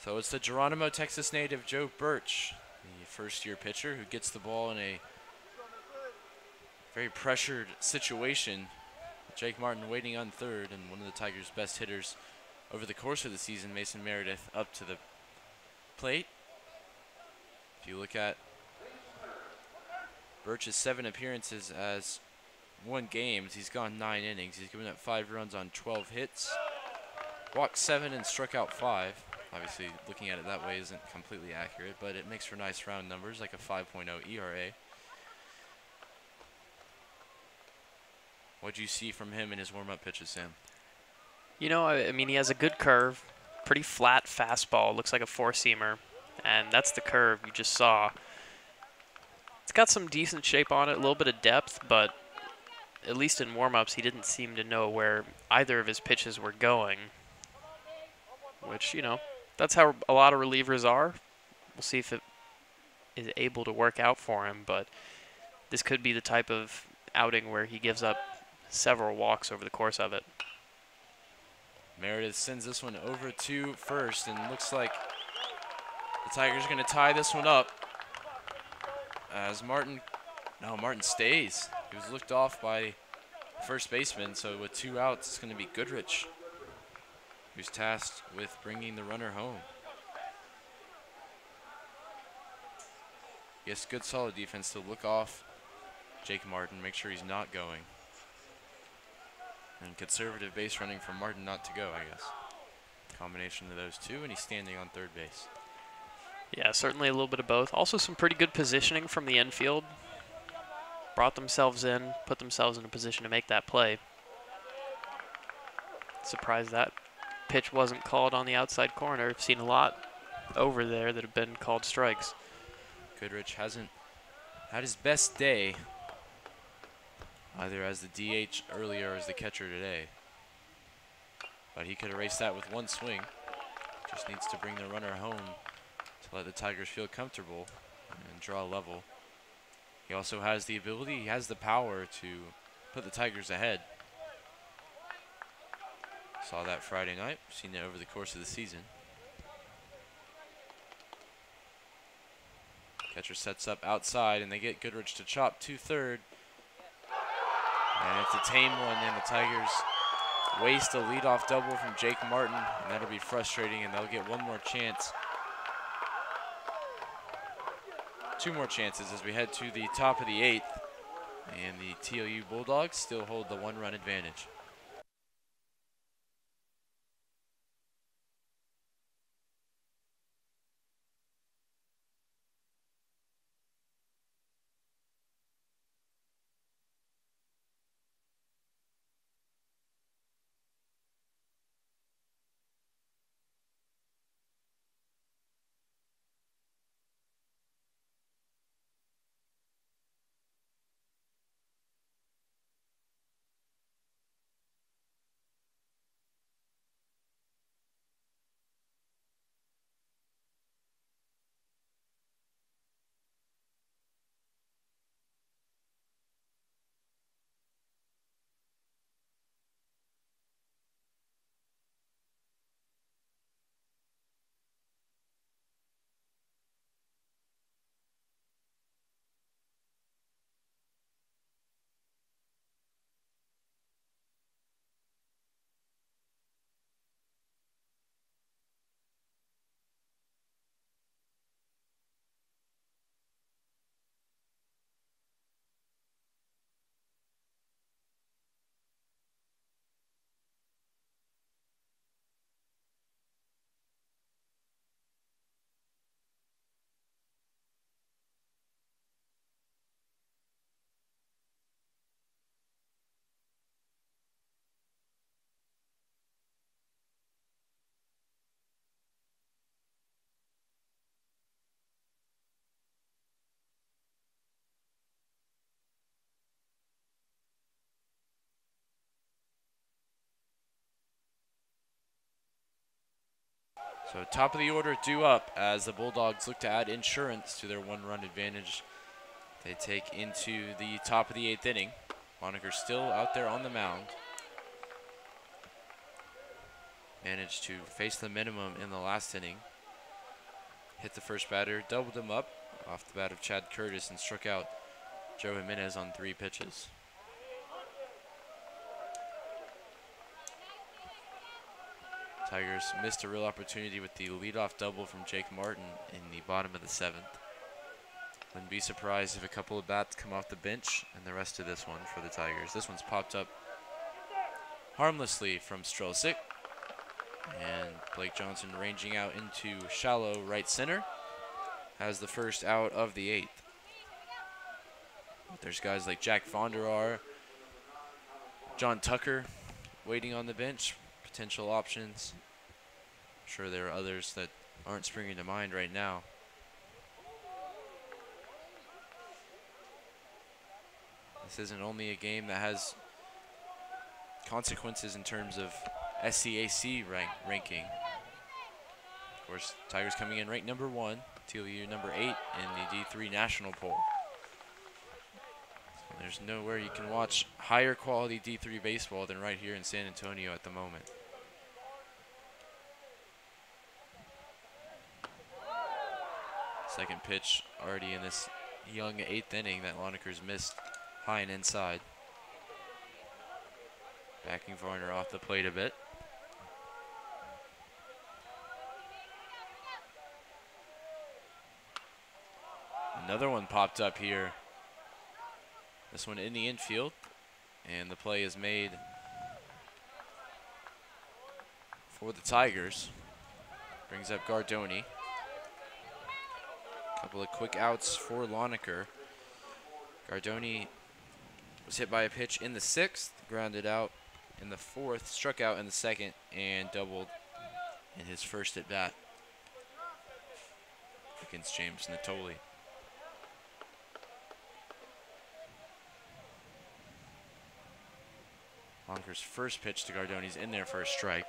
So it's the Geronimo, Texas native Joe Birch, the first-year pitcher who gets the ball in a very pressured situation. Jake Martin waiting on third, and one of the Tigers' best hitters over the course of the season, Mason Meredith, up to the plate. If you look at Birch's 7 appearances as 1 games, he's gone 9 innings. He's given up 5 runs on 12 hits, walked 7 and struck out 5. Obviously, looking at it that way isn't completely accurate, but it makes for nice round numbers, like a 5.0 ERA. What'd you see from him in his warm-up pitches, Sam? You know, I mean, he has a good curve, pretty flat fastball, looks like a four-seamer, and that's the curve you just saw. It's got some decent shape on it, a little bit of depth, but at least in warm-ups, he didn't seem to know where either of his pitches were going, which, you know, that's how a lot of relievers are. We'll see if it is able to work out for him, but this could be the type of outing where he gives up several walks over the course of it. Meredith sends this one over to first, and looks like the Tigers are going to tie this one up. As Martin stays. He was looked off by first baseman, so with 2 outs, it's going to be Goodrich who's tasked with bringing the runner home. Yes, good solid defense to look off Jake Martin, make sure he's not going. And conservative base running for Martin not to go, I guess. Combination of those two, and he's standing on third base. Yeah, certainly a little bit of both. Also some pretty good positioning from the infield. Brought themselves in, put themselves in a position to make that play. Surprised that pitch wasn't called on the outside corner. I've seen a lot over there that have been called strikes. Goodrich hasn't had his best day, either as the DH earlier or as the catcher today. But he could erase that with 1 swing. Just needs to bring the runner home to let the Tigers feel comfortable and draw level. He also has the ability, he has the power to put the Tigers ahead. Saw that Friday night, seen it over the course of the season. Catcher sets up outside, and they get Goodrich to chop to third. And it's a tame one, and the Tigers waste a leadoff double from Jake Martin, and that'll be frustrating, and they'll get 1 more chance. 2 more chances as we head to the top of the 8th, and the TOU Bulldogs still hold the 1-run advantage. So top of the order due up as the Bulldogs look to add insurance to their one-run advantage they take into the top of the 8th inning. Lonergan still out there on the mound. Managed to face the minimum in the last inning. Hit the first batter, doubled him up off the bat of Chad Curtis and struck out Joe Jimenez on 3 pitches. Tigers missed a real opportunity with the leadoff double from Jake Martin in the bottom of the 7th. Wouldn't be surprised if a couple of bats come off the bench and the rest of this one for the Tigers. This one's popped up harmlessly from Strelsick. And Blake Johnson ranging out into shallow right center has the first out of the 8th. But there's guys like Jack Vonderar, John Tucker waiting on the bench, potential options. I'm sure there are others that aren't springing to mind right now. This isn't only a game that has consequences in terms of SCAC ranking. Of course, Tigers coming in ranked number 1, TLU number 8 in the D3 national poll. So there's nowhere you can watch higher quality D3 baseball than right here in San Antonio at the moment. Second pitch already in this young 8th inning that Lonergan's missed high and inside. Backing Varner off the plate a bit. Another one popped up here. This one in the infield. And the play is made for the Tigers. Brings up Gardoni. Couple of quick outs for Lonergan. Gardoni was hit by a pitch in the 6th, grounded out in the 4th, struck out in the 2nd, and doubled in his first at bat against James Natoli. Lonergan's first pitch to Gardoni's in there for a strike.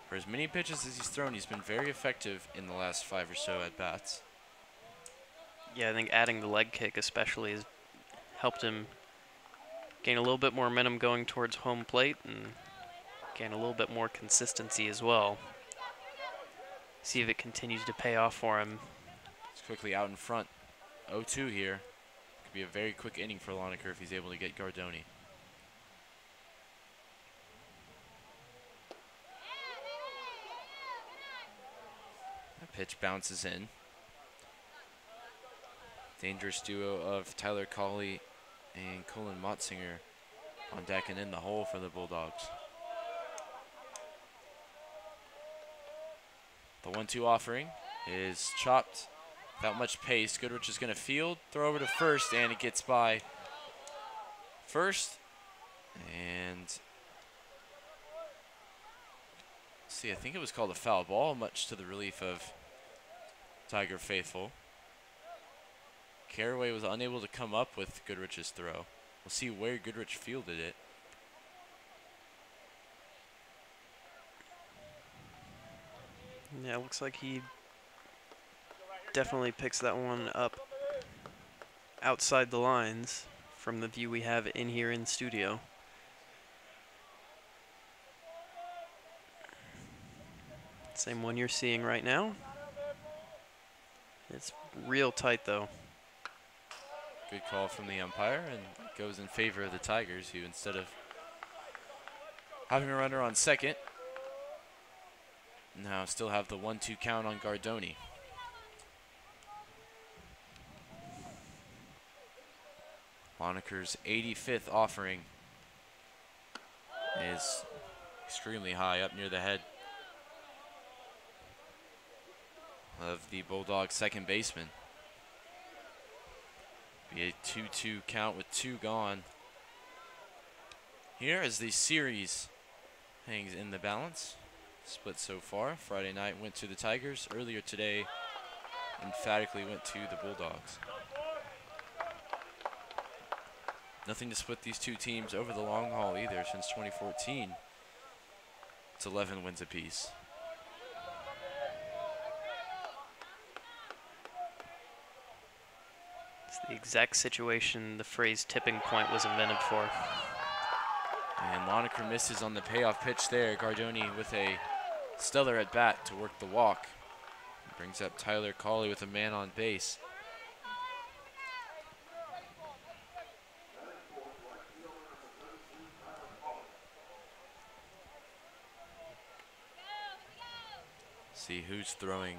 For as many pitches as he's thrown, he's been very effective in the last 5 or so at bats. Yeah, I think adding the leg kick especially has helped him gain a little bit more momentum going towards home plate and gain a little bit more consistency as well. See if it continues to pay off for him. It's quickly out in front. 0-2 here. Could be a very quick inning for Lonergan if he's able to get Gardoni. That pitch bounces in. Dangerous duo of Tyler Cawley and Colin Motzinger on deck and in the hole for the Bulldogs. The 1-2 offering is chopped without much pace. Goodrich is going to field, throw over to first, and it gets by first. And see, I think it was called a foul ball, much to the relief of Tiger faithful. Caraway was unable to come up with Goodrich's throw. We'll see where Goodrich fielded it. Yeah, it looks like he definitely picks that one up outside the lines from the view we have in here in studio. Same one you're seeing right now. It's real tight though. Good call from the umpire, and goes in favor of the Tigers, who instead of having a runner on second, now still have the 1-2 count on Gardoni. Lonergan's 85th offering is extremely high, up near the head of the Bulldogs' second baseman. Be a 2-2 count with 2 gone. Here as the series hangs in the balance. Split so far. Friday night went to the Tigers. Earlier today, emphatically went to the Bulldogs. Nothing to split these two teams over the long haul either since 2014. It's 11 wins apiece. The exact situation the phrase tipping point was invented for. And Loneker misses on the payoff pitch there. Gardoni with a stellar at bat to work the walk. Brings up Tyler Cawley with a man on base. See who's throwing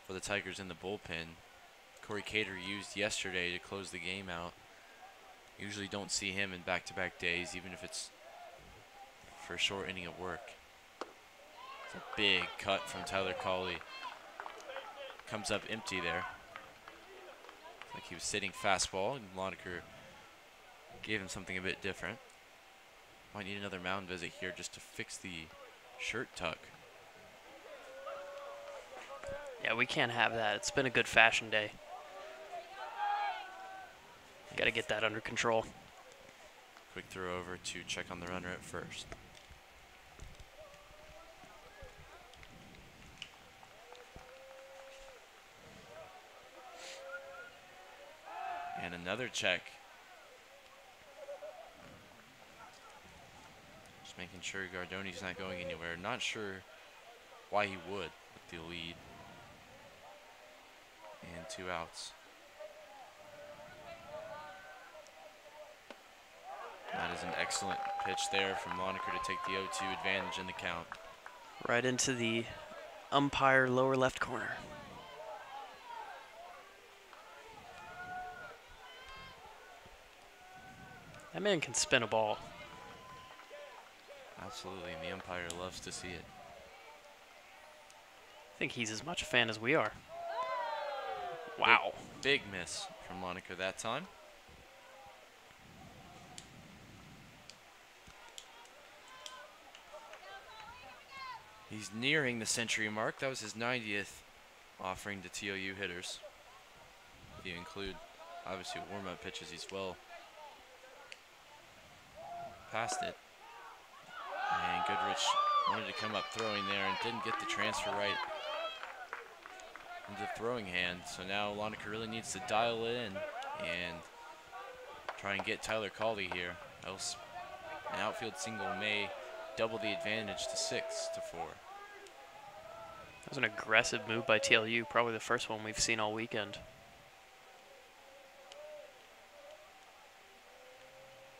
for the Tigers in the bullpen. Corey Cater used yesterday to close the game out. Usually don't see him in back-to-back days, even if it's for a short inning of work. It's a big cut from Tyler Cawley. Comes up empty there. It's like he was sitting fastball, and Loneker gave him something a bit different. Might need another mound visit here just to fix the shirt tuck. Yeah, we can't have that. It's been a good fashion day. Got to get that under control. Quick throw over to check on the runner at first. And another check. Just making sure Gardoni's not going anywhere. Not sure why he would with the lead. And 2 outs. That is an excellent pitch there from Loneker to take the 0-2 advantage in the count. Right into the umpire lower left corner. That man can spin a ball. Absolutely, and the umpire loves to see it. I think he's as much a fan as we are. Wow. Big miss from Loneker that time. He's nearing the century mark. That was his 90th offering to TOU hitters. If you include, obviously, warm-up pitches, he's well past it. And Goodrich wanted to come up throwing there and didn't get the transfer right into the throwing hand. So now Loneker really needs to dial it in and try and get Tyler Cawley here. Else an outfield single may double the advantage to 6-4. That was an aggressive move by TLU, probably the first one we've seen all weekend.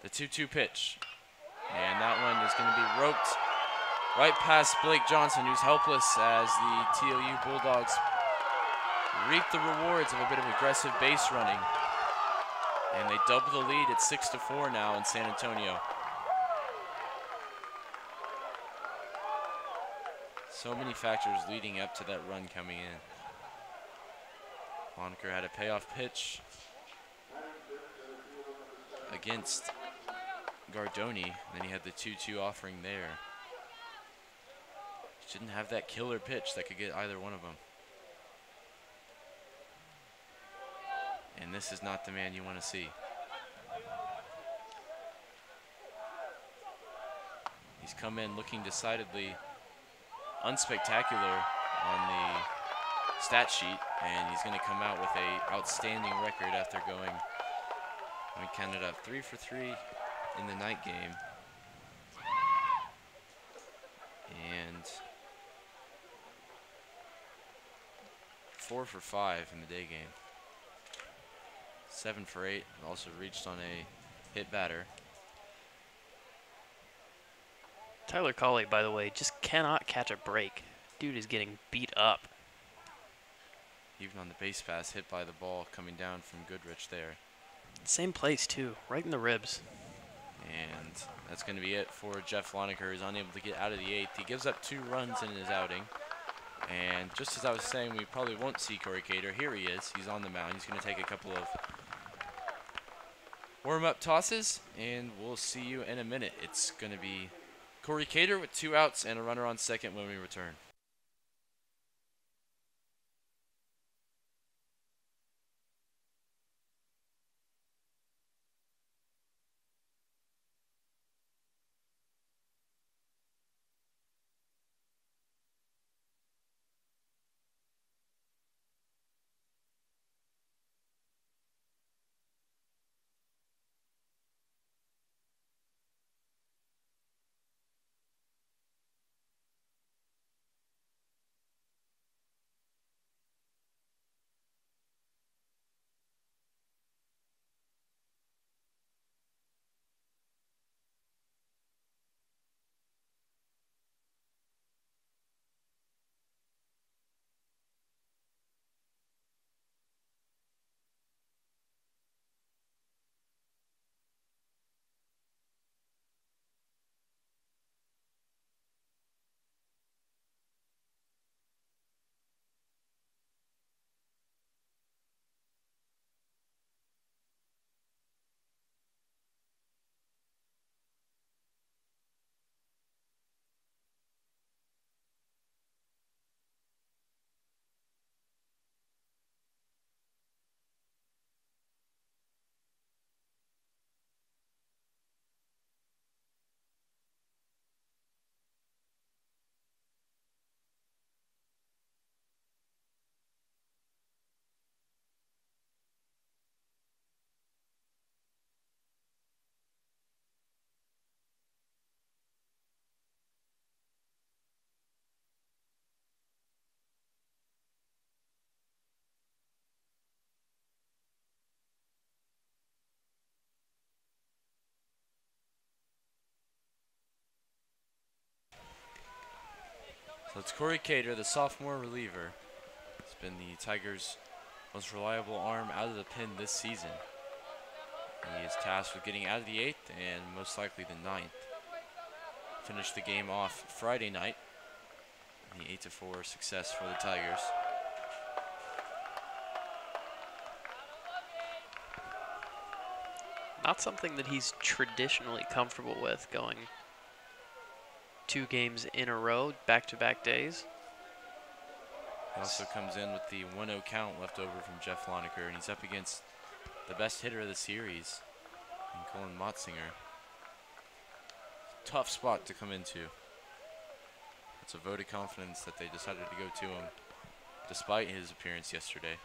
The 2-2 pitch. And that one is going to be roped right past Blake Johnson, who's helpless as the TOU Bulldogs reap the rewards of a bit of aggressive base running. And they double the lead at 6-4 now in San Antonio. So many factors leading up to that run coming in. Loneker had a payoff pitch against Gardoni. Then he had the 2-2 offering there. He didn't have that killer pitch that could get either one of them. And this is not the man you want to see. He's come in looking decidedly unspectacular on the stat sheet, and he's going to come out with a outstanding record after going, we counted up 3 for 3 in the night game, and 4 for 5 in the day game. 7 for 8, also reached on a hit batter. Tyler Cawley, by the way, just cannot catch a break. Dude is getting beat up. Even on the base pass, hit by the ball coming down from Goodrich there. Same place, too, right in the ribs. And that's going to be it for Jeff Loneker. He's unable to get out of the 8th. He gives up 2 runs in his outing. And just as I was saying, we probably won't see Corey Cater. Here he is. He's on the mound. He's going to take a couple of warm-up tosses, and we'll see you in a minute. It's going to be Corey Cater with 2 outs and a runner on second when we return. So it's Corey Cater, the sophomore reliever. He's been the Tigers' most reliable arm out of the pen this season. He is tasked with getting out of the 8th and most likely the 9th. Finished the game off Friday night. The 8-4 success for the Tigers. Not something that he's traditionally comfortable with, going 2 games in a row, back-to-back days. He also comes in with the 1-0 count left over from Jeff Loneker, and he's up against the best hitter of the series, Colin Motzinger. Tough spot to come into. It's a vote of confidence that they decided to go to him despite his appearance yesterday.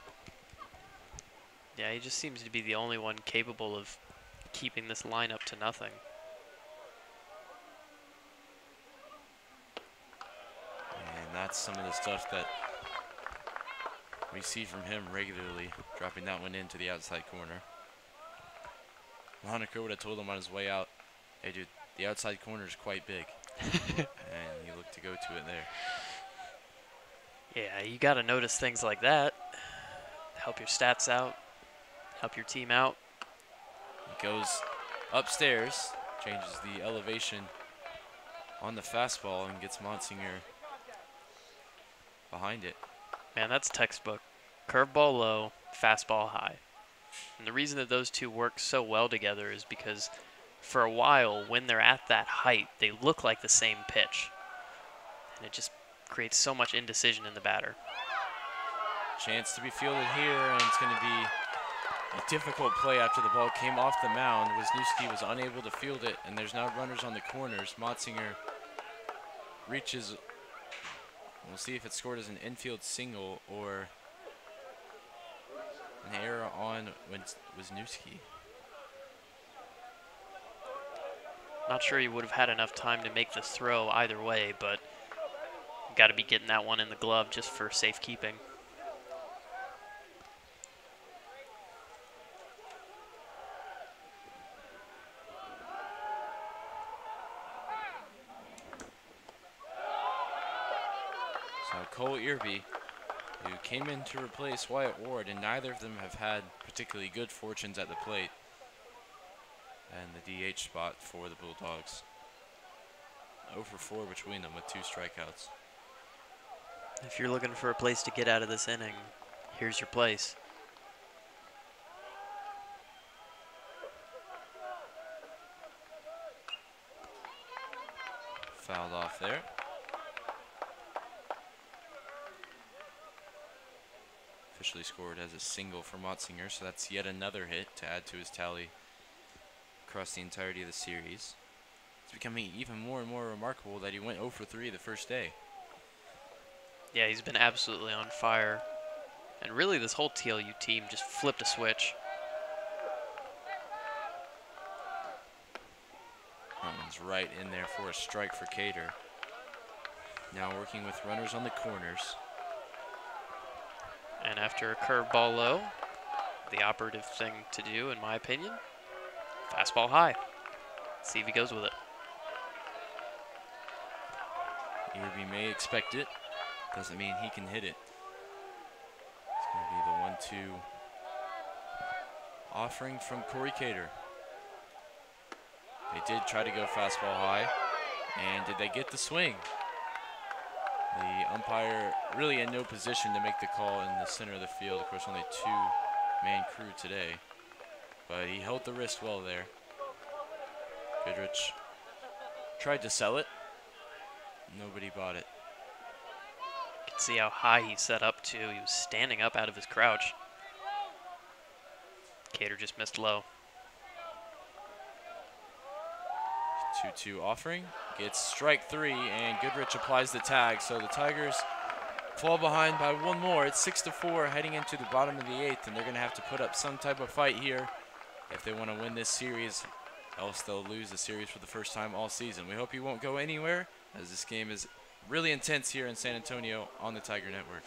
Yeah, he just seems to be the only one capable of keeping this lineup to nothing. And that's some of the stuff that we see from him regularly, dropping that one into the outside corner. Loneker would have told him on his way out, hey dude, the outside corner is quite big. And he looked to go to it there. Yeah, you got to notice things like that. Help your stats out, help your team out. He goes upstairs, changes the elevation on the fastball, and gets Motzinger behind it. Man, that's textbook. Curveball low, fastball high. And the reason that those two work so well together is because for a while, when they're at that height, they look like the same pitch. And it just creates so much indecision in the batter. Chance to be fielded here, and it's going to be a difficult play after the ball came off the mound. Wisniewski was unable to field it, and there's now runners on the corners. Motzinger reaches. We'll see if it's scored as an infield single or an error on Wisniewski. Not sure he would have had enough time to make the throw either way, but got to be getting that one in the glove just for safekeeping. So Cole Irby, who came in to replace Wyatt Ward, and neither of them have had particularly good fortunes at the plate. And the DH spot for the Bulldogs. 0 for 4 between them with 2 strikeouts. If you're looking for a place to get out of this inning, here's your place. Fouled off there. Officially scored as a single for Motzinger, so that's yet another hit to add to his tally across the entirety of the series. It's becoming even more and more remarkable that he went 0 for 3 the first day. Yeah, he's been absolutely on fire. And really, this whole TLU team just flipped a switch. That one's right in there for a strike for Cater. Now working with runners on the corners. And after a curveball low, the operative thing to do, in my opinion, fastball high. See if he goes with it. Irby may expect it. Doesn't mean he can hit it. It's going to be the 1-2 offering from Corey Cater. They did try to go fastball high. And did they get the swing? The umpire really in no position to make the call in the center of the field. Of course, only 2-man crew today. But he held the wrist well there. Goodrich tried to sell it. Nobody bought it. You can see how high he set up too. He was standing up out of his crouch. Cater just missed low. 2-2 offering. Gets strike 3, and Goodrich applies the tag. So the Tigers fall behind by 1 more. It's 6-4 heading into the bottom of the 8th, and they're going to have to put up some type of fight here if they want to win this series. Else they'll lose the series for the first time all season. We hope you won't go anywhere, as this game is really intense here in San Antonio on the Tiger Network.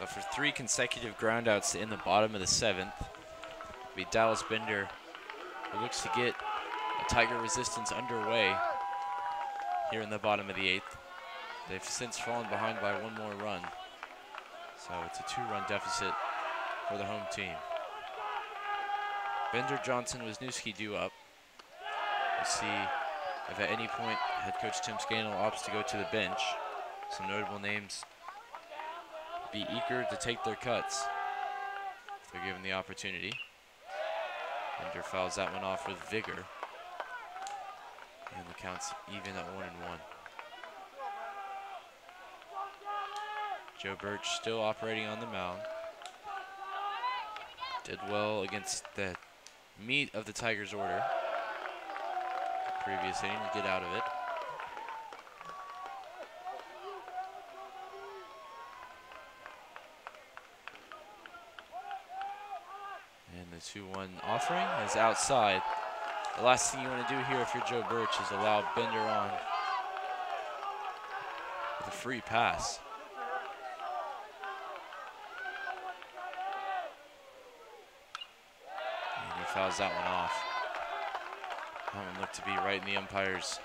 So for 3 consecutive groundouts in the bottom of the 7th, be Dallas Bender, who looks to get a Tiger resistance underway here in the bottom of the 8th. They've since fallen behind by 1 more run. So it's a 2-run deficit for the home team. Bender, Johnson, Wisniewski due up. We'll see if at any point head coach Tim Scannell opts to go to the bench. Some notable names be eager to take their cuts if they're given the opportunity. Bender fouls that one off with vigor. And the count's even at 1-1. Joe Birch still operating on the mound. Did well against the meat of the Tigers' order. Previous inning to get out of it. And the 2-1 offering is outside. The last thing you want to do here if you're Joe Birch is allow Bender on with a free pass. And he fouls that one off. That one looked to be right in the umpire's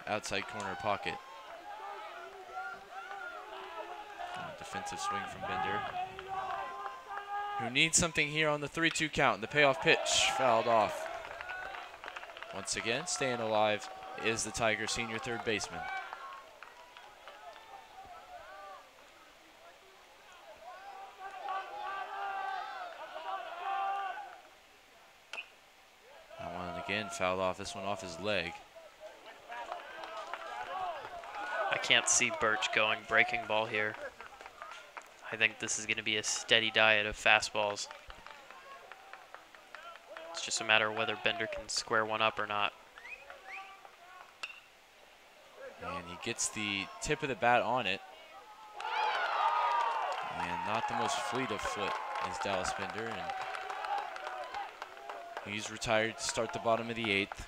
outside corner pocket. And a defensive swing from Bender, who needs something here on the 3-2 count. The payoff pitch fouled off. Once again, staying alive is the Tiger senior third baseman. That one again fouled off, this one off his leg. I can't see Birch going breaking ball here. I think this is going to be a steady diet of fastballs. It's just a matter of whether Bender can square one up or not. And he gets the tip of the bat on it. And not the most fleet of foot is Dallas Bender. And he's retired to start the bottom of the 8th.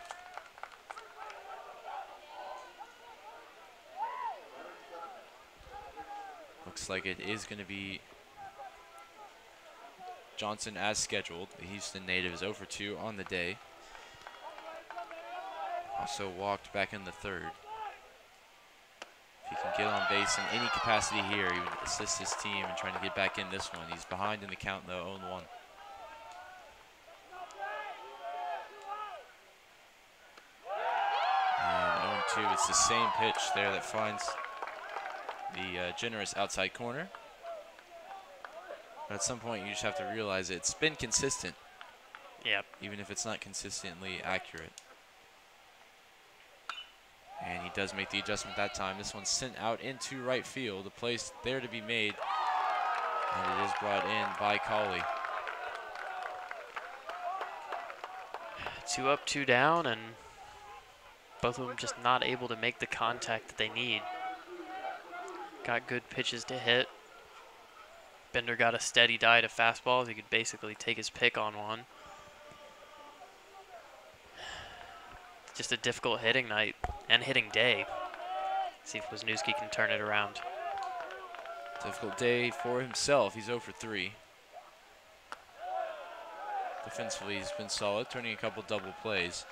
Looks like it is going to be Johnson as scheduled. The Houston native is 0 for 2 on the day. Also walked back in the 3rd. If he can get on base in any capacity here, he would assist his team in trying to get back in this one. He's behind in the count though, 0-1. And 0-2, it's the same pitch there that finds the generous outside corner. But at some point you just have to realize it's been consistent. Yep. Even if it's not consistently accurate. And he does make the adjustment that time. This one's sent out into right field. A place there to be made. And it is brought in by Cauley. 2 up, 2 down, and both of them just not able to make the contact that they need. Got good pitches to hit. Bender got a steady diet of fastballs. He could basically take his pick on one. Just a difficult hitting night and hitting day. See if Wisniewski can turn it around. Difficult day for himself. He's 0 for 3. Defensively, he's been solid, turning a couple double plays.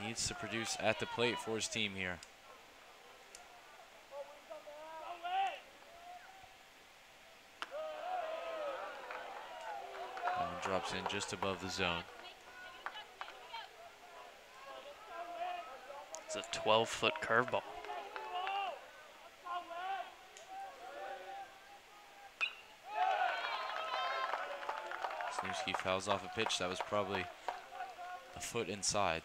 He needs to produce at the plate for his team here. And drops in just above the zone. It's a 12-foot curveball. Wisniewski fouls off a pitch that was probably a foot inside.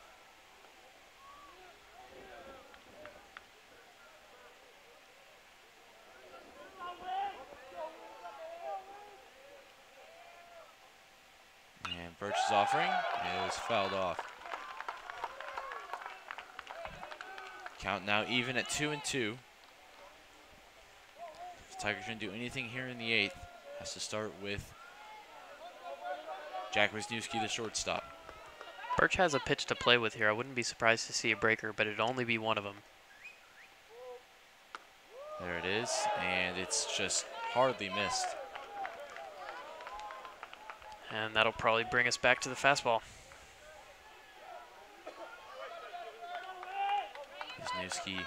And Birch's offering is fouled off. Count now even at 2-2. If the Tigers can do anything here in the 8th, has to start with Jack Wisniewski, the shortstop. Birch has a pitch to play with here. I wouldn't be surprised to see a breaker, but it'd only be one of them. There it is, and it's just hardly missed. And that'll probably bring us back to the fastball. Wisniewski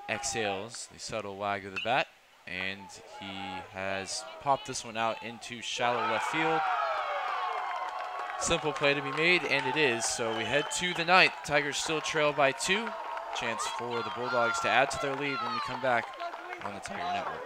exhales the subtle wag of the bat, and he has popped this one out into shallow left field. Simple play to be made, and it is. So we head to the ninth. Tigers still trail by 2. Chance for the Bulldogs to add to their lead when we come back on the Tiger Network.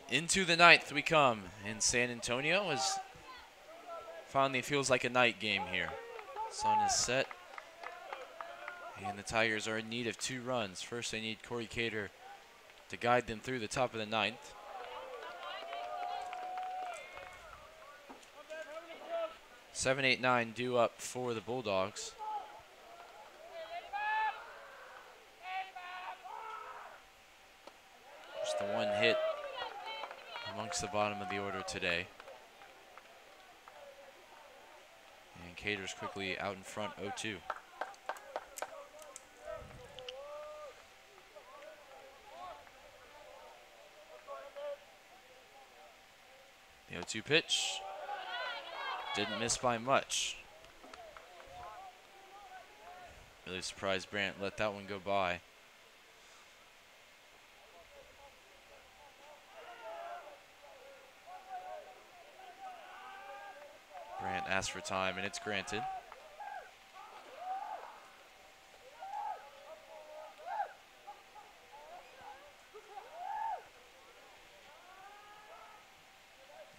Into the ninth we come, and San Antonio is finally feels like a night game here. Sun is set, and the Tigers are in need of 2 runs. First, they need Corey Cater to guide them through the top of the ninth. Seven, 8, 9 due up for the Bulldogs. Just the one hit amongst the bottom of the order today. And Cater's quickly out in front, 0-2. The 0-2 pitch didn't miss by much. Really surprised Brandt let that one go by. Brandt asked for time, and it's granted.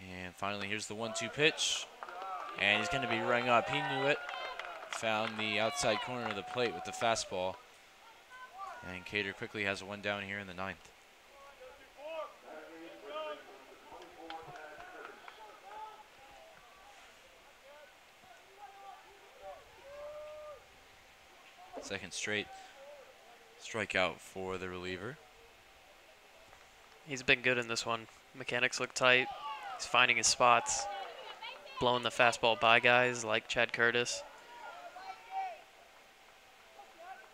And finally, here's the 1-2 pitch. And he's going to be rung up. He knew it. Found the outside corner of the plate with the fastball. And Cater quickly has a one down here in the ninth. Second straight strikeout for the reliever. He's been good in this one. Mechanics look tight. He's finding his spots. Blowing the fastball by guys like Chad Curtis.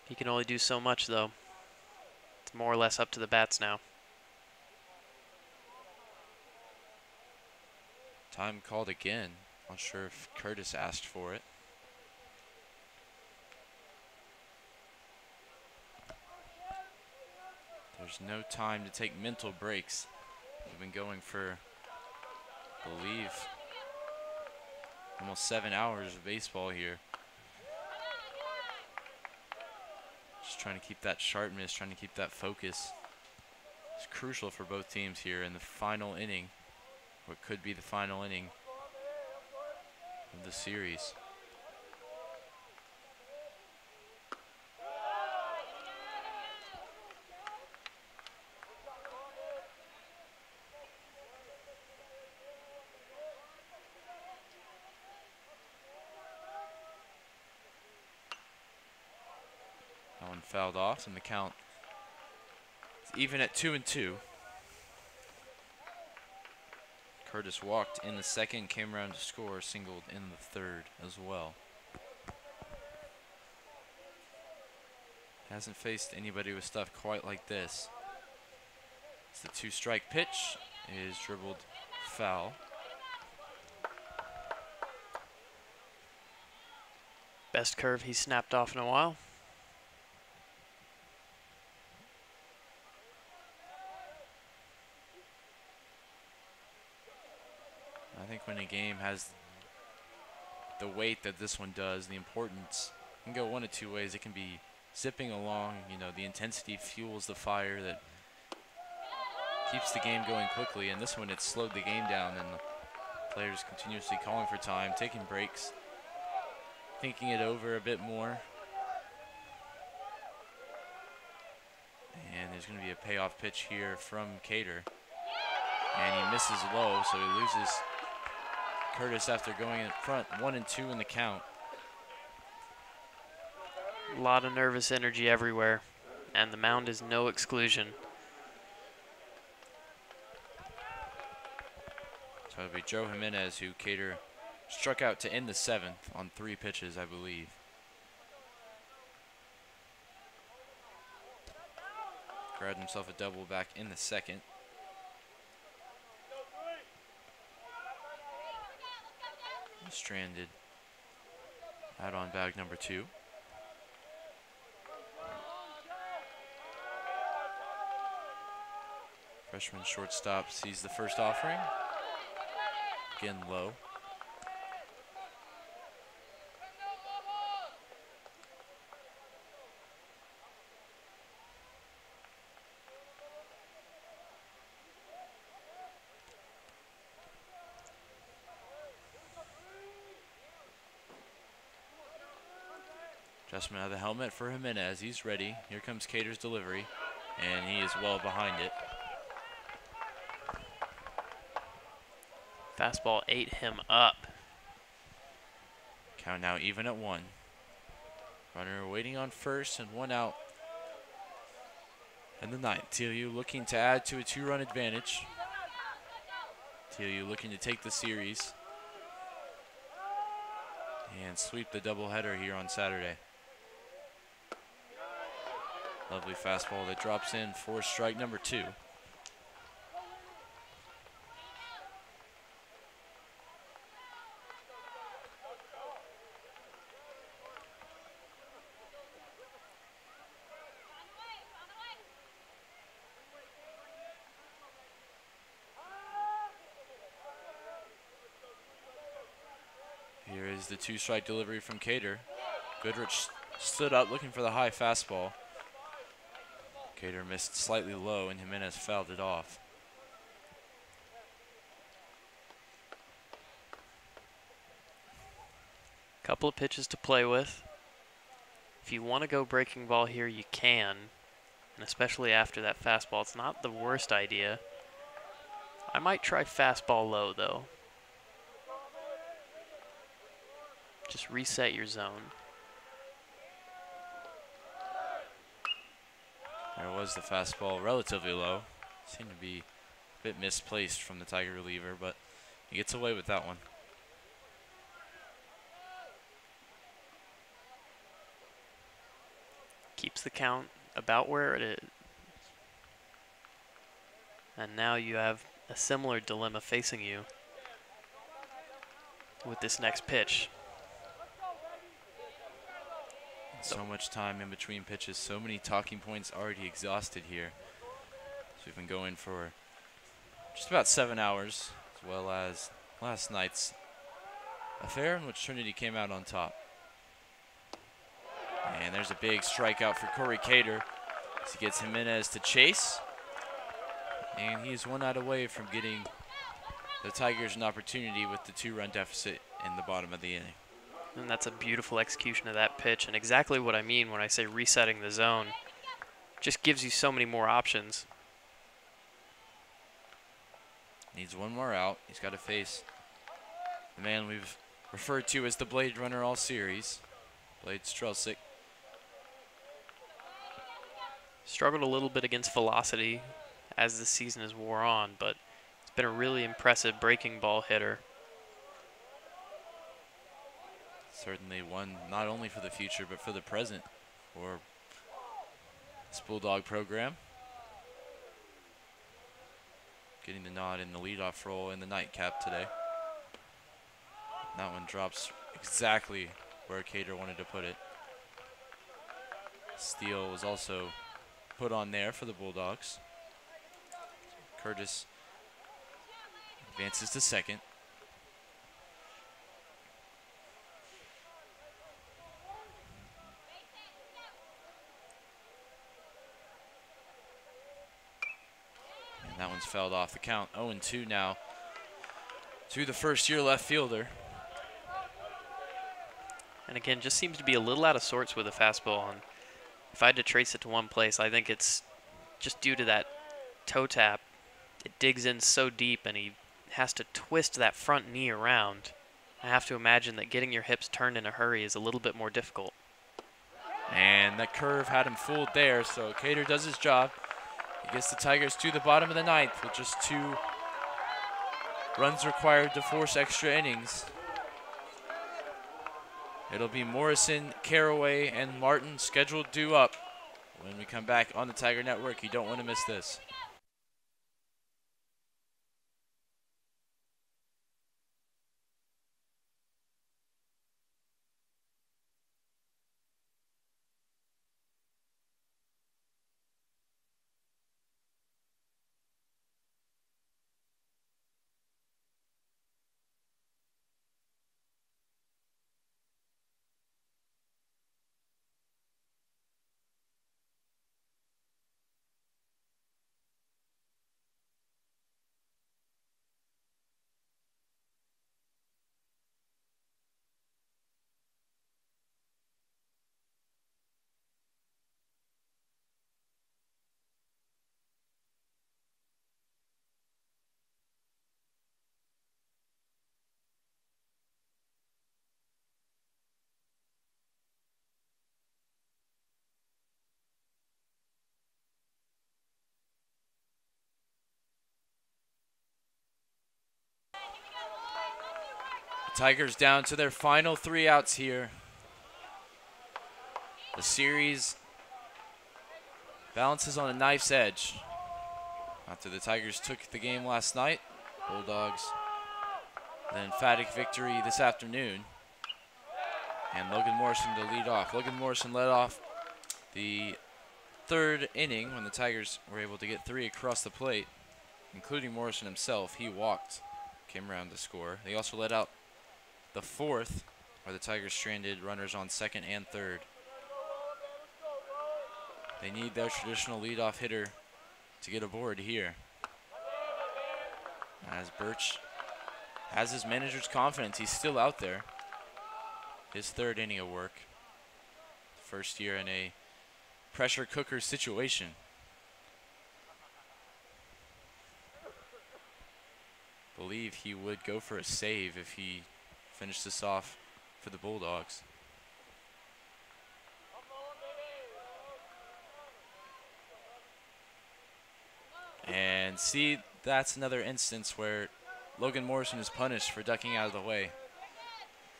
He can only do so much, though. It's more or less up to the bats now. Time called again. Not sure if Curtis asked for it. There's no time to take mental breaks. We've been going for, I believe, almost 7 hours of baseball here. Just trying to keep that sharpness, trying to keep that focus. It's crucial for both teams here in the final inning, what could be the final inning of the series. And fouled off, and the count is even at 2-2. Curtis walked in the second, came around to score, singled in the third as well. Hasn't faced anybody with stuff quite like this. It's the 2-strike pitch, is dribbled foul. Best curve he's snapped off in a while. I think when a game has the weight that this one does, the importance, it can go one of two ways. It can be zipping along, you know, the intensity fuels the fire that keeps the game going quickly. And this one, it slowed the game down, and the players continuously calling for time, taking breaks, thinking it over a bit more. And there's going to be a payoff pitch here from Cater. And he misses low, so he loses Curtis after going in front 1-2 in the count. A lot of nervous energy everywhere, and the mound is no exclusion. So it'll be Joe Jimenez, who Cater struck out to end the seventh on 3 pitches, I believe. Grabbed himself a double back in the second. Stranded out on bag number 2. Freshman shortstop sees the first offering. Again low. Adjustment of the helmet for Jimenez. He's ready. Here comes Cater's delivery, and he is well behind it. Fastball ate him up. Count now even at 1. Runner waiting on first and 1 out. And the 9th, TLU looking to add to a 2-run advantage. TLU looking to take the series and sweep the doubleheader here on Saturday. Lovely fastball that drops in for strike number 2. Here is the 2-strike delivery from Cater. Goodrich stood up looking for the high fastball. Cater missed slightly low, and Jimenez fouled it off. Couple of pitches to play with. If you want to go breaking ball here, you can. And especially after that fastball, it's not the worst idea. I might try fastball low, though. Just reset your zone. There was the fastball, relatively low. Seemed to be a bit misplaced from the Tiger reliever, but he gets away with that one. Keeps the count about where it is. And now you have a similar dilemma facing you with this next pitch. So much time in between pitches, so many talking points already exhausted here. So we've been going for just about 7 hours, as well as last night's affair in which Trinity came out on top. And there's a big strikeout for Corey Cater as he gets Jimenez to chase. And he is 1 out away from getting the Tigers an opportunity with the 2-run deficit in the bottom of the inning. And that's a beautiful execution of that pitch, and exactly what I mean when I say resetting the zone. Just gives you so many more options. Needs 1 more out. He's got to face the man we've referred to as the Blade Runner all series, Blade Strelsick. Struggled a little bit against velocity as the season has wore on, but it's been a really impressive breaking ball hitter. Certainly one not only for the future, but for the present for this Bulldog program. Getting the nod in the leadoff role in the nightcap today. That one drops exactly where Cater wanted to put it. Steal was also put on there for the Bulldogs. Curtis advances to second. And that one's fouled off the count. 0-2 now to the first-year left fielder. And again, just seems to be a little out of sorts with the fastball. And if I had to trace it to one place, I think it's just due to that toe tap. It digs in so deep, and he has to twist that front knee around. I have to imagine that getting your hips turned in a hurry is a little bit more difficult. And that curve had him fooled there, so Cater does his job. He gets the Tigers to the bottom of the ninth with just 2 runs required to force extra innings. It'll be Morrison, Caraway, and Martin scheduled due up when we come back on the Tiger Network. You don't want to miss this. Tigers down to their final 3 outs here. The series balances on a knife's edge. After the Tigers took the game last night, Bulldogs an emphatic victory this afternoon. And Logan Morrison to lead off. Logan Morrison led off the 3rd inning when the Tigers were able to get 3 across the plate, including Morrison himself. He walked, came around to score. They also let out the 4th, where the Tigers stranded runners on 2nd and 3rd. They need their traditional leadoff hitter to get aboard here. As Birch has his manager's confidence, he's still out there. His 3rd inning of work. First year in a pressure cooker situation. Believe he would go for a save if he finished this off for the Bulldogs. And see, that's another instance where Logan Morrison is punished for ducking out of the way.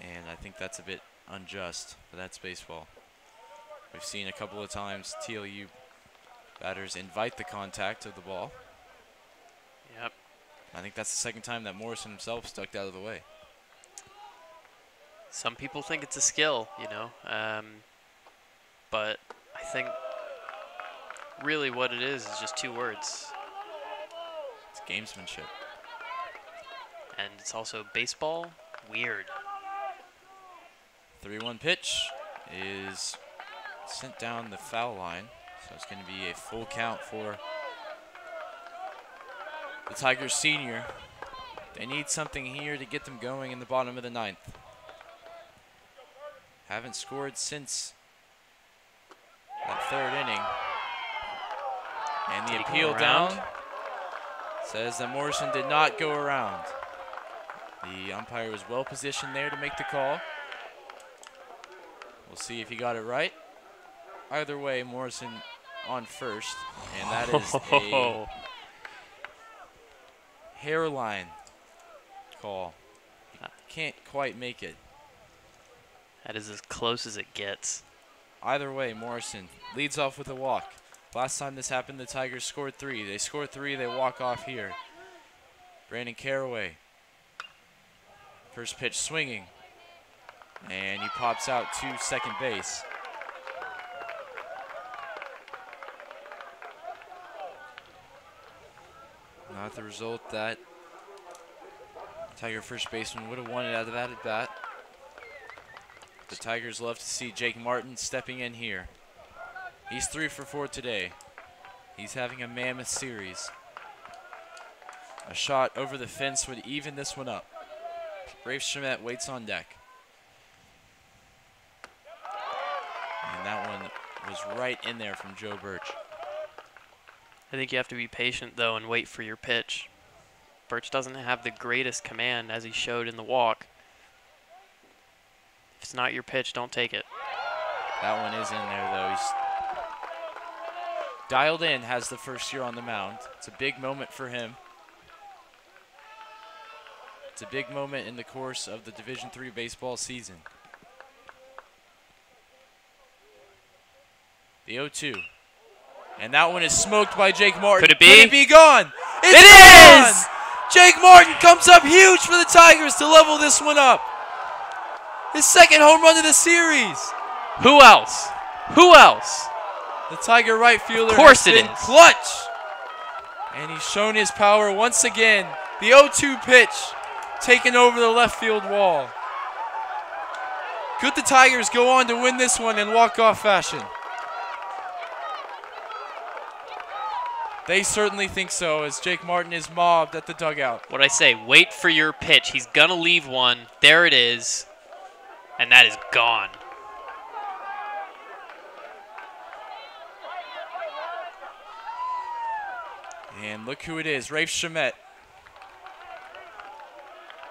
And I think that's a bit unjust, but that's baseball. We've seen a couple of times TLU batters invite the contact of the ball. Yep. I think that's the 2nd time that Morrison himself ducked out of the way. Some people think it's a skill, you know, but I think really what it is just 2 words. It's gamesmanship. And it's also baseball weird. 3-1 pitch is sent down the foul line, so it's going to be a full count for the Tigers senior. They need something here to get them going in the bottom of the 9th. Haven't scored since that 3rd inning. And the appeal down says that Morrison did not go around. The umpire was well positioned there to make the call. We'll see if he got it right. Either way, Morrison on first, and that is a hairline call. Can't quite make it. That is as close as it gets. Either way, Morrison leads off with a walk. Last time this happened, the Tigers scored 3. They score 3, they walk off here. Brandon Caraway. First pitch swinging. And he pops out to second base. Not the result that Tiger first baseman would have wanted out of that at bat. The Tigers love to see Jake Martin stepping in here. He's 3 for 4 today. He's having a mammoth series. A shot over the fence would even this one up. Rafe Schmidt waits on deck. And that one was right in there from Joe Birch. I think you have to be patient, though, and wait for your pitch. Birch doesn't have the greatest command, as he showed in the walk. If it's not your pitch, don't take it. That one is in there, though. He's dialed in, has the first year on the mound. It's a big moment for him. It's a big moment in the course of the Division III baseball season. The 0-2. And that one is smoked by Jake Martin. Could it be? Could it be gone? It is! Gone! Jake Martin comes up huge for the Tigers to level this one up. His second home run of the series. Who else? Who else? The Tiger right fielder Of course has it been is. clutch. And he's shown his power once again. The 0-2 pitch taking over the left field wall. Could the Tigers go on to win this one in walk-off fashion? They certainly think so, as Jake Martin is mobbed at the dugout. What I say, wait for your pitch. He's gonna leave one. There it is. And that is gone. And look who it is, Rafe Schmidt.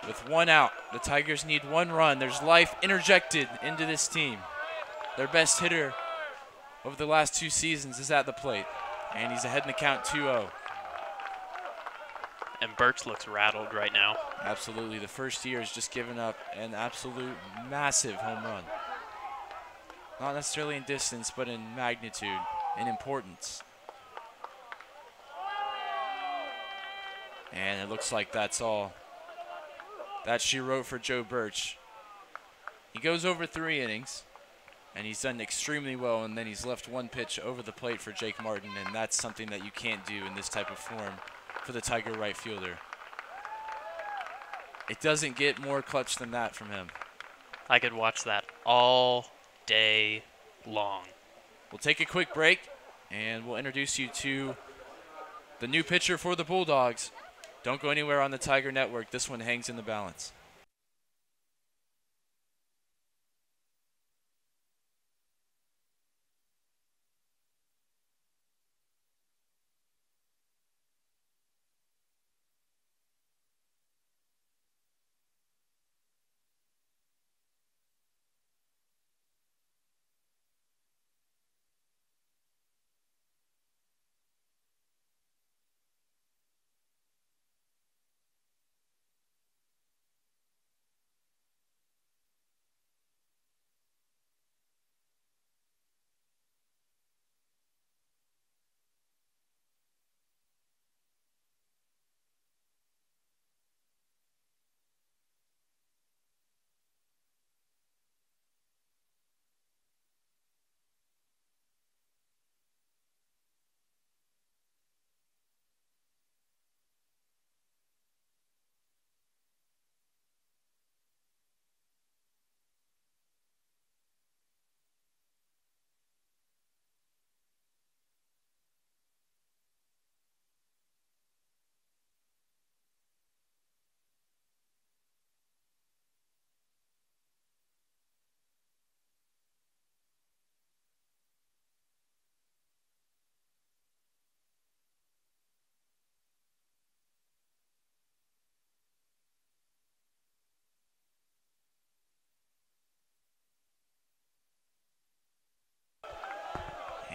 With one out, the Tigers need one run. There's life interjected into this team. Their best hitter over the last 2 seasons is at the plate. And he's ahead in the count 2-0. And Birch looks rattled right now. Absolutely. The first year has just given up an absolute massive home run. Not necessarily in distance, but in magnitude, in importance. And it looks like that's all that she wrote for Joe Birch. He goes over 3 innings. And he's done extremely well, and then he's left one pitch over the plate for Jake Martin, and that's something that you can't do in this type of form for the Tiger right fielder. It doesn't get more clutch than that from him. I could watch that all day long. We'll take a quick break, and we'll introduce you to the new pitcher for the Bulldogs. Don't go anywhere on the Tiger Network. This one hangs in the balance.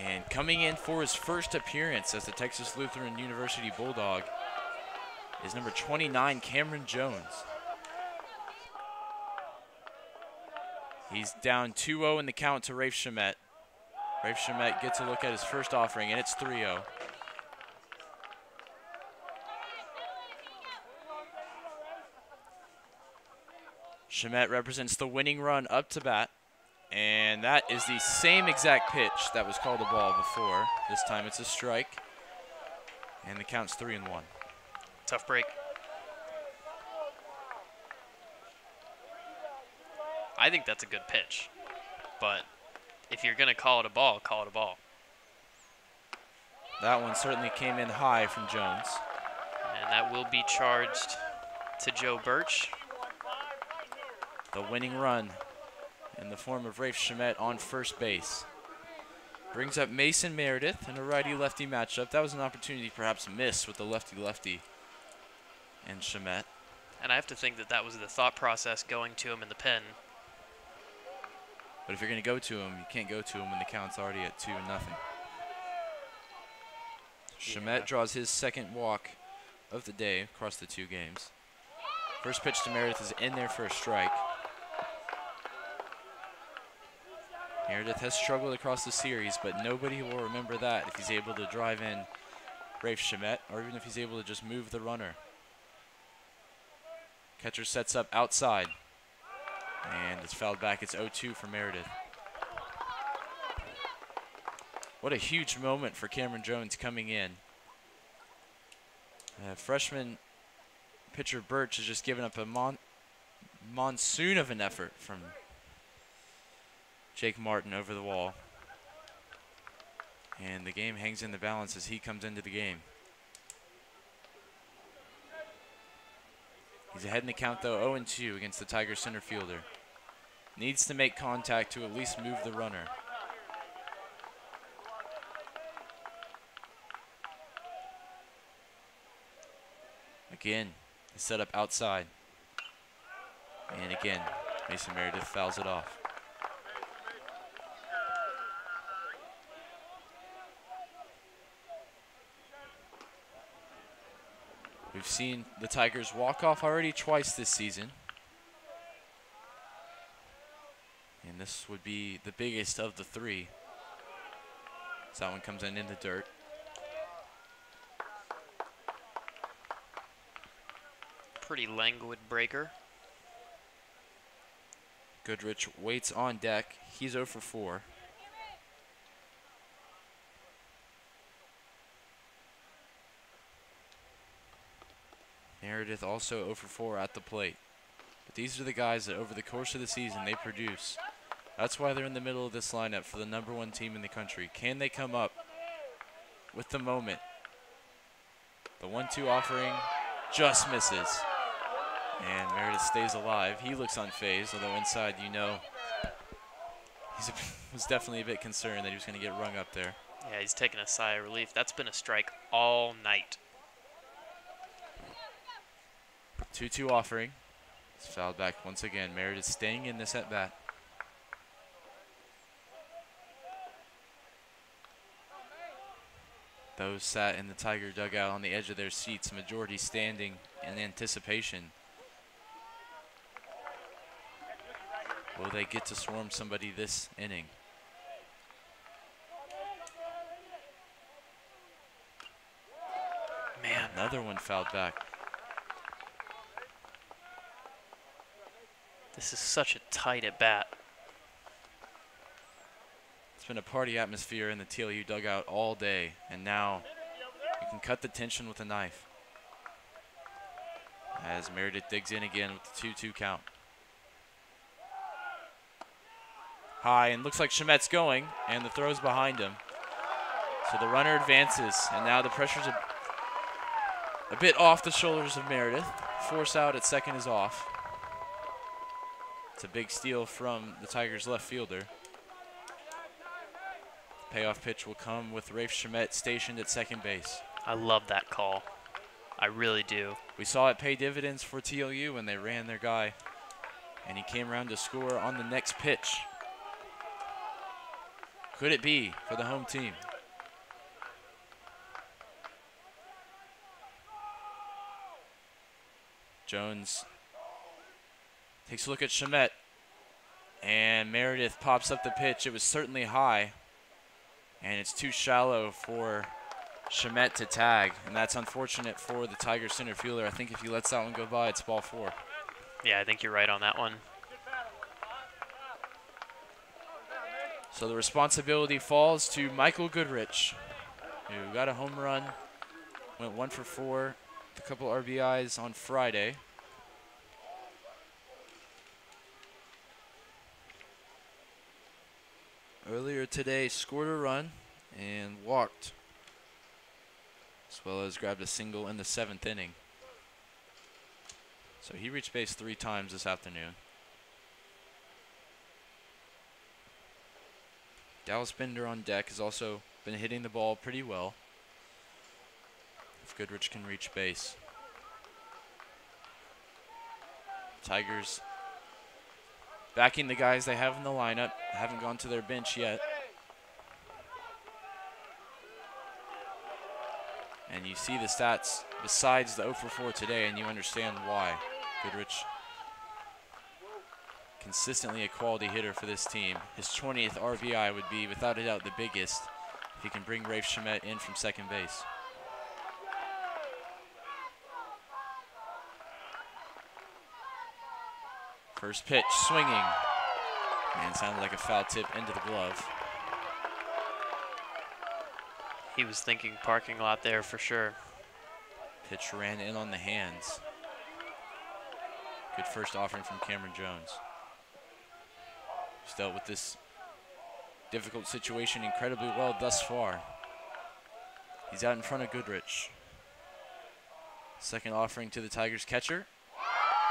And coming in for his first appearance as the Texas Lutheran University Bulldog is number 29, Cameron Jones. He's down 2-0 in the count to Rafe Shamet. Rafe Shamet gets a look at his first offering, and it's 3-0. Shamet represents the winning run up to bat, and that is the same exact pitch that was called a ball before. This time it's a strike, and the count's 3-1. Tough break. I think that's a good pitch, but if you're going to call it a ball, call it a ball. That one certainly came in high from Jones. And that will be charged to Joe Birch. The winning run in the form of Rafe Shamet on first base. Brings up Mason Meredith in a righty-lefty matchup. That was an opportunity perhaps missed with the lefty-lefty and Shamet. And I have to think that that was the thought process going to him in the pen. But if you're going to go to him, you can't go to him when the count's already at 2-0. Shamet draws his second walk of the day across the two games. First pitch to Meredith is in there for a strike. Meredith has struggled across the series, but nobody will remember that if he's able to drive in Rafe Shamet, or even if he's able to just move the runner. Catcher sets up outside, and it's fouled back. It's 0-2 for Meredith. What a huge moment for Cameron Jones coming in. Freshman pitcher Birch has just given up a monsoon of an effort from Jake Martin over the wall. And the game hangs in the balance as he comes into the game. He's ahead in the count, though, 0-2 against the Tigers center fielder. Needs to make contact to at least move the runner. Again, the setup outside. And again, Mason Meredith fouls it off. We've seen the Tigers walk off already twice this season. And this would be the biggest of the three. So that one comes in the dirt. Pretty languid breaker. Goodrich waits on deck. He's 0 for 4. Meredith also 0 for 4 at the plate. But these are the guys that over the course of the season they produce. That's why they're in the middle of this lineup for the #1 team in the country. Can they come up with the moment? The 1-2 offering just misses. And Meredith stays alive. He looks unfazed, although inside you know he was definitely a bit concerned that he was going to get rung up there. Yeah, he's taking a sigh of relief. That's been a strike all night. 2-2 offering. It's fouled back once again. Meredith staying in this at bat. Those sat in the Tiger dugout on the edge of their seats, majority standing in anticipation. Will they get to swarm somebody this inning? Man, another one fouled back. This is such a tight at bat. It's been a party atmosphere in the TLU dugout all day, and now you can cut the tension with a knife. As Meredith digs in again with the 2-2 count. High, and looks like Shamet's going, and the throw's behind him. So the runner advances, and now the pressure's a bit off the shoulders of Meredith. Force out at second is off. It's a big steal from the Tigers' left fielder. Payoff pitch will come with Rafe Shamet stationed at second base. I love that call. I really do. We saw it pay dividends for TLU when they ran their guy, and he came around to score on the next pitch. could it be for the home team? Jones takes a look at Shamet, and Meredith pops up the pitch. It was certainly high, and it's too shallow for Shamet to tag, and that's unfortunate for the Tigers center fielder. I think if he lets that one go by, it's ball 4. Yeah, I think you're right on that one. So the responsibility falls to Michael Goodrich, who got a home run, went 1 for 4, a couple RBIs on Friday. Earlier today, scored a run and walked, as well as grabbed a single in the 7th inning. So he reached base 3 times this afternoon. Dallas Bender on deck has also been hitting the ball pretty well, if Goodrich can reach base. Tigers backing the guys they have in the lineup, haven't gone to their bench yet. And you see the stats besides the 0 for 4 today, and you understand why. Goodrich, consistently a quality hitter for this team. His 20th RBI would be, without a doubt, the biggest if he can bring Rafe Shamet in from second base. First pitch, swinging, and sounded like a foul tip into the glove. He was thinking parking lot there for sure. Pitch ran in on the hands. Good first offering from Cameron Jones. He's dealt with this difficult situation incredibly well thus far. He's out in front of Goodrich. Second offering to the Tigers catcher,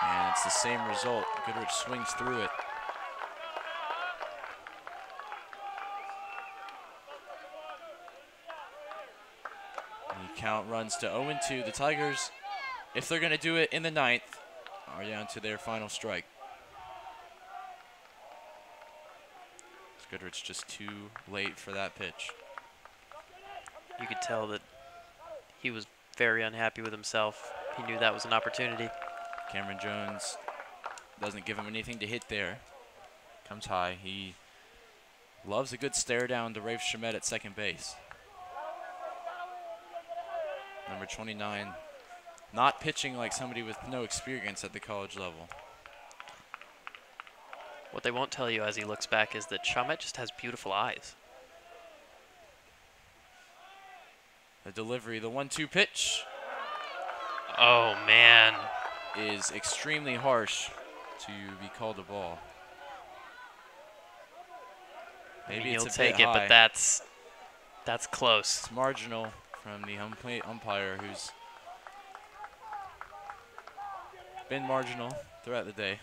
and it's the same result. Goodrich swings through it. The count runs to 0-2. The Tigers, if they're going to do it in the 9th, are down to their final strike. Goodrich just too late for that pitch. You could tell that he was very unhappy with himself. He knew that was an opportunity. Cameron Jones doesn't give him anything to hit there. Comes high. He loves a good stare down to Rafe Shamet at second base. Number 29, not pitching like somebody with no experience at the college level. What they won't tell you as he looks back is that Shamet just has beautiful eyes. The delivery, the 1-2 pitch. Oh, man. Is extremely harsh to be called a ball. Maybe he'll it's a take bit it, high. but that's close. It's marginal from the home plate umpire, who's been marginal throughout the day.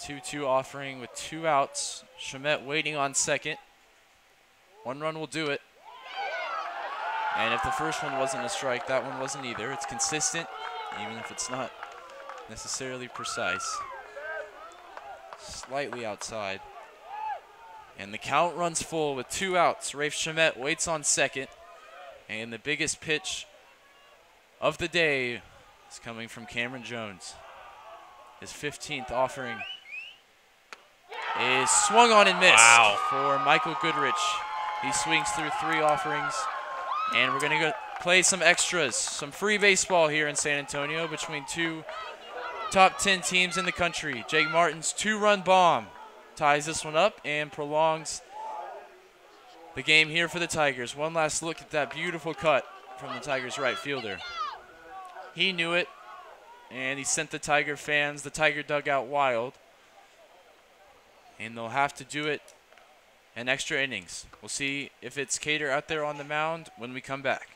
2-2 offering with 2 outs. Shamet waiting on second. 1 run will do it. And if the first one wasn't a strike, that one wasn't either. It's consistent, even if it's not necessarily precise. Slightly outside. And the count runs full with 2 outs. Rafe Shamet waits on second. And the biggest pitch of the day is coming from Cameron Jones. His 15th offering is swung on and missed for Michael Goodrich. He swings through 3 offerings. And we're going to go play some extras, some free baseball here in San Antonio between 2 top 10 teams in the country. Jake Martin's 2-run bomb ties this one up and prolongs the game here for the Tigers. One last look at that beautiful cut from the Tigers right fielder. He knew it, and he sent the Tiger fans, the Tiger dugout, wild. And they'll have to do it in extra innings. We'll see if it's Cater out there on the mound when we come back.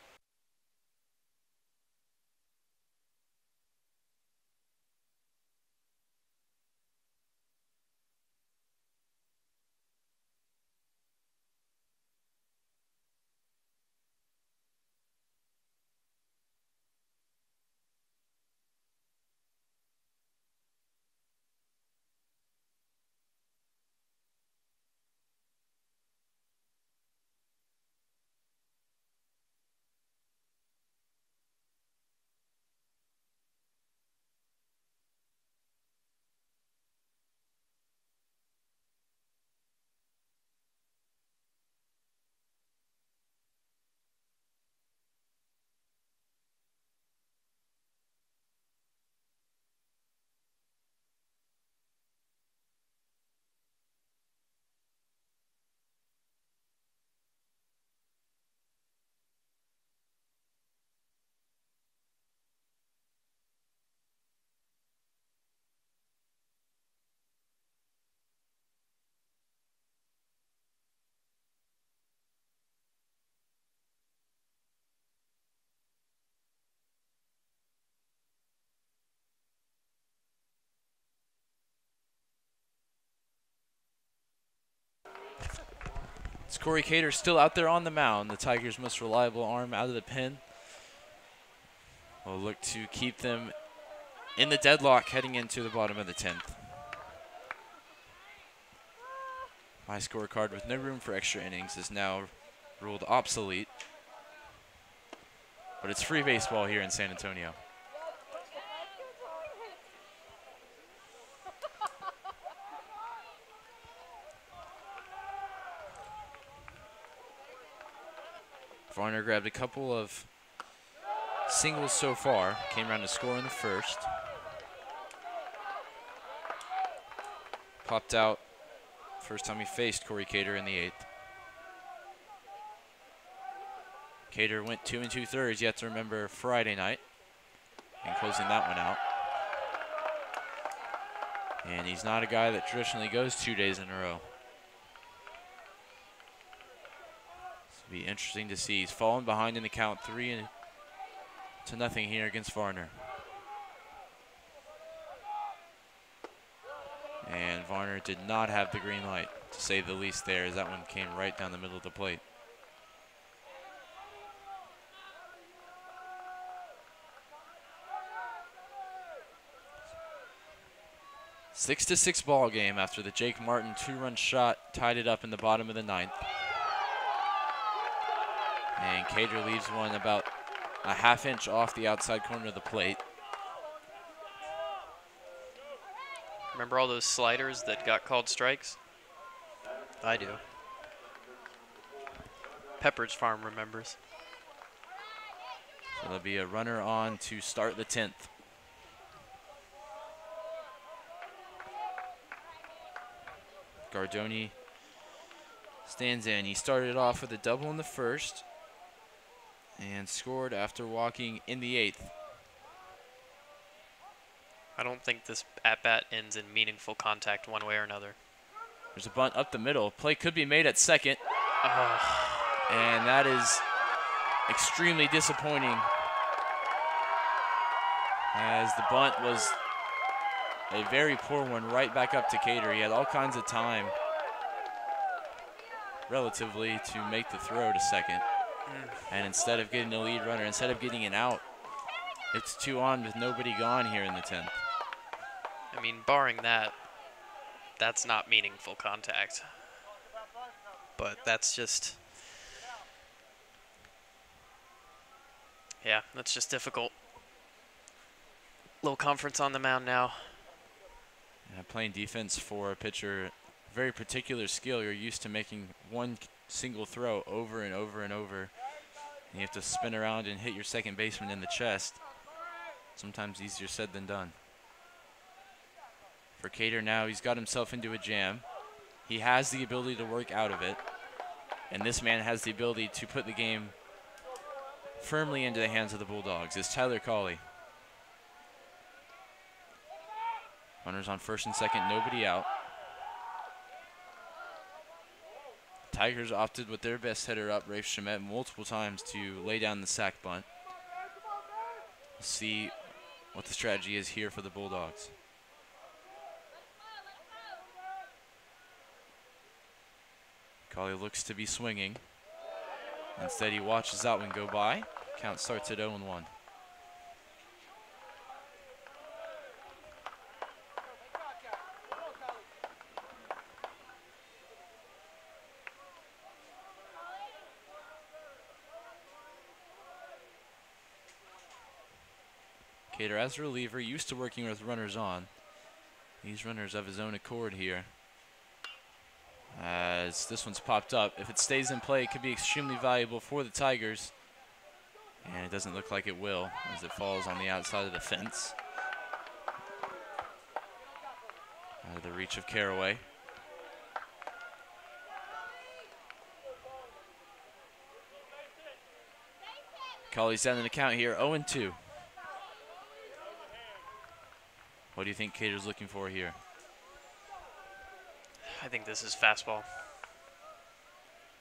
It's Corey Cater still out there on the mound, the Tigers' most reliable arm out of the pen. Will look to keep them in the deadlock heading into the bottom of the 10th. My scorecard with no room for extra innings is now ruled obsolete. But it's free baseball here in San Antonio. Varner grabbed a couple of singles so far. Came around to score in the first. Popped out first time he faced Corey Cater in the 8th. Cater went 2 2/3. You have to remember Friday night and closing that one out. And he's not a guy that traditionally goes 2 days in a row. This will be interesting to see. He's fallen behind in the count 3-0 here against Varner. And Varner did not have the green light, to say the least there, as that one came right down the middle of the plate. Six to 6 ball game after the Jake Martin 2-run shot tied it up in the bottom of the 9th. And Cater leaves one about a half-inch off the outside corner of the plate. Remember all those sliders that got called strikes? I do. Pepperidge Farm remembers. So there'll be a runner on to start the 10th. Gardoni stands in. He started off with a double in the first and scored after walking in the 8th. I don't think this at-bat ends in meaningful contact one way or another. There's a bunt up the middle. Play could be made at second. And that is extremely disappointing, as the bunt was a very poor one right back up to Cater. He had all kinds of time relatively to make the throw to second. And instead of getting the lead runner, instead of getting an out, it's 2 on with nobody gone here in the 10th. I mean, barring that, that's not meaningful contact. But that's just, yeah, that's just difficult. Low conference on the mound now. Playing defense for a pitcher, very particular skill. You're used to making one single throw over and over and over. And you have to spin around and hit your second baseman in the chest. Sometimes easier said than done. For Cater now, he's got himself into a jam. He has the ability to work out of it. And this man has the ability to put the game firmly into the hands of the Bulldogs. It's Tyler Cawley. Runners on first and second, nobody out. Tigers opted with their best hitter up, Rafe Shamet, multiple times to lay down the sack bunt. We'll see what the strategy is here for the Bulldogs. Cawley looks to be swinging. Instead, he watches that one go by. Count starts at 0-1. Cater, as a reliever, used to working with runners on. These runners of his own accord here. As this one's popped up. If it stays in play, it could be extremely valuable for the Tigers. And it doesn't look like it will, as it falls on the outside of the fence. Out of the reach of Caraway. Cawley's down in the count here, 0-2. What do you think Cater's looking for here? I think this is fastball.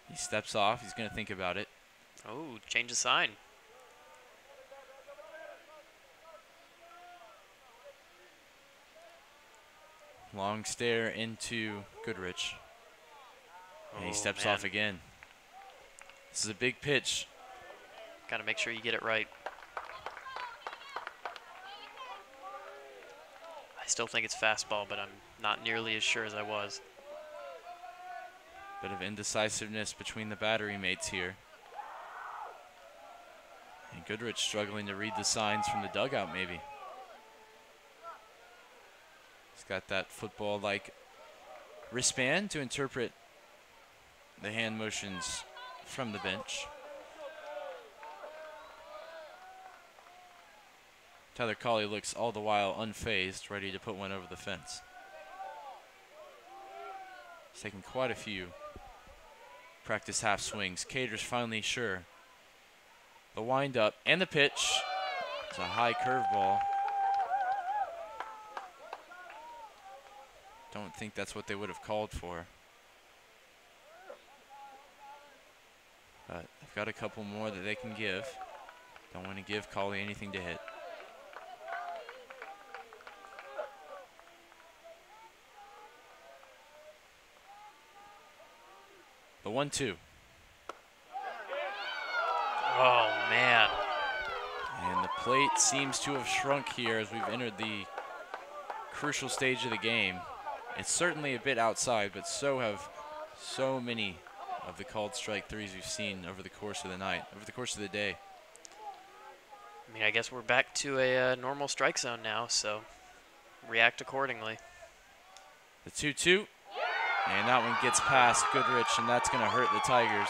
He steps off. He's going to think about it. Oh, change of sign. Long stare into Goodrich. And he Oh, steps man. off again. This is a big pitch. Got to make sure you get it right. I still think it's fastball, but I'm not nearly as sure as I was. Bit of indecisiveness between the battery mates here. And Goodrich struggling to read the signs from the dugout, maybe. He's got that football-like wristband to interpret the hand motions from the bench. Tyler Colley looks all the while unfazed, ready to put one over the fence. He's taken quite a few practice half swings. Cater's finally sure. The windup and the pitch. It's a high curveball. Don't think that's what they would have called for. But they've got a couple more that they can give. Don't want to give Colley anything to hit. The 1-2. Oh, man. And the plate seems to have shrunk here as we've entered the crucial stage of the game. It's certainly a bit outside, but so have so many of the called strike threes we've seen over the course of the night, over the course of the day. I mean, I guess we're back to a normal strike zone now, so react accordingly. The 2-2, and that one gets past Goodrich, and that's going to hurt the Tigers.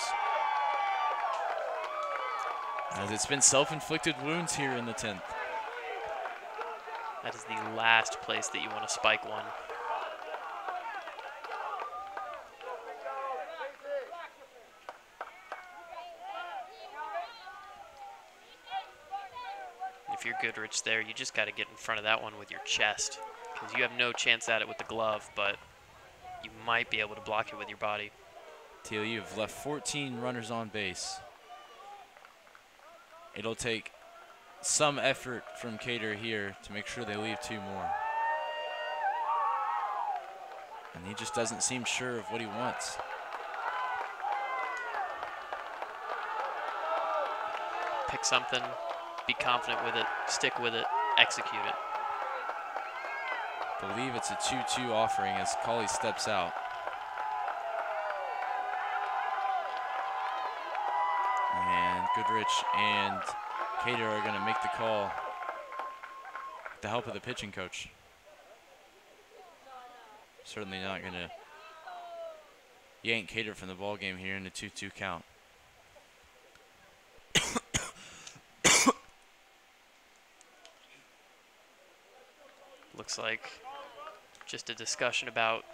As it's been self-inflicted wounds here in the 10th. That is the last place that you want to spike one. If you're Goodrich there, you just got to get in front of that one with your chest, because you have no chance at it with the glove, but you might be able to block it with your body. TLU have left 14 runners on base. It'll take some effort from Cater here to make sure they leave two more. And he just doesn't seem sure of what he wants. Pick something, be confident with it, stick with it, execute it. I believe it's a 2-2 offering as Colley steps out. And Goodrich and Cater are going to make the call with the help of the pitching coach. Certainly not going to yank Cater from the ball game here in a 2-2 count. Looks like just a discussion about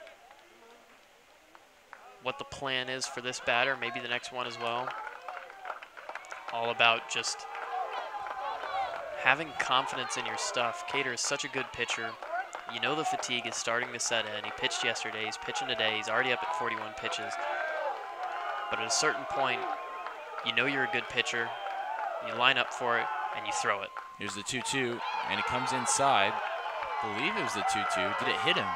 what the plan is for this batter, maybe the next one as well. All about just having confidence in your stuff. Cater is such a good pitcher. You know the fatigue is starting to set in. He pitched yesterday, he's pitching today, he's already up at 41 pitches. But at a certain point, you know you're a good pitcher, you line up for it, and you throw it. Here's the 2-2, and it comes inside. I believe it was the 2-2. Did it hit him?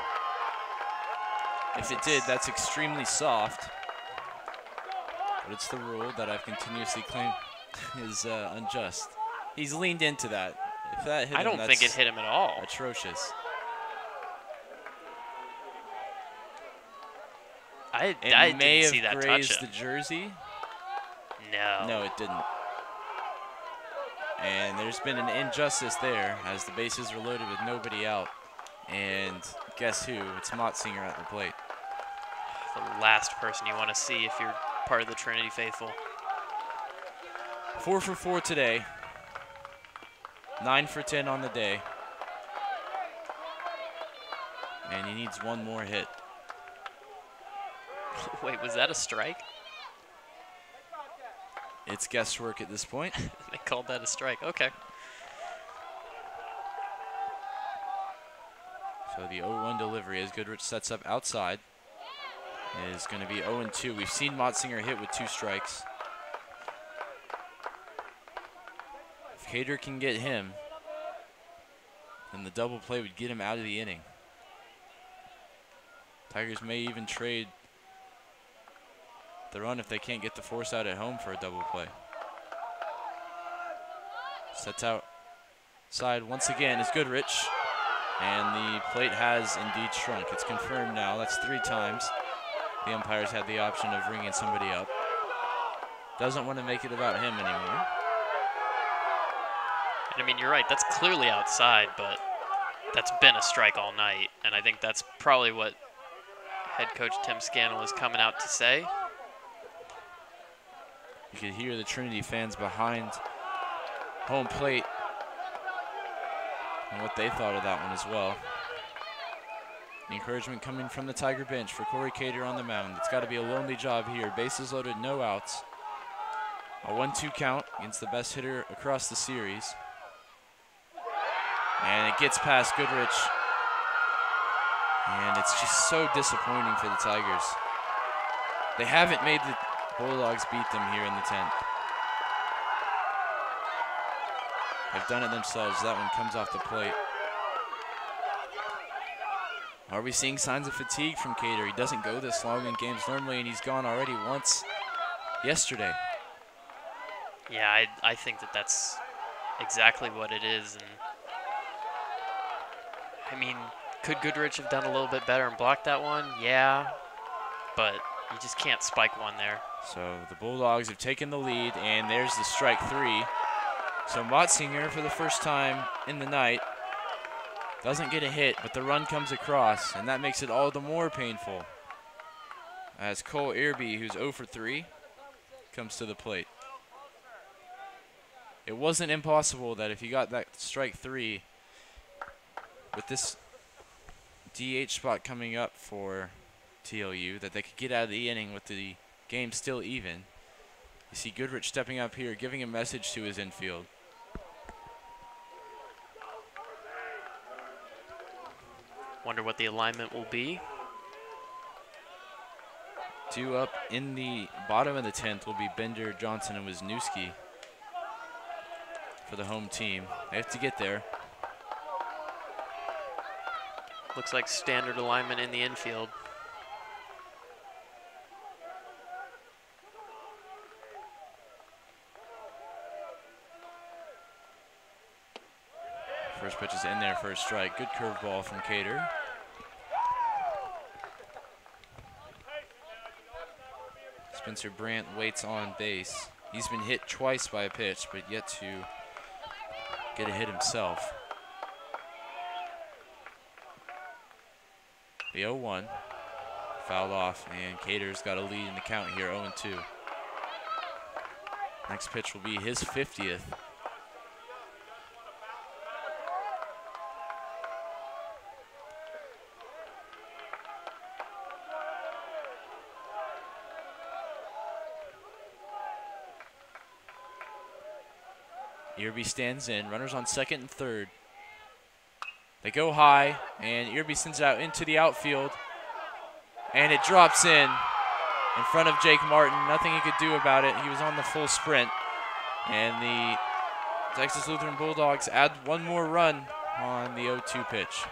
If it did, that's extremely soft. But it's the rule that I've continuously claimed is unjust. He's leaned into that. If that hit him, I don't think it hit him at all. Atrocious. I It may didn't see have that touch grazed him. the jersey. No. No, it didn't. And there's been an injustice there as the bases are loaded with nobody out. And guess who? It's Motzinger at the plate. The last person you want to see if you're part of the Trinity faithful. 4 for 4 today. 9 for 10 on the day. And he needs one more hit. Wait, was that a strike? It's guesswork at this point. They called that a strike. Okay. So the 0-1 delivery as Goodrich sets up outside is going to be 0-2. We've seen Motzinger hit with 2 strikes. If Cater can get him, then the double play would get him out of the inning. Tigers may even trade the run if they can't get the force out at home for a double play. Sets out side once again is Goodrich, and the plate has indeed shrunk. It's confirmed now. That's 3 times the umpires had the option of ringing somebody up. Doesn't want to make it about him anymore. And I mean, you're right, that's clearly outside, but that's been a strike all night, and I think that's probably what head coach Tim Scannell is coming out to say. You could hear the Trinity fans behind home plate and what they thought of that one as well. The encouragement coming from the Tiger bench for Corey Cater on the mound. It's got to be a lonely job here. Bases loaded, no outs. A 1-2 count against the best hitter across the series. And it gets past Goodrich. And it's just so disappointing for the Tigers. They haven't made the Bulldogs beat them here in the 10th. They've done it themselves. That one comes off the plate. Are we seeing signs of fatigue from Cater? He doesn't go this long in games normally, and he's gone already once yesterday. Yeah, I think that that's exactly what it is. And I mean, could Goodrich have done a little bit better and blocked that one? Yeah, but you just can't spike one there. So the Bulldogs have taken the lead, and there's the strike 3. So Motzinger, for the first time in the night, doesn't get a hit, but the run comes across, and that makes it all the more painful as Cole Irby, who's 0 for 3, comes to the plate. It wasn't impossible that if you got that strike 3 with this DH spot coming up for TLU, that they could get out of the inning with the game still even. You see Goodrich stepping up here, giving a message to his infield. Wonder what the alignment will be. 2 up in the bottom of the 10th will be Bender, Johnson, and Wisniewski for the home team. They have to get there. Looks like standard alignment in the infield. First pitch is in there for a strike. Good curveball from Cater. Spencer Brandt waits on base. He's been hit twice by a pitch, but yet to get a hit himself. The 0-1 fouled off, and Cater's got a lead in the count here, 0-2. Next pitch will be his 50th. Irby stands in, runners on second and third. They go high, and Irby sends it out into the outfield, and it drops in front of Jake Martin. Nothing he could do about it. He was on the full sprint, and the Texas Lutheran Bulldogs add one more run on the 0-2 pitch.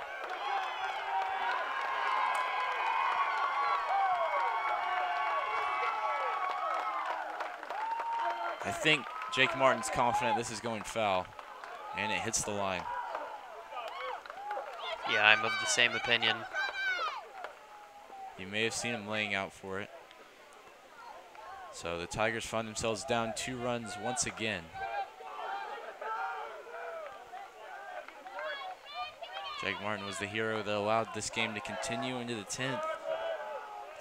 I think Jake Martin's confident this is going foul, and it hits the line. Yeah, I'm of the same opinion. You may have seen him laying out for it. So the Tigers find themselves down 2 runs once again. Jake Martin was the hero that allowed this game to continue into the 10th.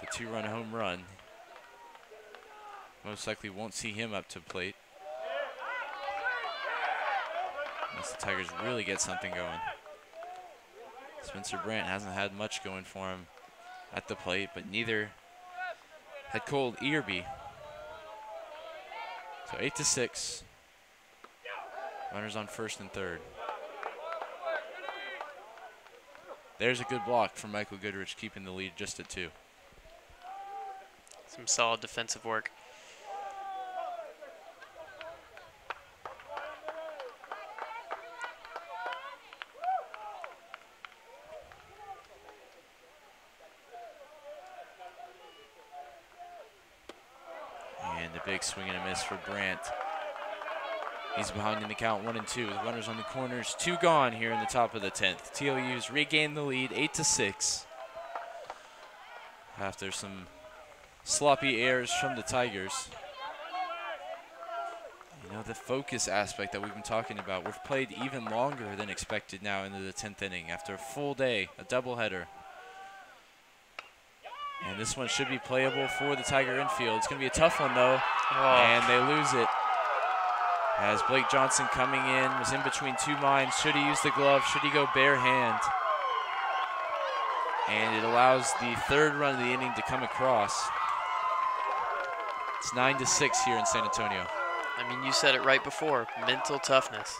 The 2-run home run. Most likely won't see him up to plate, unless the Tigers really get something going. Spencer Brandt hasn't had much going for him at the plate, but neither had Cole Irby. So 8-6. Runners on first and third. There's a good block from Michael Goodrich, keeping the lead just at 2. Some solid defensive work. And a big swing and a miss for Brandt. He's behind in the count 1-2 with runners on the corners. 2 gone here in the top of the 10th. TLU's regained the lead 8-6 after some sloppy errors from the Tigers. You know, the focus aspect that we've been talking about. We've played even longer than expected now into the 10th inning after a full day, a doubleheader. And this one should be playable for the Tiger infield. It's going to be a tough one, though, and they lose it. As Blake Johnson coming in, was in between 2 minds. Should he use the glove? Should he go bare hand? And it allows the 3rd run of the inning to come across. It's 9-6 here in San Antonio. I mean, you said it right before, mental toughness.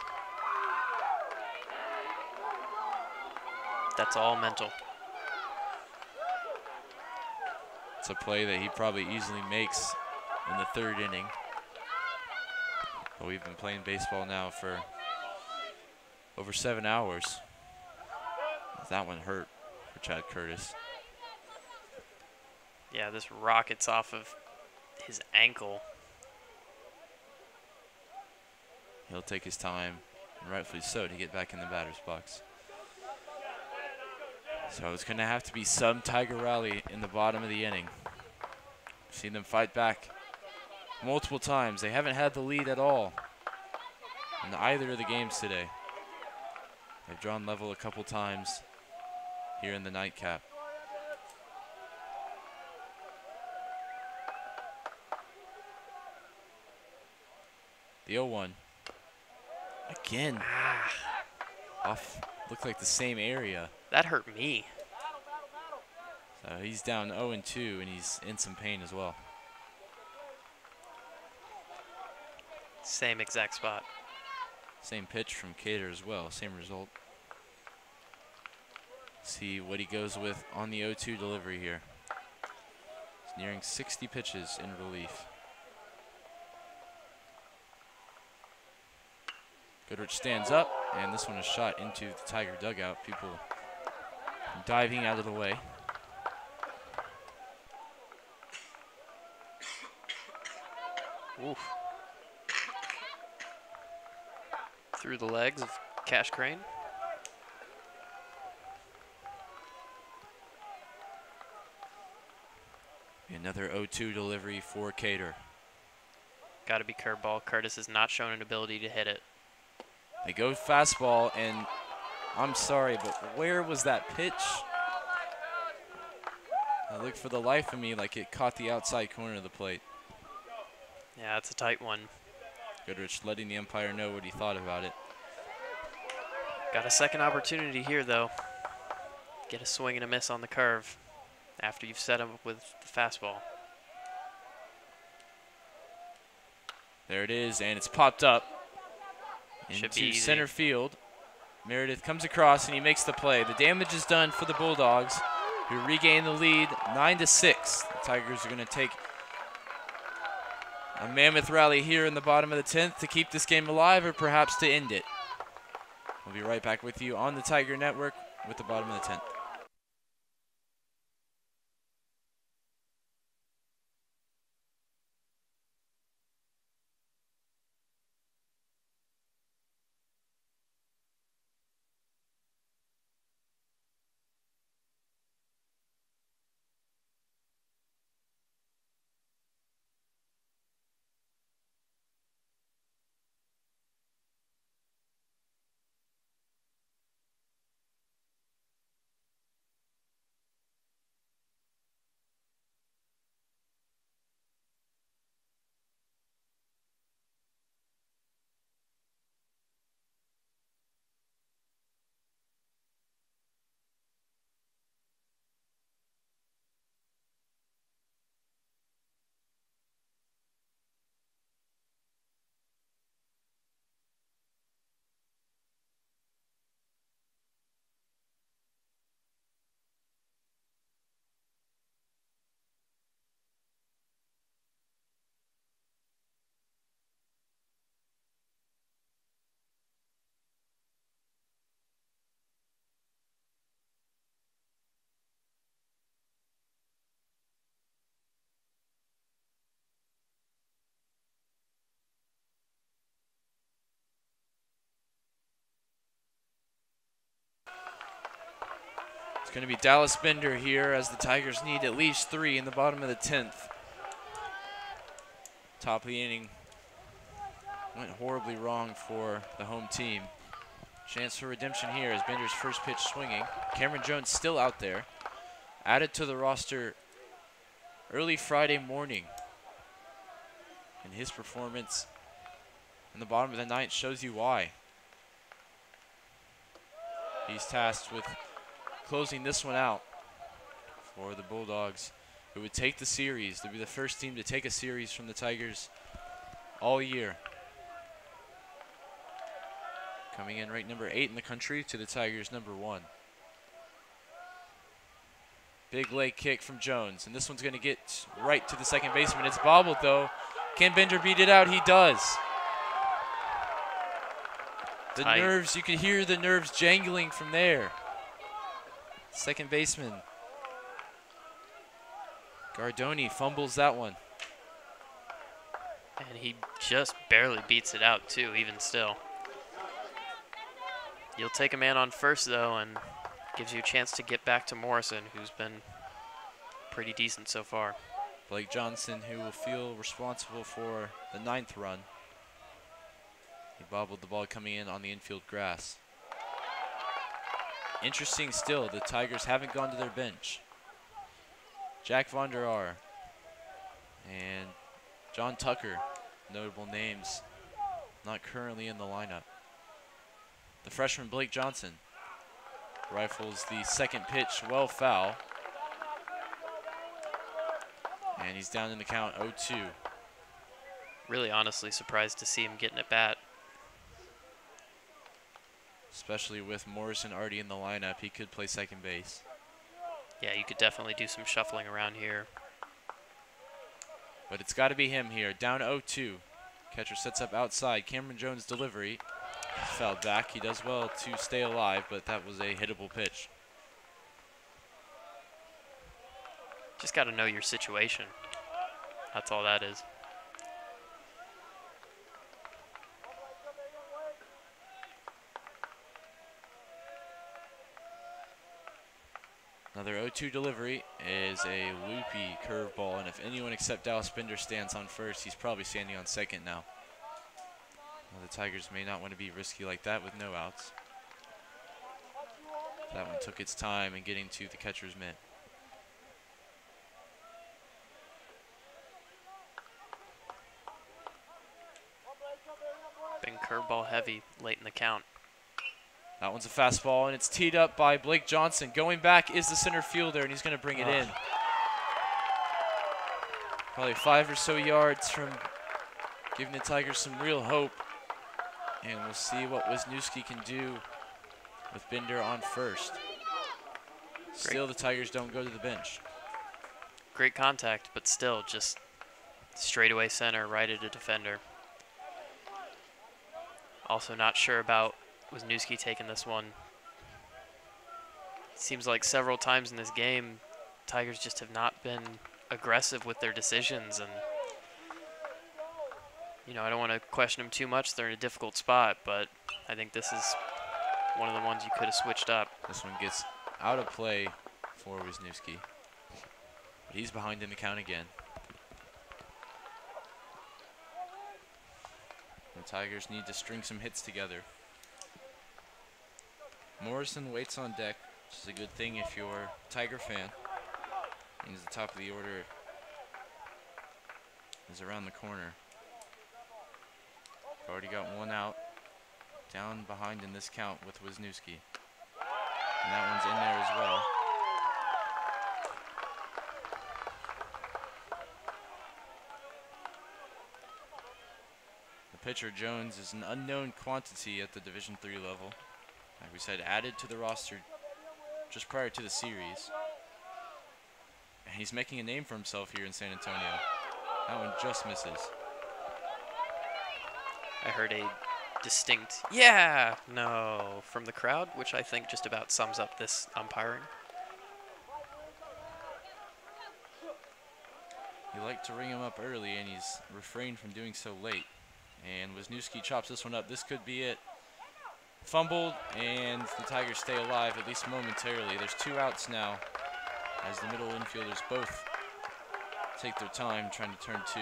That's all mental. It's a play that he probably easily makes in the 3rd inning. But we've been playing baseball now for over 7 hours. That one hurt for Chad Curtis. Yeah, this rockets off of his ankle. He'll take his time, and rightfully so, to get back in the batter's box. So it's going to have to be some Tiger rally in the bottom of the inning. We've seen them fight back multiple times. They haven't had the lead at all in either of the games today. They've drawn level a couple times here in the nightcap. The 0-1. Again. Off, looked like the same area. That hurt me. So he's down 0-2, and he's in some pain as well. Same exact spot. Same pitch from Cater as well, same result. See what he goes with on the 0-2 delivery here. He's nearing 60 pitches in relief. Goodrich stands up, and this one is shot into the Tiger dugout. People diving out of the way. Oof. Through the legs of Cash Crane. Another 0-2 delivery for Cater. Got to be curveball. Curtis has not shown an ability to hit it. They go fastball, and I'm sorry, but where was that pitch? I looked for the life of me like it caught the outside corner of the plate. Yeah, it's a tight one. Goodrich letting the umpire know what he thought about it. Got a second opportunity here, though. Get a swing and a miss on the curve after you've set him up with the fastball. There it is, and it's popped up Should be into easy. center field. Meredith comes across, and he makes the play. The damage is done for the Bulldogs, who regain the lead 9-6. The Tigers are going to take a mammoth rally here in the bottom of the 10th to keep this game alive, or perhaps to end it. We'll be right back with you on the Tiger Network with the bottom of the 10th. It's going to be Dallas Bender here as the Tigers need at least 3 in the bottom of the 10th. Top of the inning went horribly wrong for the home team. Chance for redemption here as Bender's first pitch swinging. Cameron Jones still out there. Added to the roster early Friday morning. And his performance in the bottom of the 9th shows you why. He's tasked with closing this one out for the Bulldogs, who would take the series. They'd be the first team to take a series from the Tigers all year. Coming in ranked number 8 in the country to the Tigers number 1. Big leg kick from Jones, and this one's going to get right to the second baseman. It's bobbled though. Can Bender beat it out? He does. The nerves, you could hear the nerves jangling from there. Second baseman Gardoni fumbles that one. And he just barely beats it out too, even still. You'll take a man on first though, and gives you a chance to get back to Morrison, who's been pretty decent so far. Blake Johnson, who will feel responsible for the 9th run. He bobbled the ball coming in on the infield grass. Interesting still, the Tigers haven't gone to their bench. Jack Von der Aar and John Tucker, notable names, not currently in the lineup. The freshman Blake Johnson rifles the second pitch well foul. And he's down in the count 0-2. Really honestly surprised to see him getting at bat. Especially with Morrison already in the lineup, he could play second base. Yeah, you could definitely do some shuffling around here. But it's got to be him here, down 0-2. Catcher sets up outside. Cameron Jones' delivery. He's fouled back. He does well to stay alive, but that was a hittable pitch. Just got to know your situation. That's all that is. Another 0-2 delivery is a loopy curveball, and if anyone except Dallas Bender stands on first, he's probably standing on second now. Well, the Tigers may not want to be risky like that with no outs. That one took its time in getting to the catcher's mitt. Been curveball heavy late in the count. That one's a fastball, and it's teed up by Blake Johnson. Going back is the center fielder, and he's going to bring it in. Probably 5 or so yards from giving the Tigers some real hope. And we'll see what Wisniewski can do with Bender on first. Still, the Tigers don't go to the bench. Great contact, but still just straightaway center right at a defender. Also not sure about Wisniewski taking this one. Seems like several times in this game, Tigers just have not been aggressive with their decisions, and you know, I don't want to question them too much. They're in a difficult spot, but I think this is one of the ones you could have switched up. This one gets out of play for Wisniewski. But he's behind in the count again. The Tigers need to string some hits together. Morrison waits on deck, which is a good thing if you're a Tiger fan. Means the top of the order is around the corner. Already got one out. Down behind in this count with Wisniewski. And that one's in there as well. The pitcher, Jones, is an unknown quantity at the Division III level. Like we said, added to the roster just prior to the series. And he's making a name for himself here in San Antonio. That one just misses. I heard a distinct "yeah" no from the crowd, which I think just about sums up this umpiring. You like to ring him up early, and he's refrained from doing so late. And Wisniewski chops this one up. This could be it. fumbled, and the Tigers stay alive, at least momentarily. There's 2 outs now as the middle infielders both take their time trying to turn 2.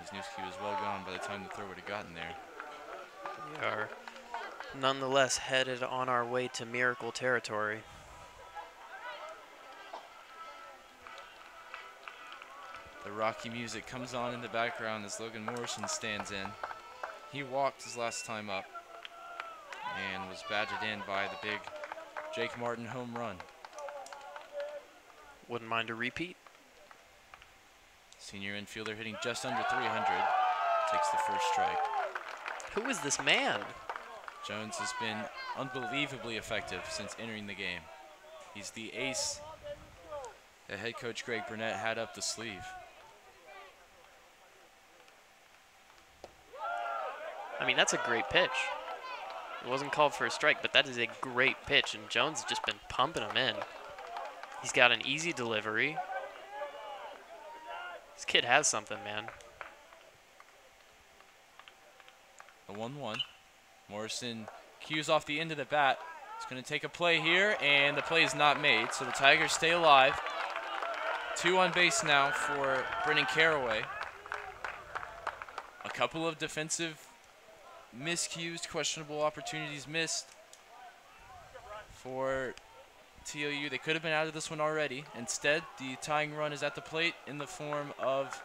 Wisniewski was well gone by the time the throw would have gotten there. We are nonetheless headed on our way to miracle territory. The Rocky music comes on in the background as Logan Morrison stands in. He walked his last time up and was badgered in by the big Jake Martin home run. Wouldn't mind a repeat. Senior infielder hitting just under 300 takes the first strike. Who is this man? Jones has been unbelievably effective since entering the game. He's the ace that head coach Greg Burnett had up the sleeve. I mean, that's a great pitch. It wasn't called for a strike, but that is a great pitch, and Jones has just been pumping him in. He's got an easy delivery. This kid has something, man. The 1-1. Morrison cues off the end of the bat. He's going to take a play here, and the play is not made, so the Tigers stay alive. 2 on base now for Brennan Caraway. A couple of defensive miscues, questionable opportunities missed for TOU. They could have been out of this one already. Instead, the tying run is at the plate in the form of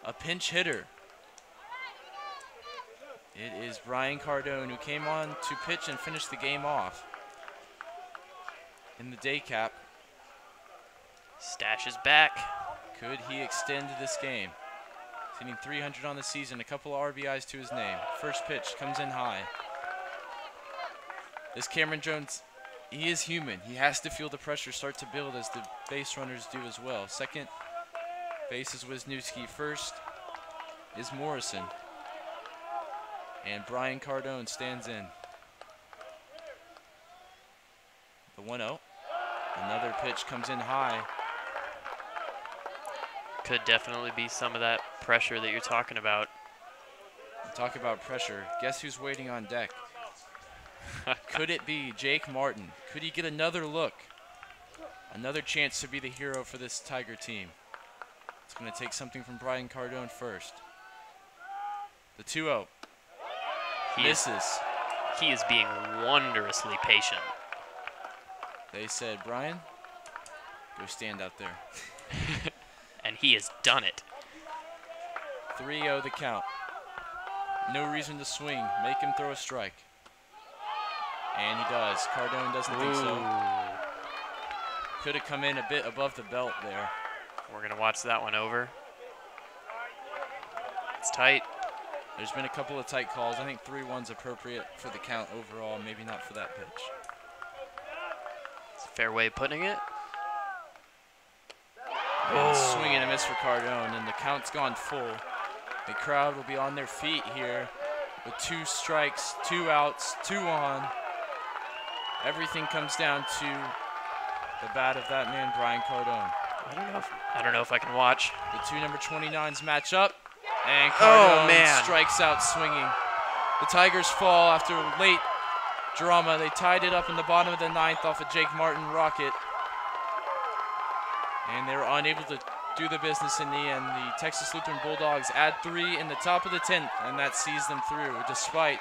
a pinch hitter. It is Brian Cardone, who came on to pitch and finish the game off in the day cap. Stash is back. Could he extend this game? He's hitting 300 on the season, a couple of RBIs to his name. First pitch comes in high. This Cameron Jones, he is human. He has to feel the pressure start to build as the base runners do as well. Second base is Wisniewski. First is Morrison. And Brian Cardone stands in. The 1-0. Another pitch comes in high. Could definitely be some of that pressure that you're talking about. Talk about pressure. Guess who's waiting on deck? Could it be Jake Martin? Could he get another look? Another chance to be the hero for this Tiger team. It's going to take something from Brian Cardone first. The 2-0. Misses. He is being wondrously patient. They said, Brian, go stand out there. And he has done it. 3-0 the count. No reason to swing. Make him throw a strike. And he does. Cardone doesn't think so. Could have come in a bit above the belt there. We're going to watch that one over. It's tight. There's been a couple of tight calls. I think 3-1's appropriate for the count overall, maybe not for that pitch. It's a fair way of putting it. And swing and a miss for Cardone, and the count's gone full. The crowd will be on their feet here with 2 strikes, 2 outs, 2 on. Everything comes down to the bat of that man, Brian Cardone. I don't know if I can watch. The 2 number 29s match up, and Cardone strikes out swinging. The Tigers fall after late drama. They tied it up in the bottom of the 9th off a Jake Martin rocket. And they were unable to do the business in the end. The Texas Lutheran Bulldogs add 3 in the top of the 10th, and that sees them through, despite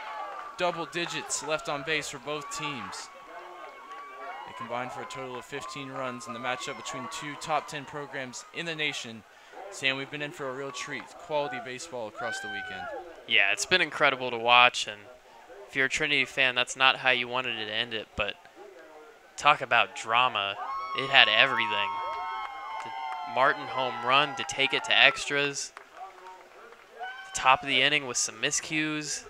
double digits left on base for both teams. They combined for a total of 15 runs in the matchup between 2 top 10 programs in the nation. Sam, we've been in for a real treat. Quality baseball across the weekend. Yeah, it's been incredible to watch, and if you're a Trinity fan, that's not how you wanted it to end it, but talk about drama. It had everything. Martin home run to take it to extras. The top of the inning with some miscues.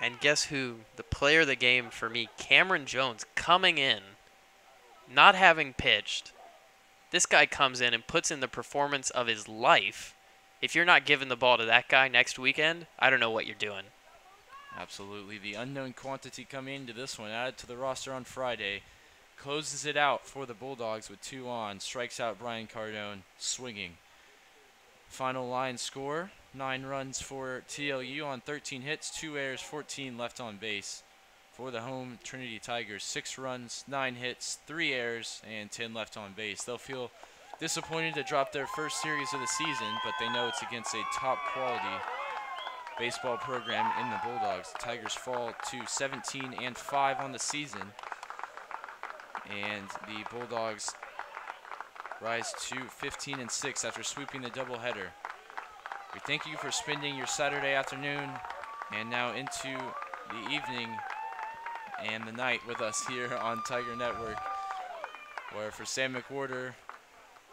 And guess who? The player of the game for me, Cameron Jones, coming in, not having pitched. This guy comes in and puts in the performance of his life. If you're not giving the ball to that guy next weekend, I don't know what you're doing. Absolutely. The unknown quantity coming into this one, added to the roster on Friday. Closes it out for the Bulldogs with 2 on. Strikes out Brian Cardone, swinging. Final line score, 9 runs for TLU on 13 hits, 2 errors, 14 left on base. For the home Trinity Tigers, 6 runs, 9 hits, 3 errors, and 10 left on base. They'll feel disappointed to drop their first series of the season, but they know it's against a top quality baseball program in the Bulldogs. The Tigers fall to 17-5 on the season, and the Bulldogs rise to 15-6 after sweeping the doubleheader. We thank you for spending your Saturday afternoon and now into the evening and the night with us here on Tiger Network, where for Sam McWhorter,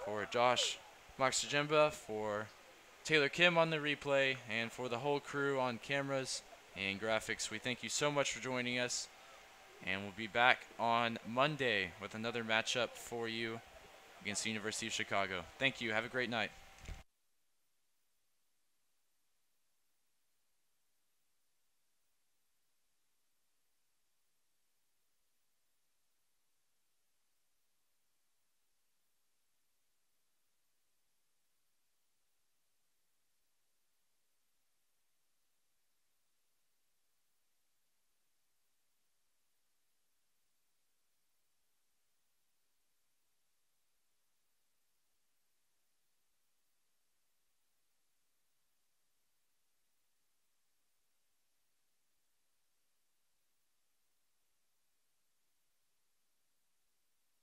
for Josh Moxajemba, for Taylor Kim on the replay, and for the whole crew on cameras and graphics, we thank you so much for joining us, and we'll be back on Monday with another matchup for you against the University of Chicago. Thank you. Have a great night.